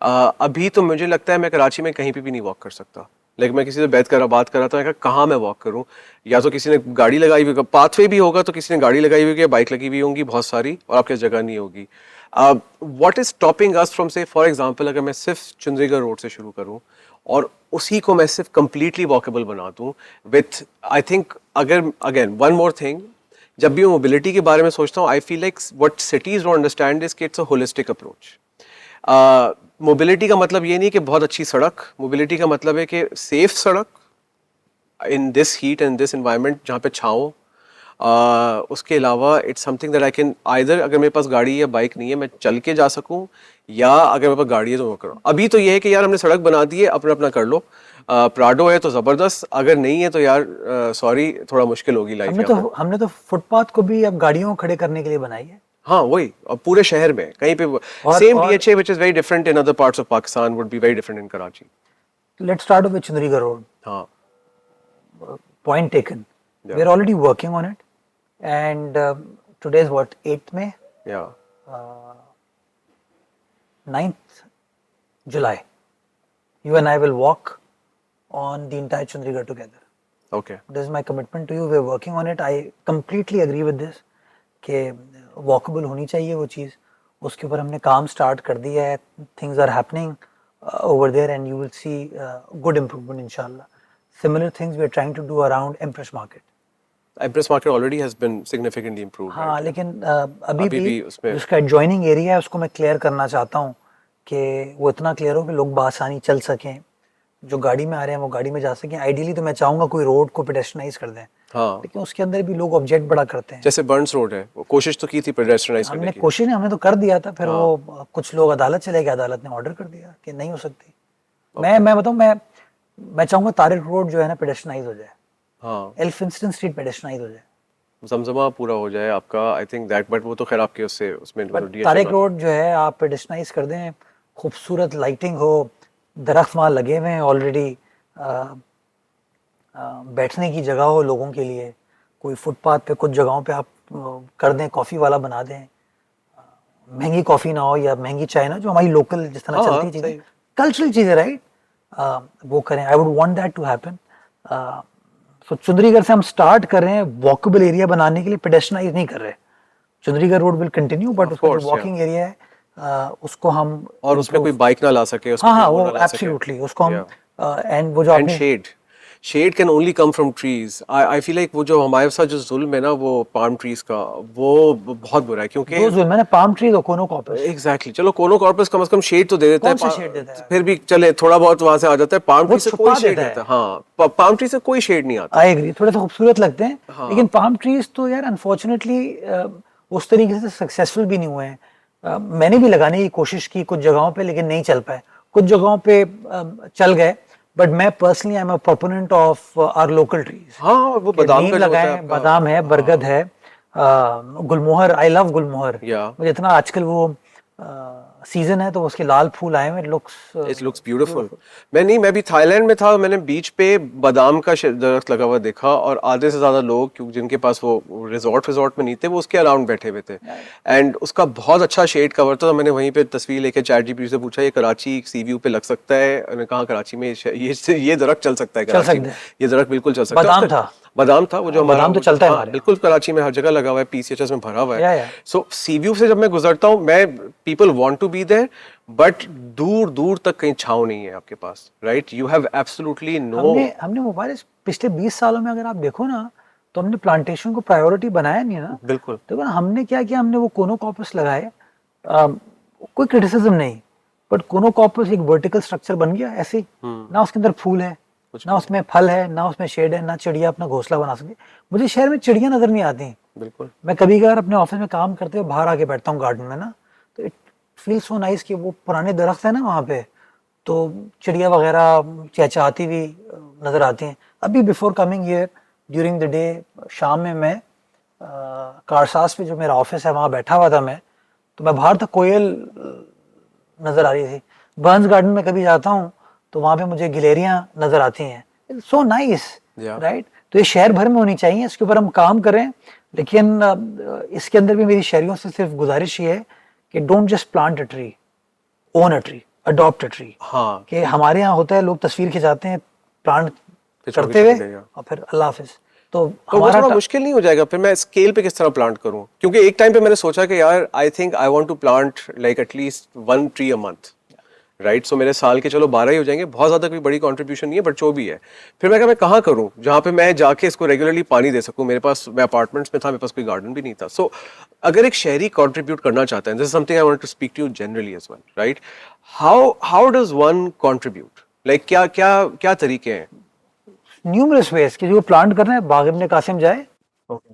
[SPEAKER 1] अभी तो मुझे लगता है मैं कराची में कहीं पे भी नहीं वॉक कर सकता। लेकिन मैं किसी से बात कर रहा था, मैं कहा कहाँ मैं वॉक करूँ? या तो किसी ने गाड़ी लगाई हुई, पाथवे भी होगा तो किसी ने गाड़ी लगाई हुई है, बाइक लगी हुई होंगी बहुत सारी, और आपके जगह नहीं होगी। What is stopping us from, से फॉर एग्जांपल अगर मैं सिर्फ चुंदरीगढ़ रोड से शुरू करूँ और उसी को मैं सिर्फ कंप्लीटली वॉकेबल बना दूँ विथ, आई थिंक, अगर अगेन वन मोर थिंग, जब भी मैं मोबिलिटी के बारे में सोचता हूँ, I feel like what cities don't understand is कि it's a holistic approach. Mobility का मतलब ये नहीं कि बहुत अच्छी सड़क, मोबिलिटी का मतलब है कि सेफ सड़क in this heat and this environment जहाँ पे छाओ। उसके अलावा it's something that I can either, अगर मेरे पास गाड़ी या बाइक नहीं है, मैं चल के जा सकूं, या अगर मेरे पास गाड़ी है तो मैं करूँ। अभी तो ये है कि यार हमने सड़क बना दी है, अपना अपना कर लो। प्राडो है तो ज़बरदस्त, अगर नहीं है तो यार सॉरी, थोड़ा मुश्किल होगी लाइफ।
[SPEAKER 2] हमने तो फुटपाथ को भी अब गाड़ियों खड़े करने के लिए बनाई है।
[SPEAKER 1] हाँ वही, और पूरे शहर में कहीं पे same DHA which is very different in other parts of Pakistan would be very different in Karachi.
[SPEAKER 2] Let's start with Chundrigarh road.
[SPEAKER 1] हाँ,
[SPEAKER 2] point taken.
[SPEAKER 1] Yeah.
[SPEAKER 2] We're already working on it, and today is what, 8th May?
[SPEAKER 1] yeah,
[SPEAKER 2] 9th July. You and I will walk on the entire Chandigarh together.
[SPEAKER 1] okay,
[SPEAKER 2] This is my commitment to you. We're working on it. I completely agree with this कि walkable होनी चाहिए वो चीज़, उसके ऊपर हमने काम start कर दिया है. Things are happening over there, and you will see good improvement inshallah. Similar things we are trying to do around Empress Market.
[SPEAKER 1] Empress Market already has been significantly improved.
[SPEAKER 2] हाँ,
[SPEAKER 1] right?
[SPEAKER 2] लेकिन अभी भी
[SPEAKER 1] उसमें
[SPEAKER 2] जिसका adjoining area है उसको मैं clear करना चाहता हूँ कि वो इतना क्लियर हो कि लोग बआसानी चल सकें, जो गाड़ी में आ रहे हैं वो गाड़ी में जा सकें। आइडियली तो मैं चाहूँगा कोई रोड को पेडेस्ट्रियनाइज कर दें,
[SPEAKER 1] हाँ,
[SPEAKER 2] लेकिन उसके अंदर भी लोग ऑब्जेक्ट बड़ा करते हैं।
[SPEAKER 1] जैसे बर्न्स रोड है, वो कोशिश तो की थी पेडेस्ट्रियनाइज करने
[SPEAKER 2] हमने
[SPEAKER 1] की।
[SPEAKER 2] कोशिश नहीं, हमने तो कर दिया था, फिर वो कुछ लोग अदालत चले गए, अदालत ने ऑर्डर कर दिया कि नहीं हो सकती। मैं बताऊँ, मैं चाहूँगा तारिक रोड जो है ना पेडेस्ट्रियनाइज हो जाए,
[SPEAKER 1] हाँ,
[SPEAKER 2] एल्फिंस्टन स्ट्रीट पेडेस्ट्रियनाइज हो जाए,
[SPEAKER 1] जमजमा पूरा हो जाए आपका, आई थिंक दैट, बट वो तो खैर आपके उससे उसमें
[SPEAKER 2] तारिक रोड जो है आप पेडेस्ट्रियनाइज कर दें, खूबसूरत लाइटिंग हो, दरख्त वहाँ लगे हुए हैं ऑलरेडी, बैठने की जगह हो लोगों के लिए, कोई फुटपाथ पे कुछ जगहों पे आप कर दें, कॉफ़ी वाला बना दें, महंगी कॉफ़ी ना हो या महंगी चाय ना, जो हमारी लोकल जिस तरह चलती चीज़ें, कल्चरल चीज़ें, राइट, वो करें। I would want that to happen. So Chundrigarh से हम स्टार्ट कर रहे हैं वॉकेबल एरिया बनाने के लिए, पेडेस्ट्रियनाइज नहीं कर रहे। Chundrigarh road will continue, but उसका जो वॉकिंग एरिया है उसको हम,
[SPEAKER 1] और उसमें कोई बाइक ना ला सके,
[SPEAKER 2] हाँ वो एब्सोल्युटली उसको हम, एंड वो जो आपने
[SPEAKER 1] shade can only come from trees. I feel like वो जो हमारे साथ जो जुल्म है ना वो पाम ट्रीज का, वो बहुत बुरा है, क्योंकि
[SPEAKER 2] वो जुल्म है ना पाम ट्रीज और कोनोकॉर्पस।
[SPEAKER 1] एग्जैक्टली, चलो कोनोकॉर्पस कम से कम शेड तो दे देता है,
[SPEAKER 2] कौन सा शेड देता है?
[SPEAKER 1] फिर भी चले थोड़ा बहुत वहां से आ जाता है। पाम ट्री से कोई शेड नहीं आता। हाँ, पाम ट्री से कोई शेड नहीं आता।
[SPEAKER 2] आई एग्री, थोड़े से खूबसूरत लगते हैं, लेकिन पाम ट्रीज तो यार अनफॉर्चुनेटली उस तरीके से सक्सेसफुल भी नहीं हुए हैं। मैंने भी लगाने की कोशिश की कुछ जगहों पे, लेकिन नहीं चल पाए। कुछ जगहों पे चल गए, बट मैं personally I am a proponent of our local trees.
[SPEAKER 1] हाँ, वो बादाम का जो होता है,
[SPEAKER 2] बादाम है, बरगद है, गुलमोहर, आई लव गुलमोहर। मुझे इतना आजकल वो सीजन है तो उसके लाल फूल आए हैं,
[SPEAKER 1] इट लुक्स ब्यूटीफुल। मैं भी थाईलैंड में था, मैंने बीच पे बादाम का दरख्त लगा हुआ देखा, और आधे से ज्यादा लोग क्योंकि जिनके पास वो रिजॉर्ट में नहीं थे, वो उसके अराउंड बैठे हुए थे, एंड उसका बहुत अच्छा शेड कवर था। तो मैंने वहीं पे तस्वीर लेके ChatGPT से पूछा ये कराची सी व्यू पे लग सकता है? मैंने कहा कराची में ये दरख्त चल सकता है, कराची में ये दरख्त बिल्कुल चल सकता है। बादाम था वो जो हमारा,
[SPEAKER 2] बादाम तो चलता है हमारे,
[SPEAKER 1] बिल्कुल कराची में हर जगह लगा हुआ है, PCHS में भरा हुआ है। सो सी व्यू से जब मैं गुजरता हूँ, मैं people want to be there, but दूर दूर तक कहीं छांव नहीं है आपके पास, right? You have absolutely no.
[SPEAKER 2] हमने मोबाइल पिछले 20 सालों में अगर आप देखो ना, तो हमने प्लांटेशन को प्रायोरिटी बनाया नहीं ना।
[SPEAKER 1] बिल्कुल।
[SPEAKER 2] तो हमने क्या किया, हमने वो कोनोकॉर्पस लगाए, कोई क्रिटिसिज्म नहीं, बट कोनोकॉर्पस एक वर्टिकल स्ट्रक्चर बन गया ऐसे, ना उसके अंदर फूल है, ना उसमें फल है, ना उसमें शेड है, ना चिड़िया अपना घोंसला बना सके। मुझे शहर में चिड़िया नजर नहीं आती।
[SPEAKER 1] बिल्कुल।
[SPEAKER 2] मैं कभी कभार अपने ऑफिस में काम करते हुए बाहर आके बैठता हूँ गार्डन में ना, तो इट फील सो नाइस कि वो पुराने दरख्त है ना वहाँ पे, तो चिड़िया वगैरह चहचहाती हुई नज़र आती हैं। अभी before coming here during the day, शाम में मैं कारसास पे जो मेरा ऑफिस है वहाँ बैठा हुआ था मैं, तो मैं बाहर तक कोयल नज़र आ रही थी। बर्न्स गार्डन में कभी जाता हूँ तो वहाँ पे मुझे गिलेरियाँ नज़र आती हैं। So nice, right. तो ये शहर भर में होनी चाहिए, इसके ऊपर हम काम करें। लेकिन इसके अंदर भी मेरी शहरियों से सिर्फ गुजारिश ये है कि don't just plant a tree, own a tree, adopt a tree.
[SPEAKER 1] हाँ,
[SPEAKER 2] कि हमारे यहाँ होता है लोग तस्वीर खिंचाते हैं प्लांट करते हुए और फिर अल्लाह हाफिज। तो
[SPEAKER 1] वो
[SPEAKER 2] हमारा
[SPEAKER 1] थोड़ा मुश्किल नहीं हो जाएगा फिर मैं स्केल पे किस तरह प्लांट करूं? क्योंकि एक टाइम पे मैंने सोचा कि यार I think I want to plant like at least 1 tree a month, right? So मेरे साल के चलो 12 ही हो जाएंगे, बहुत ज़्यादा कोई बड़ी कंट्रीब्यूशन नहीं है, बट जो भी है। फिर मैं कहा मैं कहाँ करूँ जहाँ पे मैं जाके इसको रेगुलरली पानी दे सकूँ? मेरे पास, मैं अपार्टमेंट्स में था, मेरे पास कोई गार्डन भी नहीं था। सो अगर एक शहरी कंट्रीब्यूट करना चाहता है, this is something I want to speak to you generally as well, right? How does one contribute? Like क्या क्या क्या तरीके हैं?
[SPEAKER 2] न्यूमरस वेज कि जो प्लांट करना है, बाग इब्न कासिम जाए,
[SPEAKER 1] okay,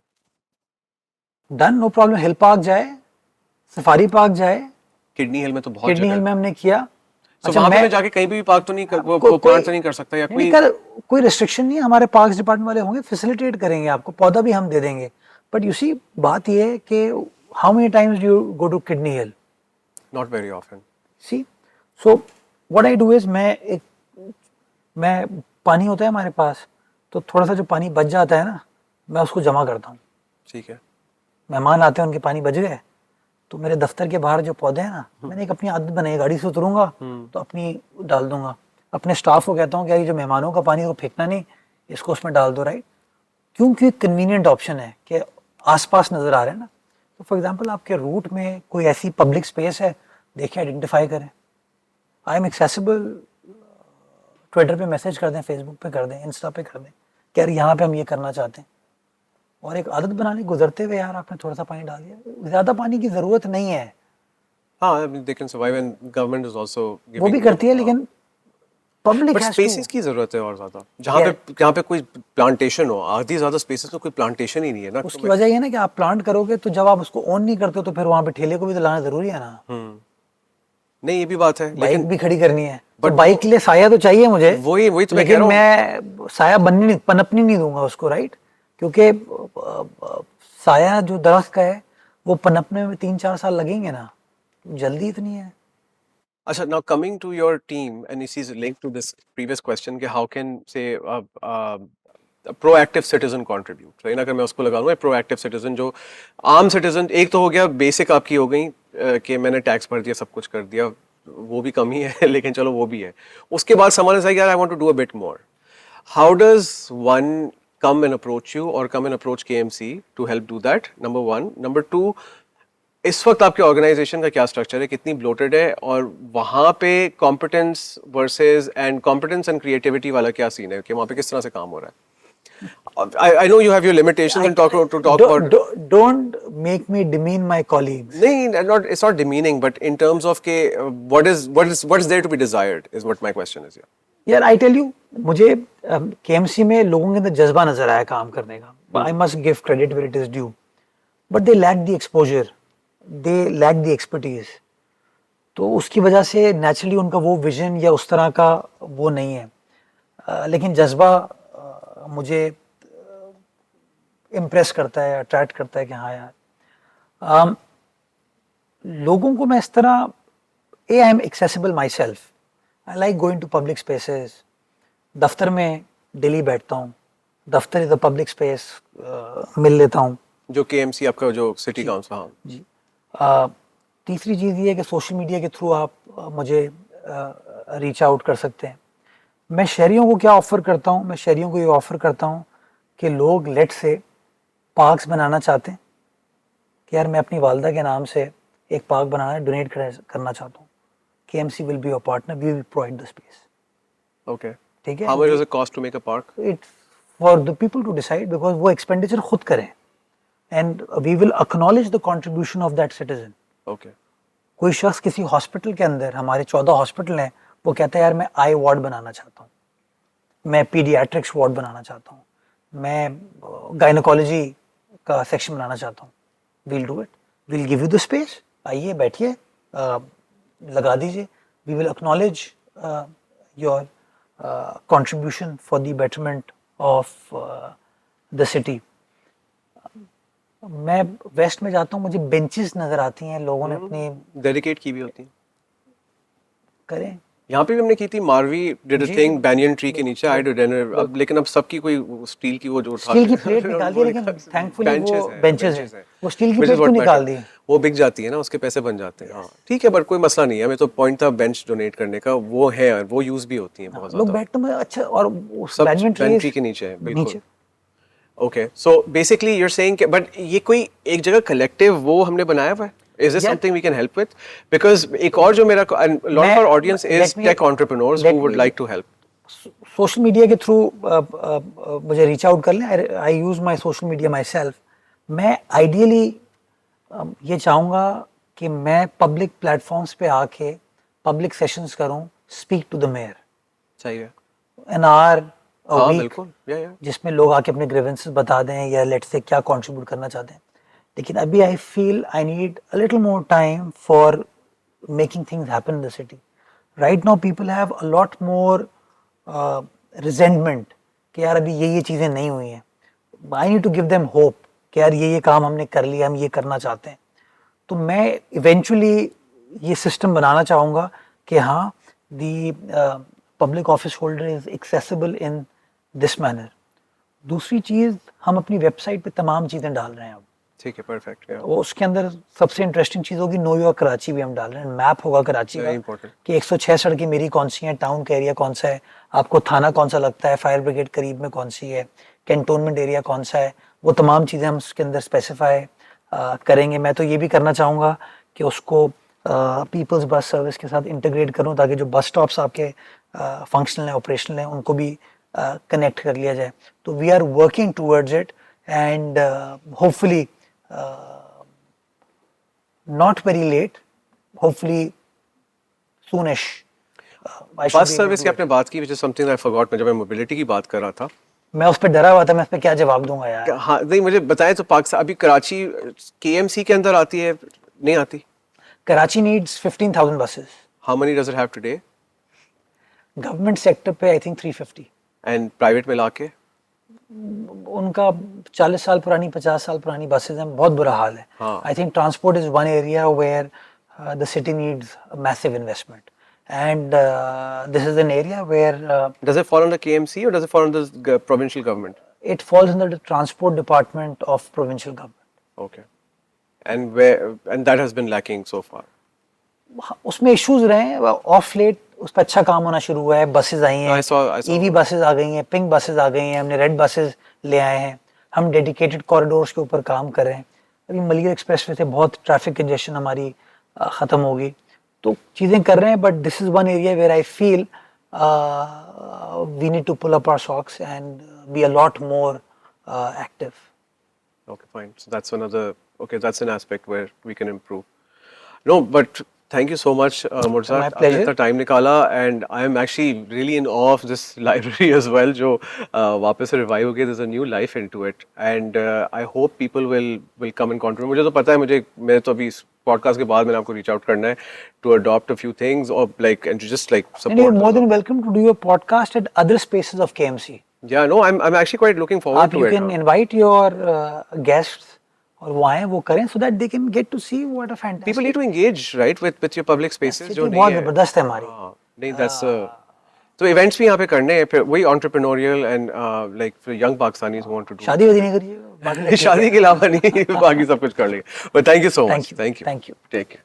[SPEAKER 2] done, no problem. Hill park जाए, सफारी पार्क जाए।
[SPEAKER 1] किडनी हिल में तो बहुत
[SPEAKER 2] किडनी
[SPEAKER 1] जगह
[SPEAKER 2] हिल
[SPEAKER 1] है।
[SPEAKER 2] में हमने किया।
[SPEAKER 1] सो वहां पे मैं जाके कहीं भी पार्क तो नहीं वो प्लांट तो नहीं कर सकता या
[SPEAKER 2] नहीं
[SPEAKER 1] कोई?
[SPEAKER 2] कर, कोई रिस्ट्रिक्शन नहीं है, हमारे पार्क्स डिपार्टमेंट वाले होंगे, फैसिलिटेट करेंगे, आपको पौधा भी हम दे देंगे। बट यू सी, बात ये है कि how many times do you go to Kidney Hill?
[SPEAKER 1] Not very often.
[SPEAKER 2] See, so what I do is, मैं पानी होता है हमारे पास, तो थोड़ा सा जो पानी बच जाता है ना, मैं उसको जमा करता हूँ।
[SPEAKER 1] ठीक है।
[SPEAKER 2] मेहमान आते हैं, उनके पानी बच गए, तो मेरे दफ्तर के बाहर जो पौधे हैं ना, मैंने एक अपनी आदत बनाई, गाड़ी से उतरूंगा तो अपनी डाल दूंगा। अपने स्टाफ को कहता हूँ कि यार ये जो मेहमानों का पानी को फेंकना नहीं, इसको उसमें डाल दो, राइट? क्योंकि कन्वीनियंट ऑप्शन है कि आसपास नज़र आ रहे हैं ना। तो फॉर एग्जांपल आपके रूट में कोई ऐसी पब्लिक स्पेस है, देखें, आइडेंटिफाई करें। आई एम एक्सेसिबल, ट्विटर पे मैसेज कर दें, फेसबुक पे कर दें, इंस्टा पे कर दें कि यार यहाँ पे हम ये करना चाहते हैं। और एक आदत बना ली, गुजरते हुए यार आपने थोड़ा सा पानी डाल दिया, ज़्यादा पानी की ज़रूरत नहीं है।
[SPEAKER 1] हाँ, they can survive and government is also
[SPEAKER 2] वो
[SPEAKER 1] गिविंग।
[SPEAKER 2] भी करती है, लेकिन public
[SPEAKER 1] but
[SPEAKER 2] has to.
[SPEAKER 1] Spaces की जरूरत है और ज्यादा, जहाँ पे कोई प्लांटेशन हो। आधी ज्यादा स्पेसेस तो कोई प्लांटेशन ही नहीं है ना।
[SPEAKER 2] उसकी वजह ये ना कि आप प्लांट करोगे तो जब आप उसको ऑन नहीं करते हो तो फिर वहां पे ठेले को भी तो लाना जरूरी है ना।
[SPEAKER 1] नहीं, ये भी बात है,
[SPEAKER 2] बाइक
[SPEAKER 1] लेकिन
[SPEAKER 2] भी खड़ी करनी है, तो
[SPEAKER 1] but
[SPEAKER 2] बाइक के लिए साया तो चाहिए मुझे।
[SPEAKER 1] वही तो मैं कह
[SPEAKER 2] लेकिन
[SPEAKER 1] रहा हूँ।
[SPEAKER 2] मैं साया बनने नहीं, पनपने नहीं दूंगा उसको, राइट? क्योंकि साया जो दरख्त का है वो पनपने में 3-4 साल लगेंगे ना, जल्दी इतनी है।
[SPEAKER 1] अच्छा, now coming to your team, and this is linked to this previous question कि how can say a proactive citizen contribute, right? अगर मैं उसको लगा लूँ proactive citizen, जो आम citizen, एक तो हो गया बेसिक आपकी हो गई कि मैंने टैक्स भर दिया, सब कुछ कर दिया, वो भी कम ही है लेकिन चलो वो भी है। उसके बाद someone is like यार I want to do a bit more. How does one come and approach you or come and approach KMC to help do that? Number one. Number two, इस वक्त आपके ऑर्गेनाइजेशन का क्या structure है, कितनी bloated है, और वहाँ पे competence versus and competence and creativity वाला क्या सीन है कि वहाँ पे किस तरह से काम हो रहा है? I know you have your limitations and talk about.
[SPEAKER 2] Don't make me demean my colleagues.
[SPEAKER 1] नहीं, it's not demeaning, but in terms of के what is there to be desired is what my question is.
[SPEAKER 2] यार I tell you, मुझे KMC में लोगों के अंदर जज्बा नजर आया काम करने का। I must give credit where it is due, but they lack the exposure, they lack the expertise. तो उसकी वजह से नेचुरली उनका वो विजन या उस तरह का वो नहीं है। लेकिन जज्बा मुझे इम्प्रेस करता है, अट्रैक्ट करता है कि हाँ यार, लोगों को मैं इस तरह, I am accessible myself, I like going to public spaces. दफ्तर में डेली बैठता हूँ, दफ्तर इज द पब्लिक स्पेस, मिल लेता हूँ।
[SPEAKER 1] जो केएमसी आपका जो सिटी काउंसिल, हाँ
[SPEAKER 2] जी। तीसरी चीज़ ये है कि सोशल मीडिया के थ्रू आप मुझे रीच आउट कर सकते हैं। मैं शहरियों को क्या ऑफ़र करता हूँ? मैं शहरियों को ये ऑफ़र करता हूँ कि लोग लेट से पार्क्स बनाना चाहते हैं कि यार मैं अपनी वालदा के नाम से एक पार्क बनाना, डोनेट करना चाहता हूँ। KMC will be your partner, we will provide the space.
[SPEAKER 1] Okay,
[SPEAKER 2] ठीक है।
[SPEAKER 1] How much does it cost to make a park?
[SPEAKER 2] It's for the people to decide, because वो एक्सपेंडिचर खुद करें, and we will acknowledge the contribution of that citizen.
[SPEAKER 1] Okay.
[SPEAKER 2] कोई शख्स किसी hospital के अंदर, हमारे 14 हॉस्पिटल हैं, वो कहता है यार मैं आई वार्ड बनाना चाहता हूँ, मैं पीडियाट्रिक्स वार्ड बनाना चाहता हूँ, मैं गायनोकोलॉजी का सेक्शन बनाना चाहता हूँ, we'll do it, we'll give you the space, आइए बैठिए, लगा दीजिए, we will acknowledge your contribution for the betterment of the city. मैं वेस्ट में जाता हूँ, मुझे बेंचेस नजर आती हैं, लोगों ने अपनी
[SPEAKER 1] डेडिकेट की भी होती है।
[SPEAKER 2] करें,
[SPEAKER 1] यहाँ पे भी हमने की थी, मारवी डिड अ
[SPEAKER 2] जी,
[SPEAKER 1] थिंग बैनियन ट्री के नीचे, आई डिड डिनर। अब लेकिन अब सबकी कोई स्टील की वो जो उठा
[SPEAKER 2] स्टील की प्लेट निकाल दी, लेकिन थैंकफुली वो बेंचेस हैं, वो स्टील की प्लेट क्यों निकाल दी?
[SPEAKER 1] वो बिक जाती है ना, उसके पैसे बन जाते हैं। हाँ ठीक है, बट कोई मसला नहीं है, हमें तो पॉइंट था बेंच डोनेट करने का, वो है और वो यूज भी होती है बहुत
[SPEAKER 2] लोग
[SPEAKER 1] ज्यादा।
[SPEAKER 2] बैठते हैं अच्छा, और उस
[SPEAKER 1] सब
[SPEAKER 2] बैनियन
[SPEAKER 1] बैनियन ट्री
[SPEAKER 2] ट्री
[SPEAKER 1] के नीचे है, बिल्कुल। Okay, so basically you are saying, but ये कोई एक जगह कलेक्टिव वो हमने बनाया हुआ है? Is this
[SPEAKER 2] Yeah.
[SPEAKER 1] something we can help with? Because एक और जो मेरा, and a lot of our audience is
[SPEAKER 2] let me-
[SPEAKER 1] tech entrepreneurs who would like to help.
[SPEAKER 2] Social media के थ्रू मुझे रीच आउट कर लें, I use my social media myself. मैं ideally ये चाहूँगा कि मैं पब्लिक प्लेटफॉर्म्स पे आके पब्लिक सेशंस करूँ, स्पीक टू द मेयर,
[SPEAKER 1] सही है।
[SPEAKER 2] एन आवर अ
[SPEAKER 1] हाँ
[SPEAKER 2] वीक,
[SPEAKER 1] बिल्कुल, या
[SPEAKER 2] जिसमें लोग आके अपने ग्रीवेंसेस बता दें या लेट्स से क्या कंट्रीब्यूट करना चाहते हैं। लेकिन अभी I feel I need a little more time for making things happen in the city. Right now people have a lot more resentment कि यार अभी ये चीज़ें नहीं हुई हैं। I need to give them hope कि यार ये काम हमने कर लिया, हम ये करना चाहते हैं। तो मैं इवेंचुअली ये सिस्टम बनाना चाहूँगा कि हाँ, the public office holder is accessible in this manner. दूसरी चीज़, हम अपनी वेबसाइट पे तमाम चीज़ें डाल रहे हैं अब।
[SPEAKER 1] ठीक है, परफेक्ट।
[SPEAKER 2] वो उसके अंदर सबसे इंटरेस्टिंग चीज़ होगी नो योर कराची भी हम डाल रहे हैं। मैप होगा कराची का कि 106 सड़कें मेरी कौन सी हैं, टाउन का एरिया कौन सा है, आपको थाना कौन सा लगता है, फायर ब्रिगेड करीब में कौन सी है, कैंटोनमेंट एरिया कौन सा है, वो तमाम चीज़ें हम उसके अंदर स्पेसिफाई करेंगे। मैं तो ये भी करना चाहूँगा कि उसको पीपल्स बस सर्विस के साथ इंटीग्रेट करूँ, ताकि जो बस स्टॉप्स आपके फंक्शनल हैं, ऑपरेशनल हैं, उनको भी कनेक्ट कर लिया जाए। तो we are working towards it and hopefully not very late, hopefully soonish.
[SPEAKER 1] Bus service की आपने बात की, which is something I forgot, मैं जब मैं मोबिलिटी की बात कर रहा था।
[SPEAKER 2] मैं उस पर डरा हुआ था, मैं उस पर क्या जवाब दूंगा यार।
[SPEAKER 1] हाँ नहीं, मुझे बताएं तो पाकिस्तान अभी कराची KMC के अंदर आती है, नहीं आती?
[SPEAKER 2] Karachi needs 15,000 buses.
[SPEAKER 1] How many does it have today?
[SPEAKER 2] Government sector पे I think 350.
[SPEAKER 1] And प्राइवेट में लाके
[SPEAKER 2] उनका 40 साल पुरानी, 50 साल पुरानी बसेज हैं, बहुत बुरा हाल है।
[SPEAKER 1] हाँ।
[SPEAKER 2] I think transport is one area where the city needs a massive investment, and this is an area where
[SPEAKER 1] does it fall under KMC or does it fall under the provincial government?
[SPEAKER 2] it falls under the transport department of provincial government.
[SPEAKER 1] Okay. And that has been lacking so far.
[SPEAKER 2] उसमें issues रहे हैं, of late उस पर अच्छा काम होना शुरू हुआ है। बसेज आई हैं, ईवी बसेज आ गई हैं, पिंक बसेज आ गई हैं, हमने रेड बसेज ले आए हैं, हम डेडिकेटेड कॉरिडोर्स के ऊपर काम कर रहे हैं। अभी मलिर एक्सप्रेसवे से बहुत ट्रैफिक कंजेशन हमारी ख़त्म होगी, तो चीज़ें कर रहे हैं। But this is one area where I feel we need to pull up our socks and be a lot more active.
[SPEAKER 1] Okay, fine. So that's an aspect where we can improve. No, but thank you so much, Murza.
[SPEAKER 2] My pleasure.
[SPEAKER 1] आपने इतना time निकाला, and I am actually really in awe of this library as well, जो वापस से revive हो गई. There's a new life into it, and I hope people will come and contribute. मुझे तो पता है, मैं तो अभी इस podcast के बाद मैंने आपको reach out करना है to adopt a few things or like and to just like support.
[SPEAKER 2] And you're more than welcome to do your podcast at other spaces of KMC.
[SPEAKER 1] Yeah, no, I'm actually quite looking forward to
[SPEAKER 2] you
[SPEAKER 1] it.
[SPEAKER 2] can invite your guests और वो आए, वो करें, so that they can get to see what a fantastic.
[SPEAKER 1] People need to engage, right, with your public spaces. जो
[SPEAKER 2] बहुत ज़बरदस्त है हमारी.
[SPEAKER 1] नहीं, that's तो events भी यहाँ पे करने हैं, फिर वही entrepreneurial and like for young Pakistanis who want to do.
[SPEAKER 2] शादी वादी नहीं करिए,
[SPEAKER 1] शादी के अलावा नहीं, बाकी सब कुछ कर लेंगे. But thank you so much.
[SPEAKER 2] Thank you.
[SPEAKER 1] Take care.